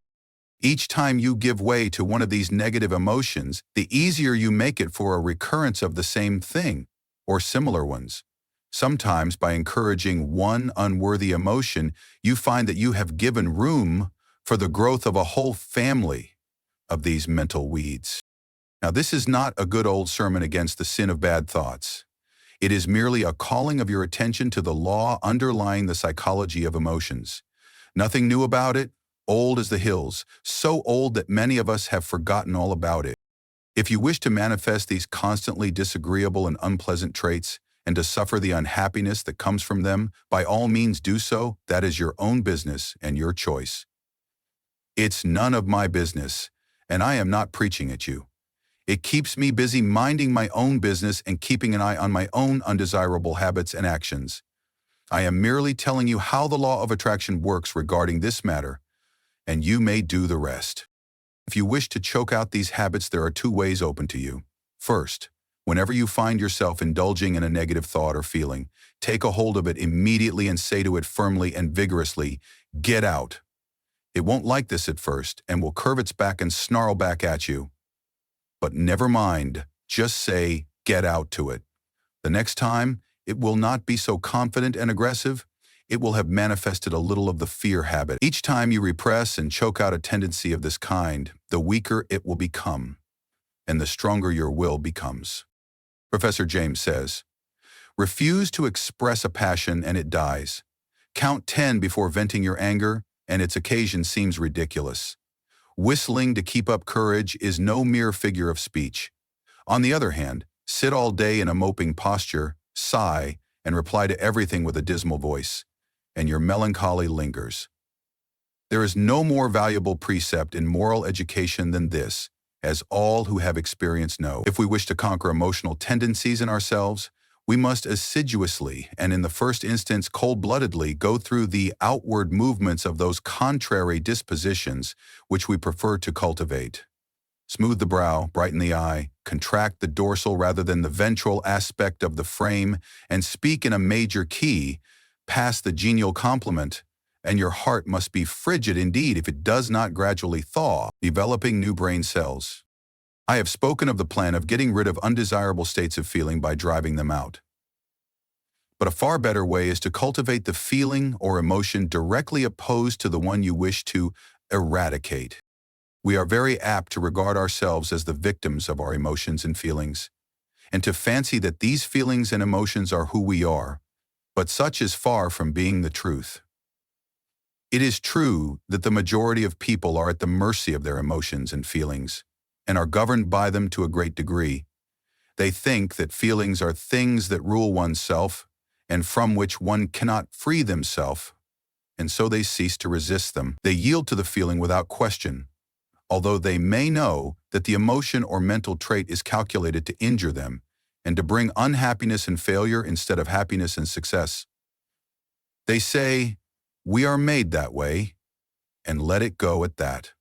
Each time you give way to one of these negative emotions, the easier you make it for a recurrence of the same thing or similar ones. Sometimes by encouraging one unworthy emotion, you find that you have given room for the growth of a whole family of these mental weeds. Now, this is not a good old sermon against the sin of bad thoughts. It is merely a calling of your attention to the law underlying the psychology of emotions. Nothing new about it, old as the hills, so old that many of us have forgotten all about it. If you wish to manifest these constantly disagreeable and unpleasant traits, and to suffer the unhappiness that comes from them, by all means do so. That is your own business and your choice. It's none of my business, and I am not preaching at you. It keeps me busy minding my own business and keeping an eye on my own undesirable habits and actions. I am merely telling you how the law of attraction works regarding this matter, and you may do the rest. If you wish to choke out these habits, there are two ways open to you. First, whenever you find yourself indulging in a negative thought or feeling, take a hold of it immediately and say to it firmly and vigorously, "Get out." It won't like this at first and will curve its back and snarl back at you. But never mind, just say, "Get out" to it. The next time, it will not be so confident and aggressive. It will have manifested a little of the fear habit. Each time you repress and choke out a tendency of this kind, the weaker it will become, and the stronger your will becomes. Professor James says, refuse to express a passion and it dies. Count 10 before venting your anger, and its occasion seems ridiculous. Whistling to keep up courage is no mere figure of speech. On the other hand, sit all day in a moping posture, sigh, and reply to everything with a dismal voice, and your melancholy lingers. There is no more valuable precept in moral education than this, as all who have experience know. If we wish to conquer emotional tendencies in ourselves, we must assiduously and in the first instance cold-bloodedly go through the outward movements of those contrary dispositions which we prefer to cultivate. Smooth the brow, brighten the eye, contract the dorsal rather than the ventral aspect of the frame, and speak in a major key, pass the genial compliment, and your heart must be frigid indeed if it does not gradually thaw, developing new brain cells. I have spoken of the plan of getting rid of undesirable states of feeling by driving them out. But a far better way is to cultivate the feeling or emotion directly opposed to the one you wish to eradicate. We are very apt to regard ourselves as the victims of our emotions and feelings, and to fancy that these feelings and emotions are who we are, but such is far from being the truth. It is true that the majority of people are at the mercy of their emotions and feelings, and are governed by them to a great degree. They think that feelings are things that rule oneself, and from which one cannot free themselves, and so they cease to resist them. They yield to the feeling without question, although they may know that the emotion or mental trait is calculated to injure them and to bring unhappiness and failure instead of happiness and success. They say, "We are made that way," and let it go at that.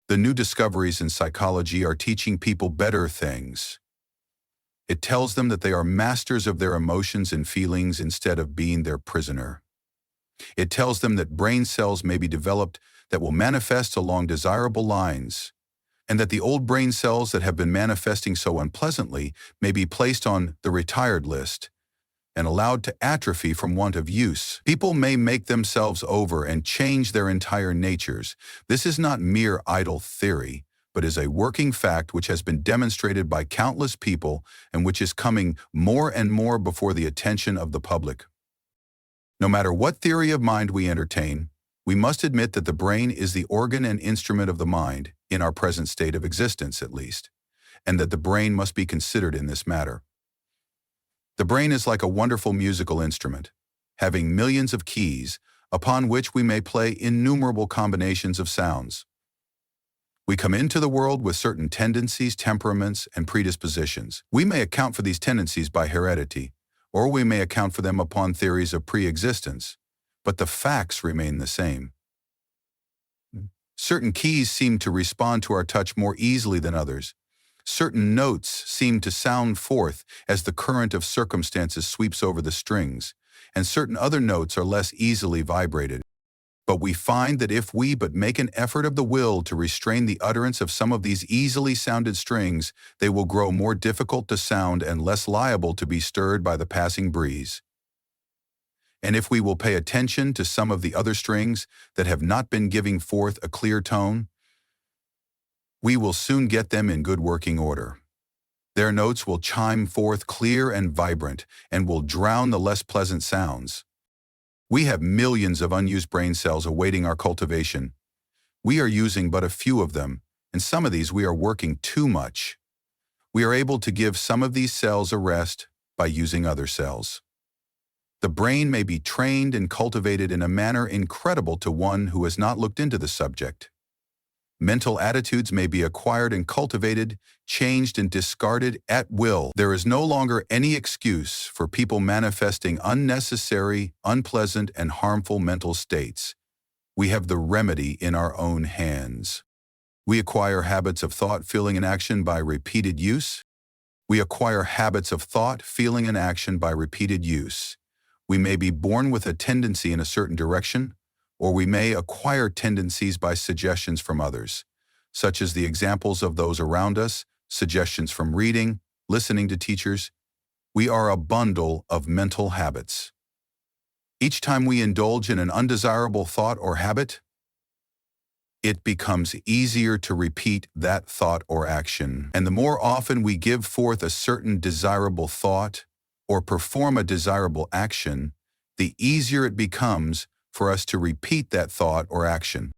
The new discoveries in psychology are teaching people better things. It tells them that they are masters of their emotions and feelings instead of being their prisoner. It tells them that brain cells may be developed that will manifest along desirable lines, and that the old brain cells that have been manifesting so unpleasantly may be placed on the retired list and allowed to atrophy from want of use. People may make themselves over and change their entire natures. This is not mere idle theory, but is a working fact which has been demonstrated by countless people and which is coming more and more before the attention of the public. No matter what theory of mind we entertain, we must admit that the brain is the organ and instrument of the mind, in our present state of existence at least, and that the brain must be considered in this matter. The brain is like a wonderful musical instrument, having millions of keys, upon which we may play innumerable combinations of sounds. We come into the world with certain tendencies, temperaments, and predispositions. We may account for these tendencies by heredity, or we may account for them upon theories of pre-existence, but the facts remain the same. Certain keys seem to respond to our touch more easily than others. Certain notes seem to sound forth as the current of circumstances sweeps over the strings, and certain other notes are less easily vibrated. But we find that if we but make an effort of the will to restrain the utterance of some of these easily sounded strings, they will grow more difficult to sound and less liable to be stirred by the passing breeze. And if we will pay attention to some of the other strings that have not been giving forth a clear tone, we will soon get them in good working order. Their notes will chime forth clear and vibrant, and will drown the less pleasant sounds. We have millions of unused brain cells awaiting our cultivation. We are using but a few of them, and some of these we are working too much. We are able to give some of these cells a rest by using other cells. The brain may be trained and cultivated in a manner incredible to one who has not looked into the subject. Mental attitudes may be acquired and cultivated, changed and discarded at will. There is no longer any excuse for people manifesting unnecessary, unpleasant, and harmful mental states. We have the remedy in our own hands. We acquire habits of thought, feeling, and action by repeated use. We acquire habits of thought, feeling, and action by repeated use. We may be born with a tendency in a certain direction, or we may acquire tendencies by suggestions from others, such as the examples of those around us, suggestions from reading, listening to teachers. We are a bundle of mental habits. Each time we indulge in an undesirable thought or habit, it becomes easier to repeat that thought or action. And the more often we give forth a certain desirable thought or perform a desirable action, the easier it becomes for us to repeat that thought or action.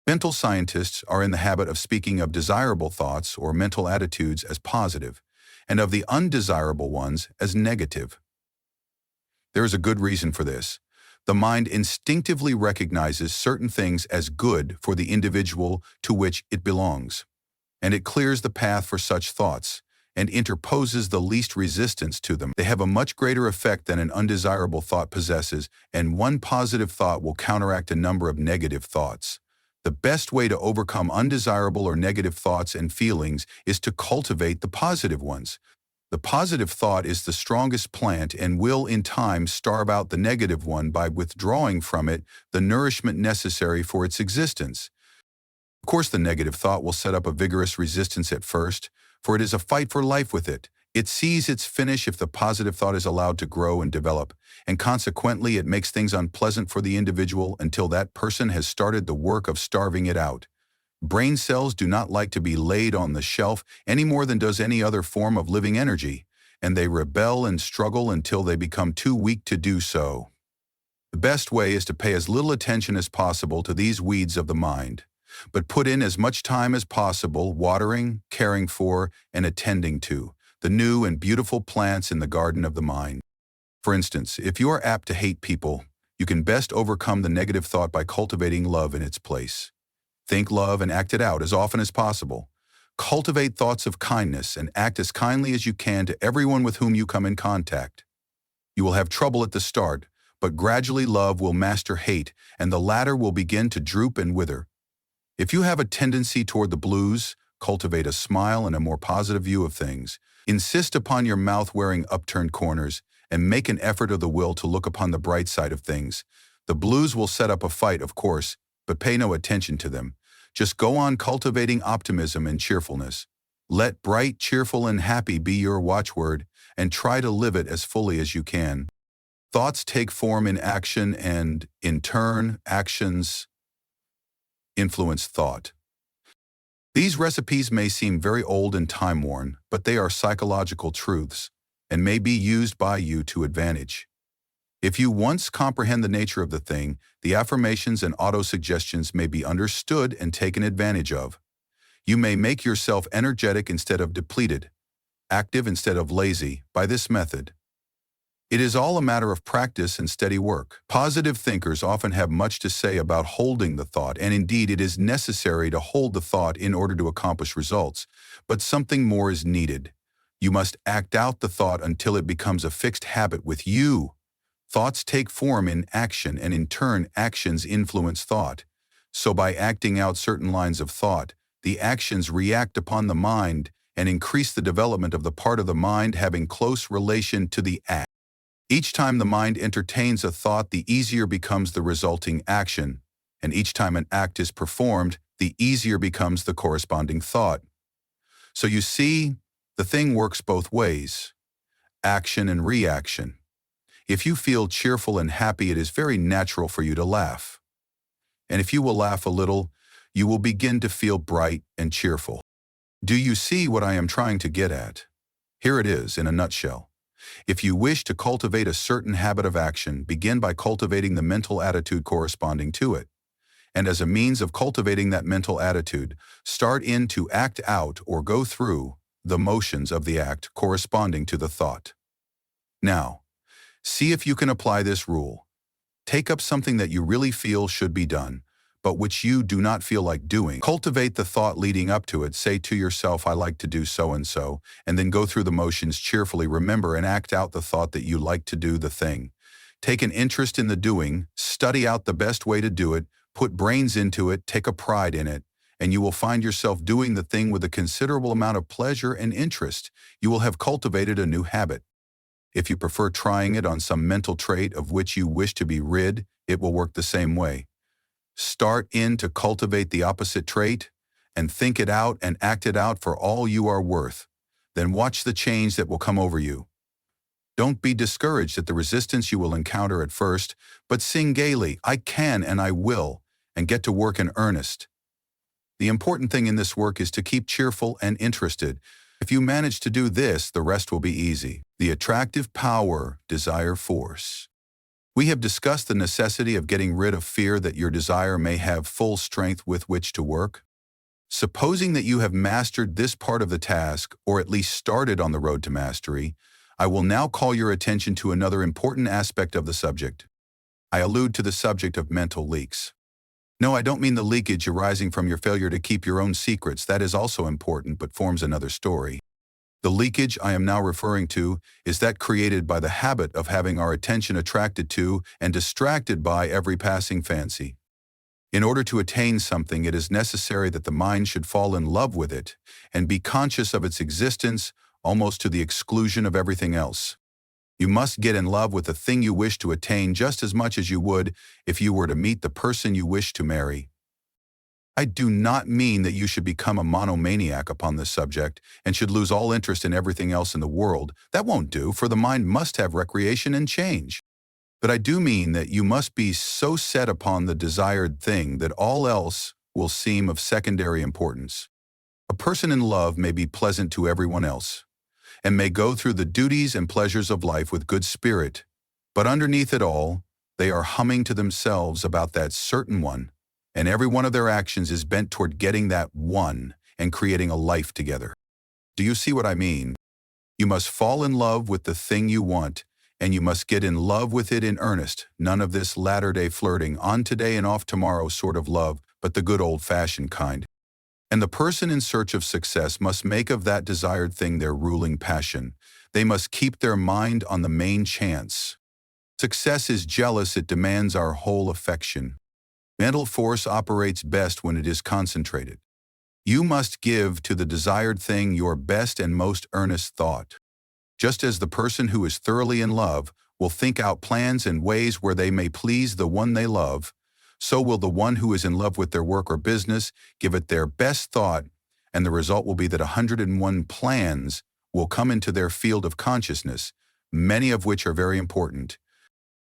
Mental scientists are in the habit of speaking of desirable thoughts or mental attitudes as positive, and of the undesirable ones as negative. There is a good reason for this. The mind instinctively recognizes certain things as good for the individual to which it belongs, and it clears the path for such thoughts and interposes the least resistance to them. They have a much greater effect than an undesirable thought possesses, and one positive thought will counteract a number of negative thoughts. The best way to overcome undesirable or negative thoughts and feelings is to cultivate the positive ones. The positive thought is the strongest plant and will in time starve out the negative one by withdrawing from it the nourishment necessary for its existence. Of course, the negative thought will set up a vigorous resistance at first, for it is a fight for life with it. It sees its finish if the positive thought is allowed to grow and develop, and consequently it makes things unpleasant for the individual until that person has started the work of starving it out. Brain cells do not like to be laid on the shelf any more than does any other form of living energy, and they rebel and struggle until they become too weak to do so. The best way is to pay as little attention as possible to these weeds of the mind, but put in as much time as possible watering, caring for, and attending to the new and beautiful plants in the garden of the mind. For instance, if you are apt to hate people, you can best overcome the negative thought by cultivating love in its place. Think love and act it out as often as possible. Cultivate thoughts of kindness and act as kindly as you can to everyone with whom you come in contact. You will have trouble at the start, but gradually love will master hate, and the latter will begin to droop and wither. If you have a tendency toward the blues, cultivate a smile and a more positive view of things. Insist upon your mouth wearing upturned corners, and make an effort of the will to look upon the bright side of things. The blues will set up a fight, of course, but pay no attention to them. Just go on cultivating optimism and cheerfulness. Let bright, cheerful, and happy be your watchword, and try to live it as fully as you can. Thoughts take form in action, and, in turn, actions influence thought. These recipes may seem very old and time-worn, but they are psychological truths, and may be used by you to advantage. If you once comprehend the nature of the thing, the affirmations and auto-suggestions may be understood and taken advantage of. You may make yourself energetic instead of depleted, active instead of lazy, by this method. It is all a matter of practice and steady work. Positive thinkers often have much to say about holding the thought, and indeed it is necessary to hold the thought in order to accomplish results, but something more is needed. You must act out the thought until it becomes a fixed habit with you. Thoughts take form in action, and in turn actions influence thought. So by acting out certain lines of thought, the actions react upon the mind and increase the development of the part of the mind having close relation to the act. Each time the mind entertains a thought, the easier becomes the resulting action, and each time an act is performed, the easier becomes the corresponding thought. So you see, the thing works both ways, action and reaction. If you feel cheerful and happy, it is very natural for you to laugh. And if you will laugh a little, you will begin to feel bright and cheerful. Do you see what I am trying to get at? Here it is in a nutshell. If you wish to cultivate a certain habit of action, begin by cultivating the mental attitude corresponding to it. And as a means of cultivating that mental attitude, start in to act out or go through the motions of the act corresponding to the thought. Now, see if you can apply this rule. Take up something that you really feel should be done, but which you do not feel like doing. Cultivate the thought leading up to it. Say to yourself, I like to do so-and-so, and then go through the motions cheerfully. Remember and act out the thought that you like to do the thing. Take an interest in the doing, study out the best way to do it, put brains into it, take a pride in it, and you will find yourself doing the thing with a considerable amount of pleasure and interest. You will have cultivated a new habit. If you prefer trying it on some mental trait of which you wish to be rid, it will work the same way. Start in to cultivate the opposite trait, and think it out and act it out for all you are worth. Then watch the change that will come over you. Don't be discouraged at the resistance you will encounter at first, but sing gaily, I can and I will, and get to work in earnest. The important thing in this work is to keep cheerful and interested. If you manage to do this, the rest will be easy. The attractive power, desire force. We have discussed the necessity of getting rid of fear that your desire may have full strength with which to work. Supposing that you have mastered this part of the task, or at least started on the road to mastery, I will now call your attention to another important aspect of the subject. I allude to the subject of mental leaks. No, I don't mean the leakage arising from your failure to keep your own secrets. That is also important, but forms another story. The leakage I am now referring to is that created by the habit of having our attention attracted to and distracted by every passing fancy. In order to attain something, it is necessary that the mind should fall in love with it and be conscious of its existence almost to the exclusion of everything else. You must get in love with the thing you wish to attain just as much as you would if you were to meet the person you wish to marry. I do not mean that you should become a monomaniac upon this subject and should lose all interest in everything else in the world. That won't do, for the mind must have recreation and change. But I do mean that you must be so set upon the desired thing that all else will seem of secondary importance. A person in love may be pleasant to everyone else, and may go through the duties and pleasures of life with good spirit, but underneath it all, they are humming to themselves about that certain one, and every one of their actions is bent toward getting that one and creating a life together. Do you see what I mean? You must fall in love with the thing you want, and you must get in love with it in earnest. None of this latter-day flirting, on today and off tomorrow sort of love, but the good old-fashioned kind. And the person in search of success must make of that desired thing their ruling passion. They must keep their mind on the main chance. Success is jealous, it demands our whole affection. Mental force operates best when it is concentrated. You must give to the desired thing your best and most earnest thought. Just as the person who is thoroughly in love will think out plans and ways where they may please the one they love, so will the one who is in love with their work or business give it their best thought, and the result will be that 101 plans will come into their field of consciousness, many of which are very important.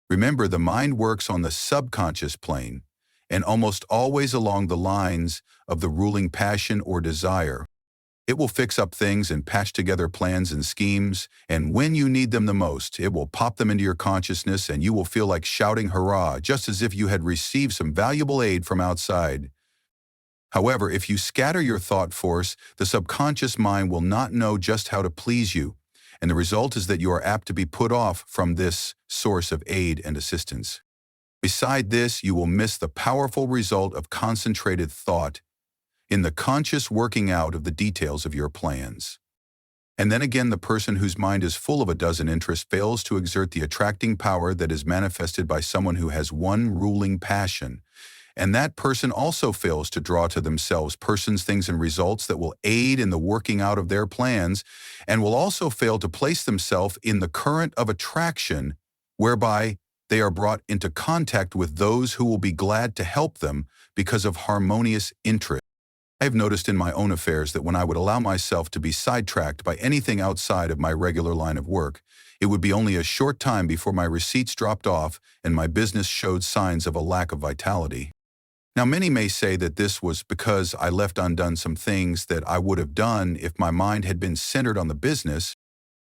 Remember, the mind works on the subconscious plane, and almost always along the lines of the ruling passion or desire. It will fix up things and patch together plans and schemes, and when you need them the most, it will pop them into your consciousness and you will feel like shouting hurrah, just as if you had received some valuable aid from outside. However, if you scatter your thought force, the subconscious mind will not know just how to please you, and the result is that you are apt to be put off from this source of aid and assistance. Beside this, you will miss the powerful result of concentrated thought in the conscious working out of the details of your plans. And then again, the person whose mind is full of a dozen interests fails to exert the attracting power that is manifested by someone who has one ruling passion, and that person also fails to draw to themselves persons, things, and results that will aid in the working out of their plans, and will also fail to place themselves in the current of attraction, whereby they are brought into contact with those who will be glad to help them because of harmonious interest. I have noticed in my own affairs that when I would allow myself to be sidetracked by anything outside of my regular line of work, it would be only a short time before my receipts dropped off and my business showed signs of a lack of vitality. Now, many may say that this was because I left undone some things that I would have done if my mind had been centered on the business.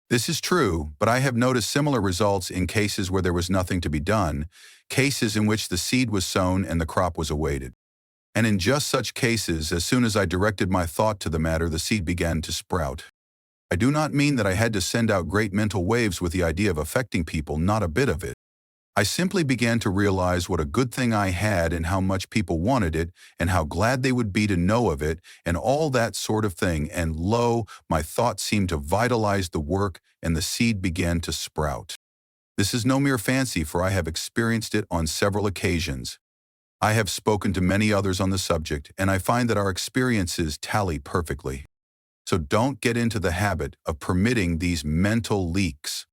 This is true, but I have noticed similar results in cases where there was nothing to be done, cases in which the seed was sown and the crop was awaited. And in just such cases, as soon as I directed my thought to the matter, the seed began to sprout. I do not mean that I had to send out great mental waves with the idea of affecting people, not a bit of it. I simply began to realize what a good thing I had and how much people wanted it and how glad they would be to know of it and all that sort of thing, and lo, my thought seemed to vitalize the work and the seed began to sprout. This is no mere fancy, for I have experienced it on several occasions. I have spoken to many others on the subject, and I find that our experiences tally perfectly. So don't get into the habit of permitting these mental leaks.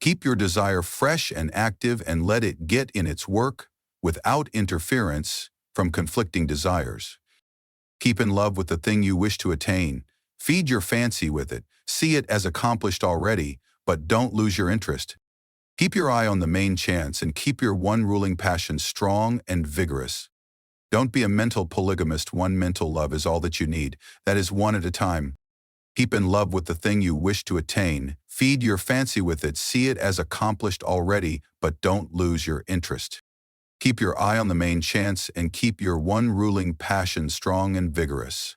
Keep your desire fresh and active and let it get in its work without interference from conflicting desires. Keep in love with the thing you wish to attain. Feed your fancy with it. See it as accomplished already, but don't lose your interest. Keep your eye on the main chance and keep your one ruling passion strong and vigorous. Don't be a mental polygamist. One mental love is all that you need. That is one at a time. Keep in love with the thing you wish to attain. Feed your fancy with it. See it as accomplished already, but don't lose your interest. Keep your eye on the main chance and keep your one ruling passion strong and vigorous.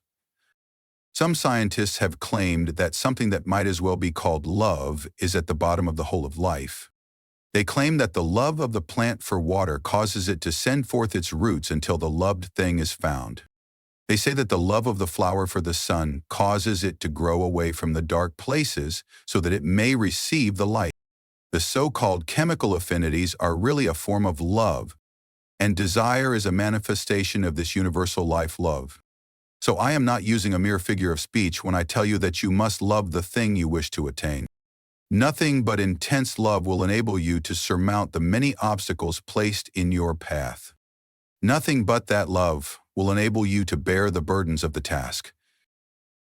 Some scientists have claimed that something that might as well be called love is at the bottom of the whole of life. They claim that the love of the plant for water causes it to send forth its roots until the loved thing is found. They say that the love of the flower for the sun causes it to grow away from the dark places so that it may receive the light. The so-called chemical affinities are really a form of love, and desire is a manifestation of this universal life love. So I am not using a mere figure of speech when I tell you that you must love the thing you wish to attain. Nothing but intense love will enable you to surmount the many obstacles placed in your path. Nothing but that love will enable you to bear the burdens of the task.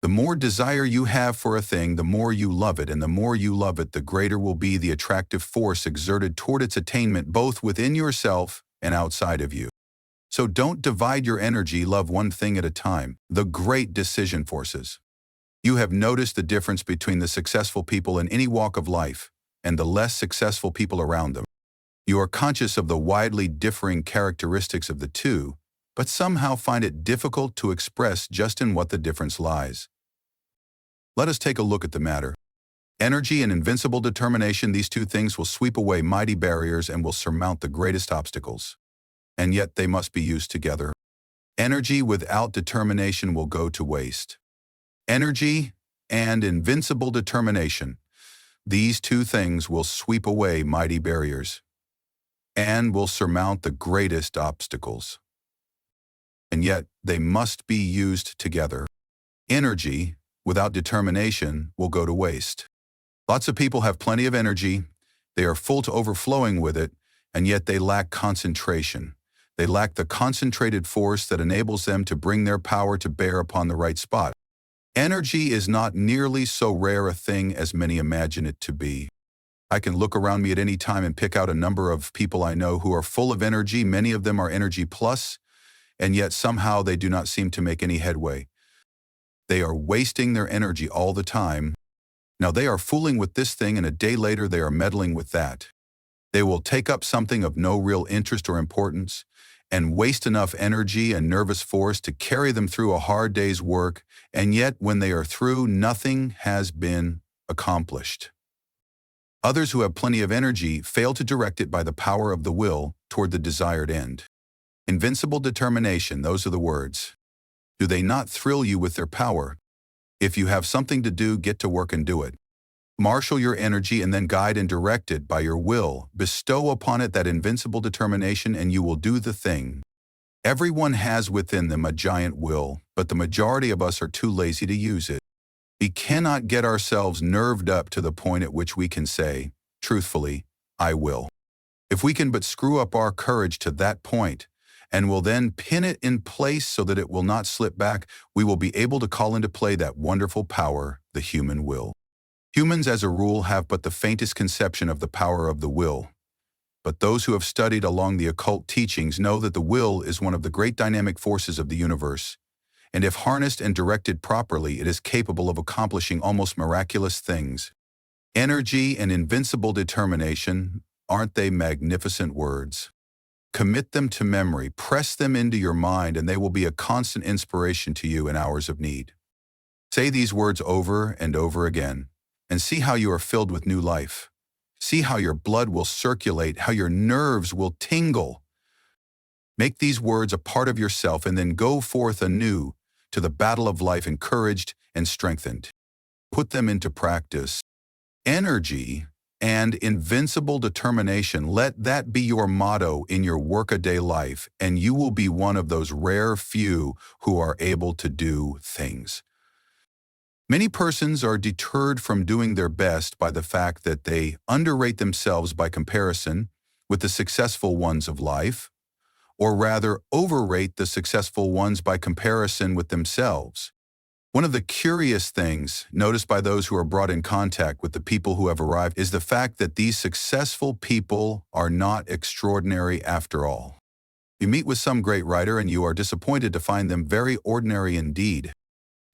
The more desire you have for a thing, the more you love it, and the more you love it, the greater will be the attractive force exerted toward its attainment both within yourself and outside of you. So don't divide your energy, love one thing at a time. The great decision forces. You have noticed the difference between the successful people in any walk of life and the less successful people around them. You are conscious of the widely differing characteristics of the two, but somehow find it difficult to express just in what the difference lies. Let us take a look at the matter. Energy and invincible determination, these two things will sweep away mighty barriers and will surmount the greatest obstacles. And yet they must be used together. Energy without determination will go to waste. Energy and invincible determination, these two things will sweep away mighty barriers and will surmount the greatest obstacles. And yet they must be used together. Energy without determination will go to waste. Lots of people have plenty of energy, they are full to overflowing with it, and yet they lack concentration. They lack the concentrated force that enables them to bring their power to bear upon the right spot. Energy is not nearly so rare a thing as many imagine it to be. I can look around me at any time and pick out a number of people I know who are full of energy. Many of them are energy plus, and yet somehow they do not seem to make any headway. They are wasting their energy all the time. Now they are fooling with this thing, and a day later they are meddling with that. They will take up something of no real interest or importance and waste enough energy and nervous force to carry them through a hard day's work, and yet when they are through, nothing has been accomplished. Others who have plenty of energy fail to direct it by the power of the will toward the desired end. Invincible determination, those are the words. Do they not thrill you with their power? If you have something to do, get to work and do it. Marshal your energy and then guide and direct it by your will. Bestow upon it that invincible determination and you will do the thing. Everyone has within them a giant will, but the majority of us are too lazy to use it. We cannot get ourselves nerved up to the point at which we can say, truthfully, I will. If we can but screw up our courage to that point, and will then pin it in place so that it will not slip back, we will be able to call into play that wonderful power, the human will. Humans, as a rule, have but the faintest conception of the power of the will. But those who have studied along the occult teachings know that the will is one of the great dynamic forces of the universe, and if harnessed and directed properly, it is capable of accomplishing almost miraculous things. Energy and invincible determination, aren't they magnificent words? Commit them to memory, press them into your mind, and they will be a constant inspiration to you in hours of need. Say these words over and over again, and see how you are filled with new life. See how your blood will circulate, how your nerves will tingle. Make these words a part of yourself and then go forth anew to the battle of life encouraged and strengthened. Put them into practice. Energy and invincible determination, let that be your motto in your workaday life, and you will be one of those rare few who are able to do things. Many persons are deterred from doing their best by the fact that they underrate themselves by comparison with the successful ones of life, or rather overrate the successful ones by comparison with themselves. One of the curious things noticed by those who are brought in contact with the people who have arrived is the fact that these successful people are not extraordinary after all. You meet with some great writer and you are disappointed to find them very ordinary indeed.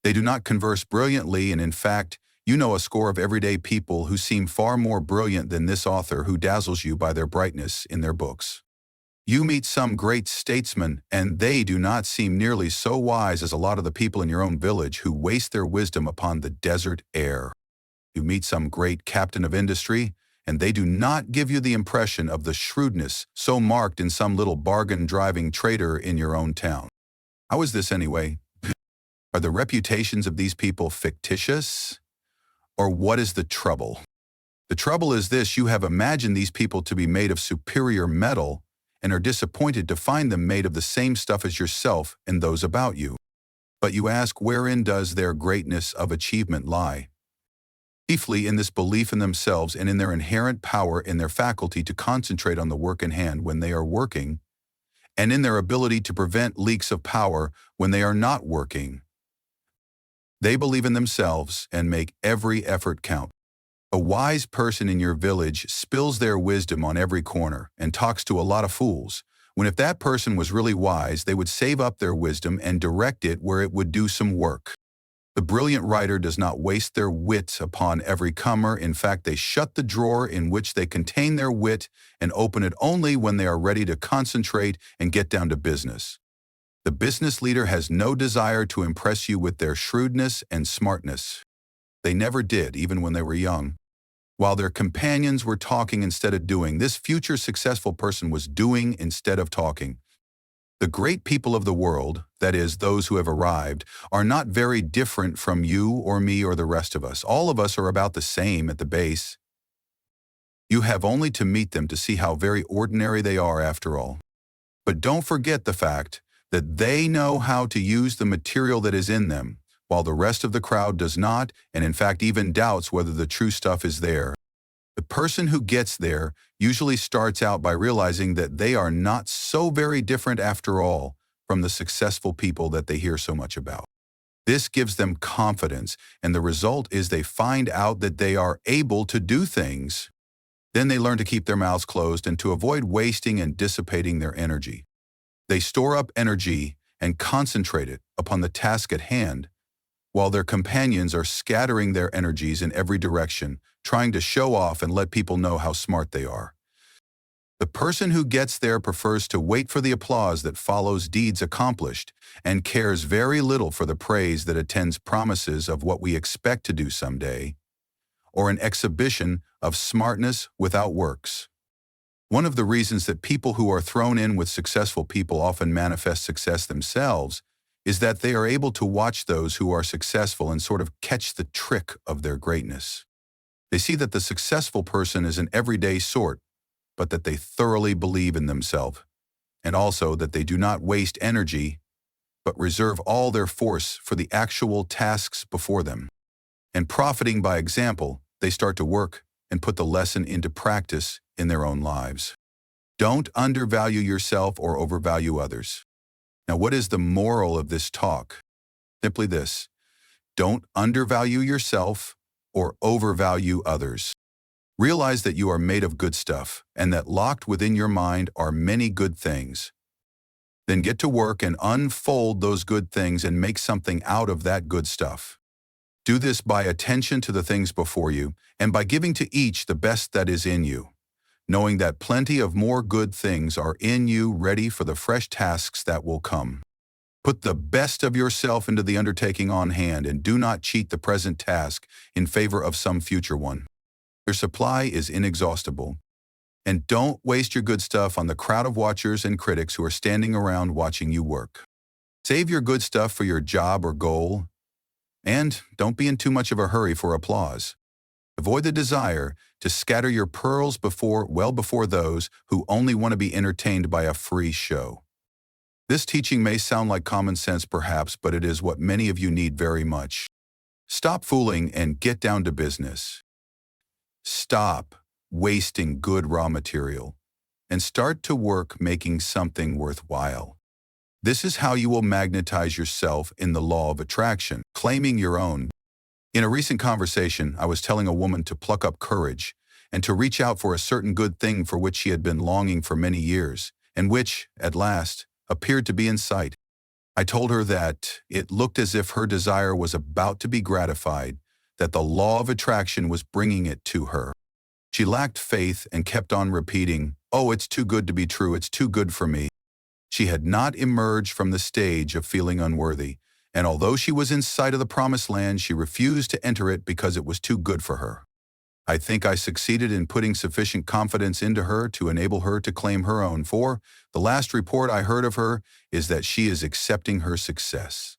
They do not converse brilliantly, and in fact, you know a score of everyday people who seem far more brilliant than this author who dazzles you by their brightness in their books. You meet some great statesmen, and they do not seem nearly so wise as a lot of the people in your own village who waste their wisdom upon the desert air. You meet some great captain of industry, and they do not give you the impression of the shrewdness so marked in some little bargain-driving trader in your own town. How is this anyway? Are the reputations of these people fictitious? Or what is the trouble? The trouble is this: you have imagined these people to be made of superior metal and are disappointed to find them made of the same stuff as yourself and those about you. But you ask, wherein does their greatness of achievement lie? Chiefly in this belief in themselves and in their inherent power in their faculty to concentrate on the work in hand when they are working, and in their ability to prevent leaks of power when they are not working. They believe in themselves and make every effort count. A wise person in your village spills their wisdom on every corner and talks to a lot of fools, when if that person was really wise, they would save up their wisdom and direct it where it would do some work. The brilliant writer does not waste their wit upon every comer. In fact, they shut the drawer in which they contain their wit and open it only when they are ready to concentrate and get down to business. The business leader has no desire to impress you with their shrewdness and smartness. They never did, even when they were young. While their companions were talking instead of doing, this future successful person was doing instead of talking. The great people of the world, that is, those who have arrived, are not very different from you or me or the rest of us. All of us are about the same at the base. You have only to meet them to see how very ordinary they are after all. But don't forget the fact that they know how to use the material that is in them, while the rest of the crowd does not, and in fact even doubts whether the true stuff is there. The person who gets there usually starts out by realizing that they are not so very different after all from the successful people that they hear so much about. This gives them confidence, and the result is they find out that they are able to do things. Then they learn to keep their mouths closed and to avoid wasting and dissipating their energy. They store up energy and concentrate it upon the task at hand, while their companions are scattering their energies in every direction, trying to show off and let people know how smart they are. The person who gets there prefers to wait for the applause that follows deeds accomplished and cares very little for the praise that attends promises of what we expect to do someday, or an exhibition of smartness without works. One of the reasons that people who are thrown in with successful people often manifest success themselves is that they are able to watch those who are successful and sort of catch the trick of their greatness. They see that the successful person is an everyday sort, but that they thoroughly believe in themselves, and also that they do not waste energy, but reserve all their force for the actual tasks before them. And profiting by example, they start to work and put the lesson into practice in their own lives. Don't undervalue yourself or overvalue others. Now, what is the moral of this talk? Simply this: don't undervalue yourself or overvalue others. Realize that you are made of good stuff and that locked within your mind are many good things. Then get to work and unfold those good things and make something out of that good stuff. Do this by attention to the things before you and by giving to each the best that is in you, knowing that plenty of more good things are in you ready for the fresh tasks that will come. Put the best of yourself into the undertaking on hand and do not cheat the present task in favor of some future one. Your supply is inexhaustible. And don't waste your good stuff on the crowd of watchers and critics who are standing around watching you work. Save your good stuff for your job or goal, and don't be in too much of a hurry for applause. Avoid the desire to scatter your pearls well before those who only want to be entertained by a free show. This teaching may sound like common sense perhaps, but it is what many of you need very much. Stop fooling and get down to business. Stop wasting good raw material and start to work making something worthwhile. This is how you will magnetize yourself in the law of attraction, claiming your own. In a recent conversation, I was telling a woman to pluck up courage and to reach out for a certain good thing for which she had been longing for many years, and which, at last, appeared to be in sight. I told her that it looked as if her desire was about to be gratified, that the law of attraction was bringing it to her. She lacked faith and kept on repeating, "Oh, it's too good to be true, it's too good for me." She had not emerged from the stage of feeling unworthy, and although she was in sight of the promised land, she refused to enter it because it was too good for her. I think I succeeded in putting sufficient confidence into her to enable her to claim her own, for the last report I heard of her is that she is accepting her success.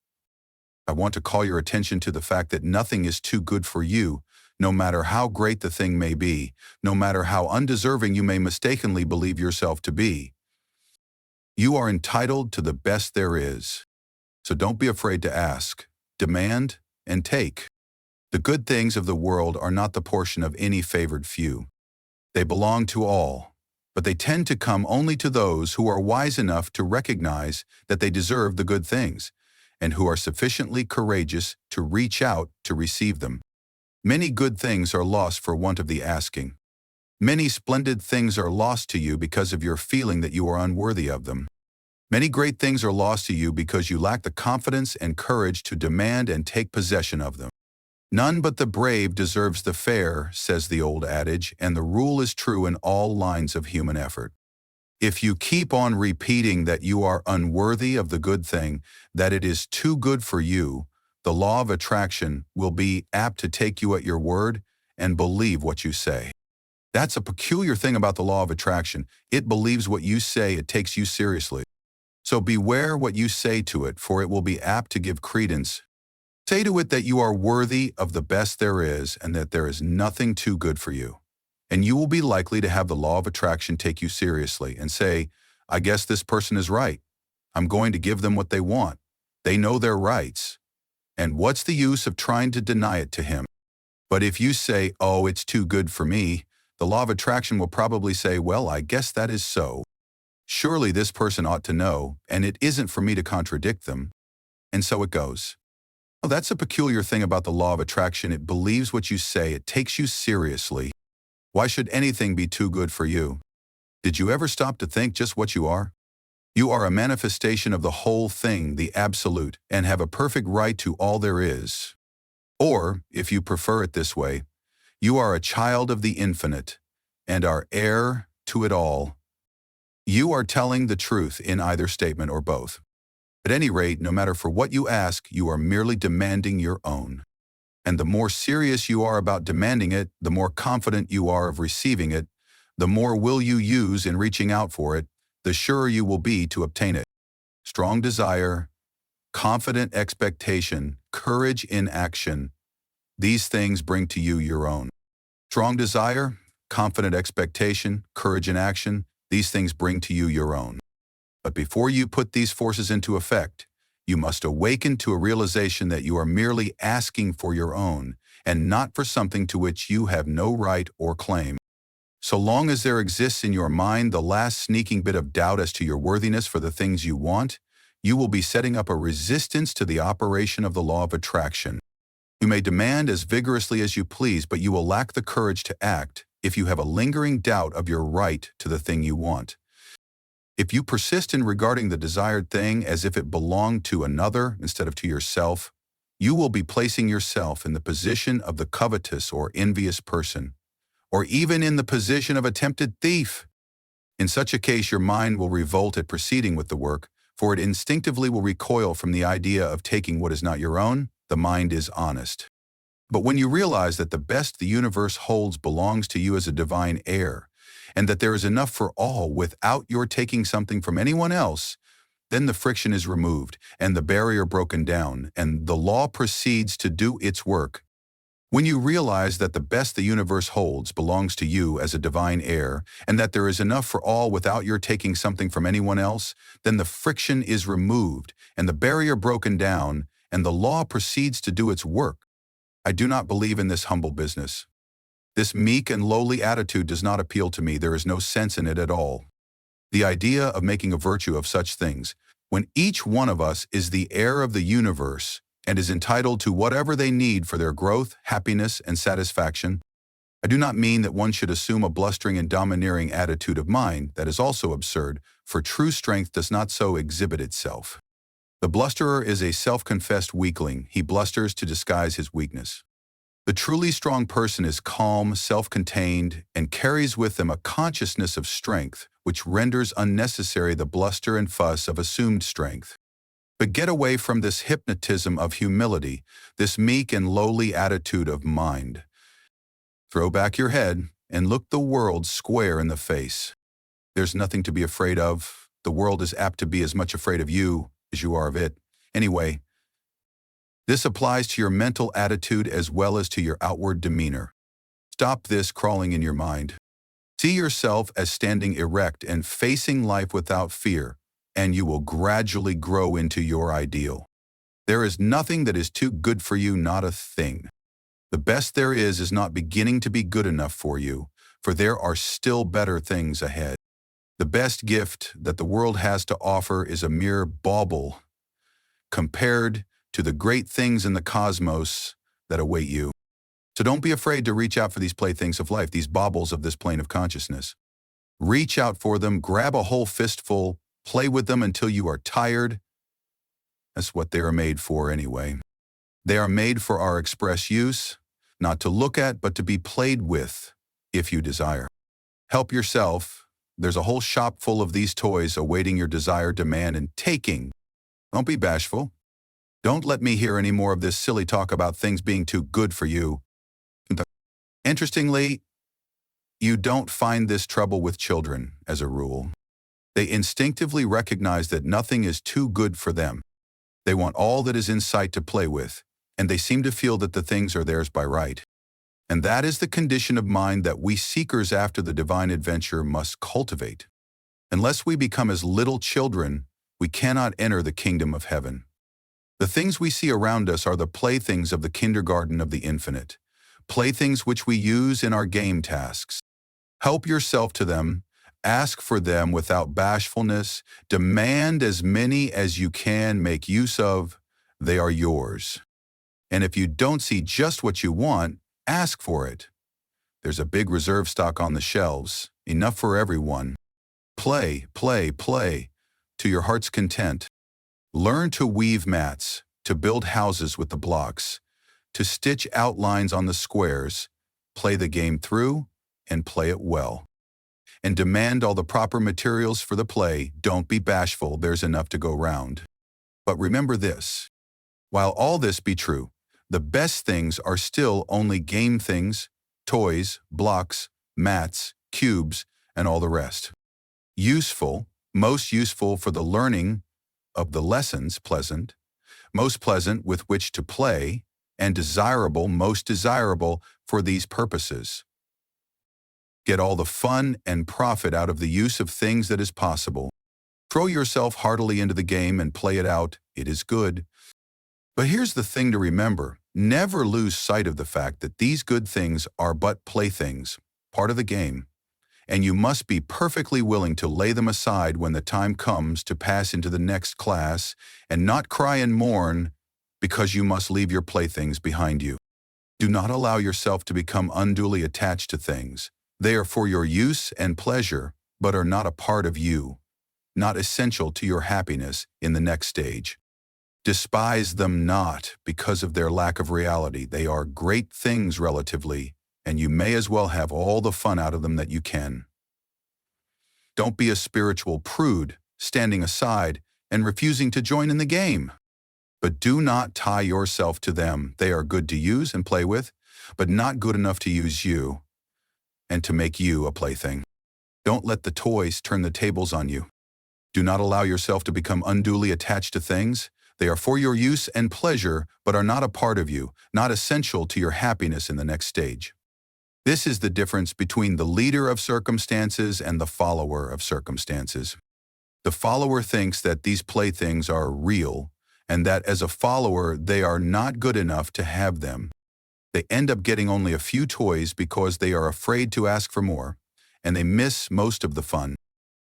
I want to call your attention to the fact that nothing is too good for you, no matter how great the thing may be, no matter how undeserving you may mistakenly believe yourself to be. You are entitled to the best there is. So don't be afraid to ask, demand, and take. The good things of the world are not the portion of any favored few. They belong to all, but they tend to come only to those who are wise enough to recognize that they deserve the good things, and who are sufficiently courageous to reach out to receive them. Many good things are lost for want of the asking. Many splendid things are lost to you because of your feeling that you are unworthy of them. Many great things are lost to you because you lack the confidence and courage to demand and take possession of them. None but the brave deserves the fair, says the old adage, and the rule is true in all lines of human effort. If you keep on repeating that you are unworthy of the good thing, that it is too good for you, the law of attraction will be apt to take you at your word and believe what you say. That's a peculiar thing about the law of attraction. It believes what you say, it takes you seriously. So beware what you say to it, for it will be apt to give credence. Say to it that you are worthy of the best there is and that there is nothing too good for you. And you will be likely to have the law of attraction take you seriously and say, I guess this person is right. I'm going to give them what they want. They know their rights. And what's the use of trying to deny it to him? But if you say, oh, it's too good for me, the law of attraction will probably say, well, I guess that is so. Surely this person ought to know, and it isn't for me to contradict them. And so it goes. Well, that's a peculiar thing about the law of attraction. It believes what you say. It takes you seriously. Why should anything be too good for you? Did you ever stop to think just what you are? You are a manifestation of the whole thing, the absolute, and have a perfect right to all there is. Or, if you prefer it this way, you are a child of the infinite and are heir to it all. You are telling the truth in either statement or both. At any rate, no matter for what you ask, you are merely demanding your own. And the more serious you are about demanding it, the more confident you are of receiving it, the more will you use in reaching out for it, the surer you will be to obtain it. Strong desire, confident expectation, courage in action, these things bring to you your own. Strong desire, confident expectation, courage in action, these things bring to you your own. But before you put these forces into effect, you must awaken to a realization that you are merely asking for your own, and not for something to which you have no right or claim. So long as there exists in your mind the last sneaking bit of doubt as to your worthiness for the things you want, you will be setting up a resistance to the operation of the law of attraction. You may demand as vigorously as you please, but you will lack the courage to act if you have a lingering doubt of your right to the thing you want. If you persist in regarding the desired thing as if it belonged to another instead of to yourself, you will be placing yourself in the position of the covetous or envious person, or even in the position of a tempted thief. In such a case, your mind will revolt at proceeding with the work, for it instinctively will recoil from the idea of taking what is not your own. The mind is honest. But when you realize that the best the universe holds belongs to you as a divine heir, and that there is enough for all without your taking something from anyone else, then the friction is removed and the barrier broken down, and the law proceeds to do its work. When you realize that the best the universe holds belongs to you as a divine heir, and that there is enough for all without your taking something from anyone else, then the friction is removed and the barrier broken down, and the law proceeds to do its work. I do not believe in this humble business. This meek and lowly attitude does not appeal to me. There is no sense in it at all. The idea of making a virtue of such things, when each one of us is the heir of the universe and is entitled to whatever they need for their growth, happiness, and satisfaction. I do not mean that one should assume a blustering and domineering attitude of mind. That is also absurd, for true strength does not so exhibit itself. The blusterer is a self-confessed weakling. He blusters to disguise his weakness. The truly strong person is calm, self-contained, and carries with them a consciousness of strength, which renders unnecessary the bluster and fuss of assumed strength. But get away from this hypnotism of humility, this meek and lowly attitude of mind. Throw back your head and look the world square in the face. There's nothing to be afraid of. The world is apt to be as much afraid of you as you are of it. Anyway, this applies to your mental attitude as well as to your outward demeanor. Stop this crawling in your mind. See yourself as standing erect and facing life without fear, and you will gradually grow into your ideal. There is nothing that is too good for you, not a thing. The best there is not beginning to be good enough for you, for there are still better things ahead. The best gift that the world has to offer is a mere bauble compared to the great things in the cosmos that await you. So don't be afraid to reach out for these playthings of life, these baubles of this plane of consciousness. Reach out for them, grab a whole fistful, play with them until you are tired. That's what they are made for anyway. They are made for our express use, not to look at, but to be played with, if you desire. Help yourself. There's a whole shop full of these toys awaiting your desire, demand, and taking. Don't be bashful. Don't let me hear any more of this silly talk about things being too good for you. Interestingly, you don't find this trouble with children, as a rule. They instinctively recognize that nothing is too good for them. They want all that is in sight to play with, and they seem to feel that the things are theirs by right. And that is the condition of mind that we seekers after the divine adventure must cultivate. Unless we become as little children, we cannot enter the kingdom of heaven. The things we see around us are the playthings of the kindergarten of the infinite, playthings which we use in our game tasks. Help yourself to them, ask for them without bashfulness, demand as many as you can make use of, they are yours. And if you don't see just what you want, ask for it. There's a big reserve stock on the shelves, enough for everyone. Play, play, play, to your heart's content. Learn to weave mats, to build houses with the blocks, to stitch outlines on the squares, play the game through, and play it well. And demand all the proper materials for the play. Don't be bashful, there's enough to go round. But remember this, while all this be true, the best things are still only game things, toys, blocks, mats, cubes, and all the rest. Useful, most useful for the learning of the lessons, pleasant, most pleasant with which to play, and desirable, most desirable for these purposes. Get all the fun and profit out of the use of things that is possible. Throw yourself heartily into the game and play it out. It is good. But here's the thing to remember. Never lose sight of the fact that these good things are but playthings, part of the game, and you must be perfectly willing to lay them aside when the time comes to pass into the next class and not cry and mourn because you must leave your playthings behind you. Do not allow yourself to become unduly attached to things. They are for your use and pleasure, but are not a part of you, not essential to your happiness in the next stage. Despise them not because of their lack of reality. They are great things relatively, and you may as well have all the fun out of them that you can. Don't be a spiritual prude, standing aside and refusing to join in the game. But do not tie yourself to them. They are good to use and play with, but not good enough to use you and to make you a plaything. Don't let the toys turn the tables on you. Do not allow yourself to become unduly attached to things. They are for your use and pleasure, but are not a part of you, not essential to your happiness in the next stage. This is the difference between the leader of circumstances and the follower of circumstances. The follower thinks that these playthings are real, and that as a follower they are not good enough to have them. They end up getting only a few toys because they are afraid to ask for more, and they miss most of the fun.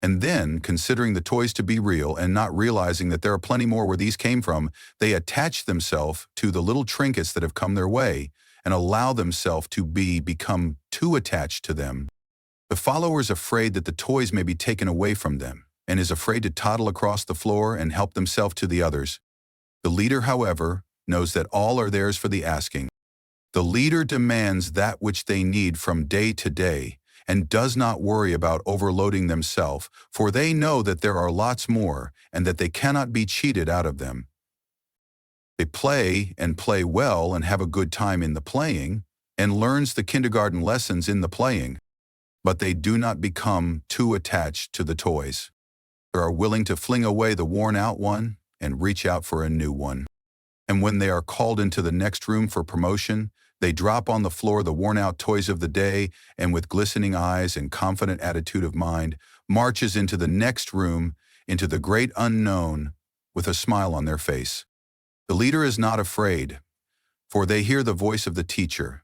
And then, considering the toys to be real and not realizing that there are plenty more where these came from, they attach themselves to the little trinkets that have come their way and allow themselves to become too attached to them. The follower is afraid that the toys may be taken away from them and is afraid to toddle across the floor and help themselves to the others. The leader, however, knows that all are theirs for the asking. The leader demands that which they need from day to day and does not worry about overloading themselves, for they know that there are lots more and that they cannot be cheated out of them. They play and play well and have a good time in the playing and learns the kindergarten lessons in the playing, but they do not become too attached to the toys. They are willing to fling away the worn-out one and reach out for a new one. And when they are called into the next room for promotion, they drop on the floor the worn-out toys of the day and with glistening eyes and confident attitude of mind, marches into the next room, into the great unknown, with a smile on their face. The leader is not afraid, for they hear the voice of the teacher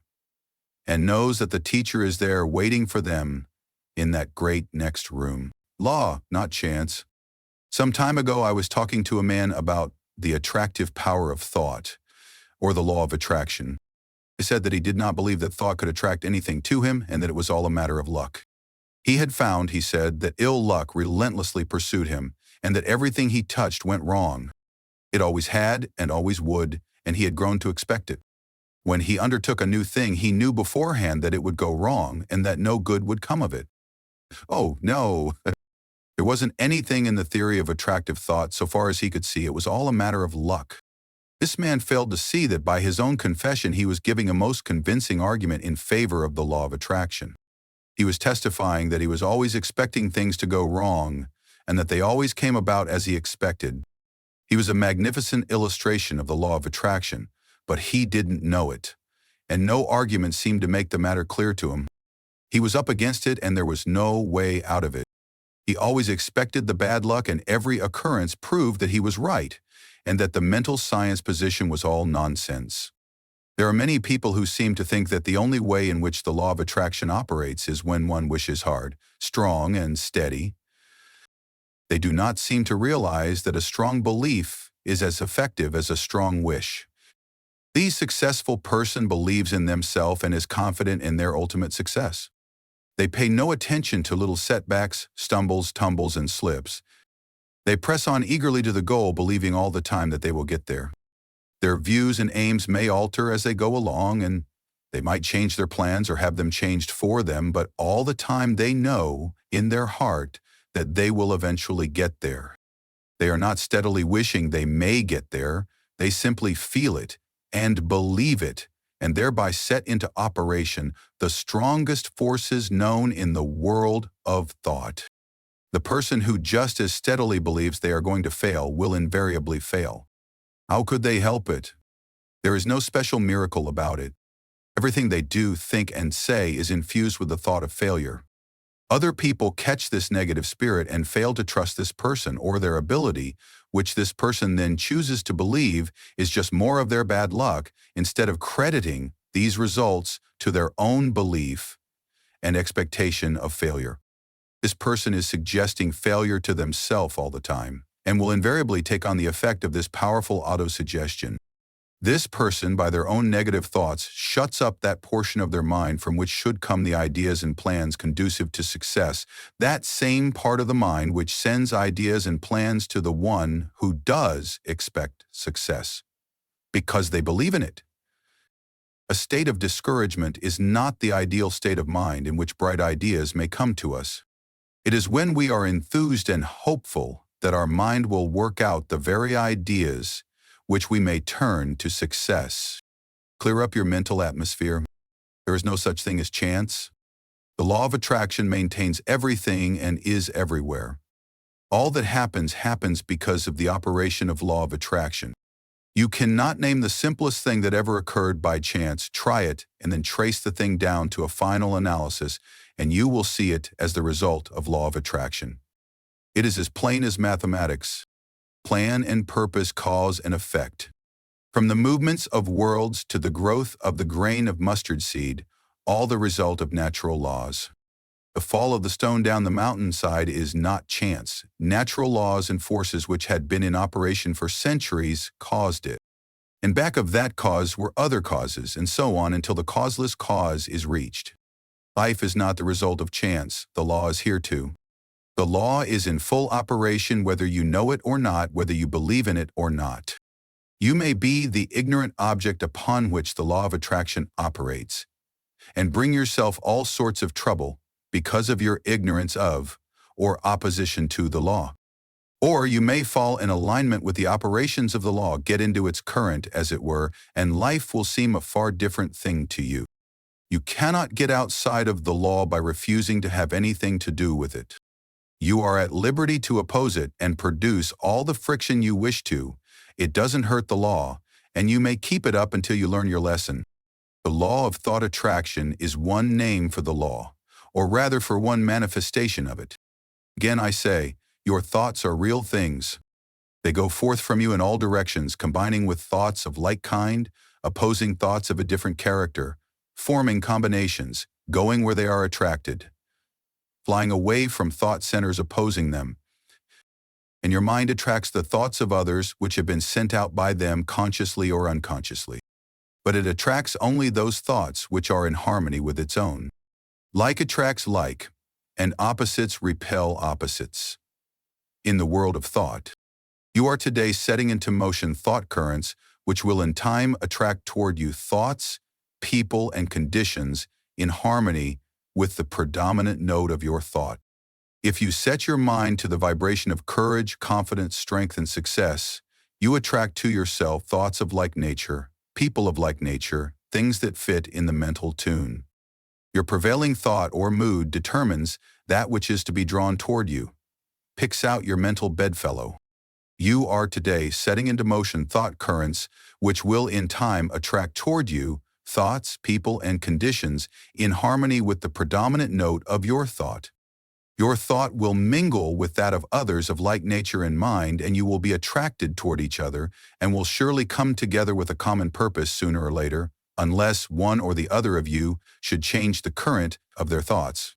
and knows that the teacher is there waiting for them in that great next room. Law, not chance. Some time ago, I was talking to a man about the attractive power of thought, or the law of attraction. He said that he did not believe that thought could attract anything to him and that it was all a matter of luck. He had found, he said, that ill luck relentlessly pursued him and that everything he touched went wrong. It always had and always would, and he had grown to expect it. When he undertook a new thing, he knew beforehand that it would go wrong and that no good would come of it. Oh, no. There wasn't anything in the theory of attractive thought so far as he could see. It was all a matter of luck. This man failed to see that by his own confession he was giving a most convincing argument in favor of the law of attraction. He was testifying that he was always expecting things to go wrong and that they always came about as he expected. He was a magnificent illustration of the law of attraction, but he didn't know it, and no argument seemed to make the matter clear to him. He was up against it and there was no way out of it. He always expected the bad luck, and every occurrence proved that he was right and that the mental science position was all nonsense. There are many people who seem to think that the only way in which the law of attraction operates is when one wishes hard, strong, and steady. They do not seem to realize that a strong belief is as effective as a strong wish. The successful person believes in themselves and is confident in their ultimate success. They pay no attention to little setbacks, stumbles, tumbles, and slips. They press on eagerly to the goal, believing all the time that they will get there. Their views and aims may alter as they go along, and they might change their plans or have them changed for them, but all the time they know in their heart that they will eventually get there. They are not steadily wishing they may get there. They simply feel it and believe it, and thereby set into operation the strongest forces known in the world of thought. The person who just as steadily believes they are going to fail will invariably fail. How could they help it? There is no special miracle about it. Everything they do, think, and say is infused with the thought of failure. Other people catch this negative spirit and fail to trust this person or their ability, which this person then chooses to believe is just more of their bad luck, instead of crediting these results to their own belief and expectation of failure. This person is suggesting failure to themselves all the time and will invariably take on the effect of this powerful autosuggestion. This person, by their own negative thoughts, shuts up that portion of their mind from which should come the ideas and plans conducive to success, that same part of the mind which sends ideas and plans to the one who does expect success, because they believe in it. A state of discouragement is not the ideal state of mind in which bright ideas may come to us. It is when we are enthused and hopeful that our mind will work out the very ideas which we may turn to success. Clear up your mental atmosphere. There is no such thing as chance. The law of attraction maintains everything and is everywhere. All that happens because of the operation of law of attraction. You cannot name the simplest thing that ever occurred by chance. Try it and then trace the thing down to a final analysis, and you will see it as the result of law of attraction. It is as plain as mathematics. Plan and purpose, cause and effect. From the movements of worlds to the growth of the grain of mustard seed, all the result of natural laws. The fall of the stone down the mountainside is not chance. Natural laws and forces which had been in operation for centuries caused it. And back of that cause were other causes, and so on until the causeless cause is reached. Life is not the result of chance. The law is here too. The law is in full operation whether you know it or not, whether you believe in it or not. You may be the ignorant object upon which the law of attraction operates, and bring yourself all sorts of trouble because of your ignorance of or opposition to the law. Or you may fall in alignment with the operations of the law, get into its current, as it were, and life will seem a far different thing to you. You cannot get outside of the law by refusing to have anything to do with it. You are at liberty to oppose it and produce all the friction you wish to. It doesn't hurt the law, and you may keep it up until you learn your lesson. The law of thought attraction is one name for the law, or rather for one manifestation of it. Again I say, your thoughts are real things. They go forth from you in all directions, combining with thoughts of like kind, opposing thoughts of a different character, forming combinations, going where they are attracted. flying away from thought centers opposing them. And your mind attracts the thoughts of others which have been sent out by them consciously or unconsciously. But it attracts only those thoughts which are in harmony with its own. Like attracts like, and opposites repel opposites. In the world of thought, you are today setting into motion thought currents which will in time attract toward you thoughts, people, and conditions in harmony with the predominant note of your thought. If you set your mind to the vibration of courage, confidence, strength, and success, you attract to yourself thoughts of like nature, people of like nature, things that fit in the mental tune. Your prevailing thought or mood determines that which is to be drawn toward you, picks out your mental bedfellow. You are today setting into motion thought currents which will in time attract toward you thoughts, people, and conditions in harmony with the predominant note of your thought. Your thought will mingle with that of others of like nature in mind, and you will be attracted toward each other and will surely come together with a common purpose sooner or later, unless one or the other of you should change the current of their thoughts.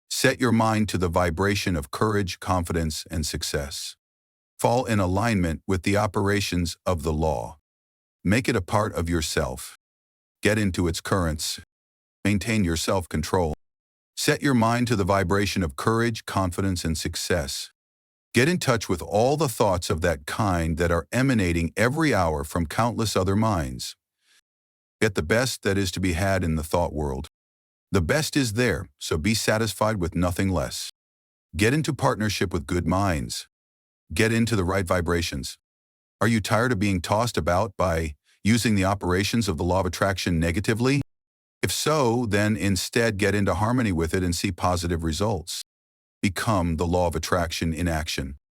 Set your mind to the vibration of courage, confidence, and success. Fall in alignment with the operations of the law. Make it a part of yourself. Get into its currents. Maintain your self-control. Set your mind to the vibration of courage, confidence, and success. Get in touch with all the thoughts of that kind that are emanating every hour from countless other minds. Get the best that is to be had in the thought world. The best is there, so be satisfied with nothing less. Get into partnership with good minds. Get into the right vibrations. Are you tired of being tossed about by using the operations of the law of attraction negatively? If so, then instead get into harmony with it and see positive results. Become the law of attraction in action.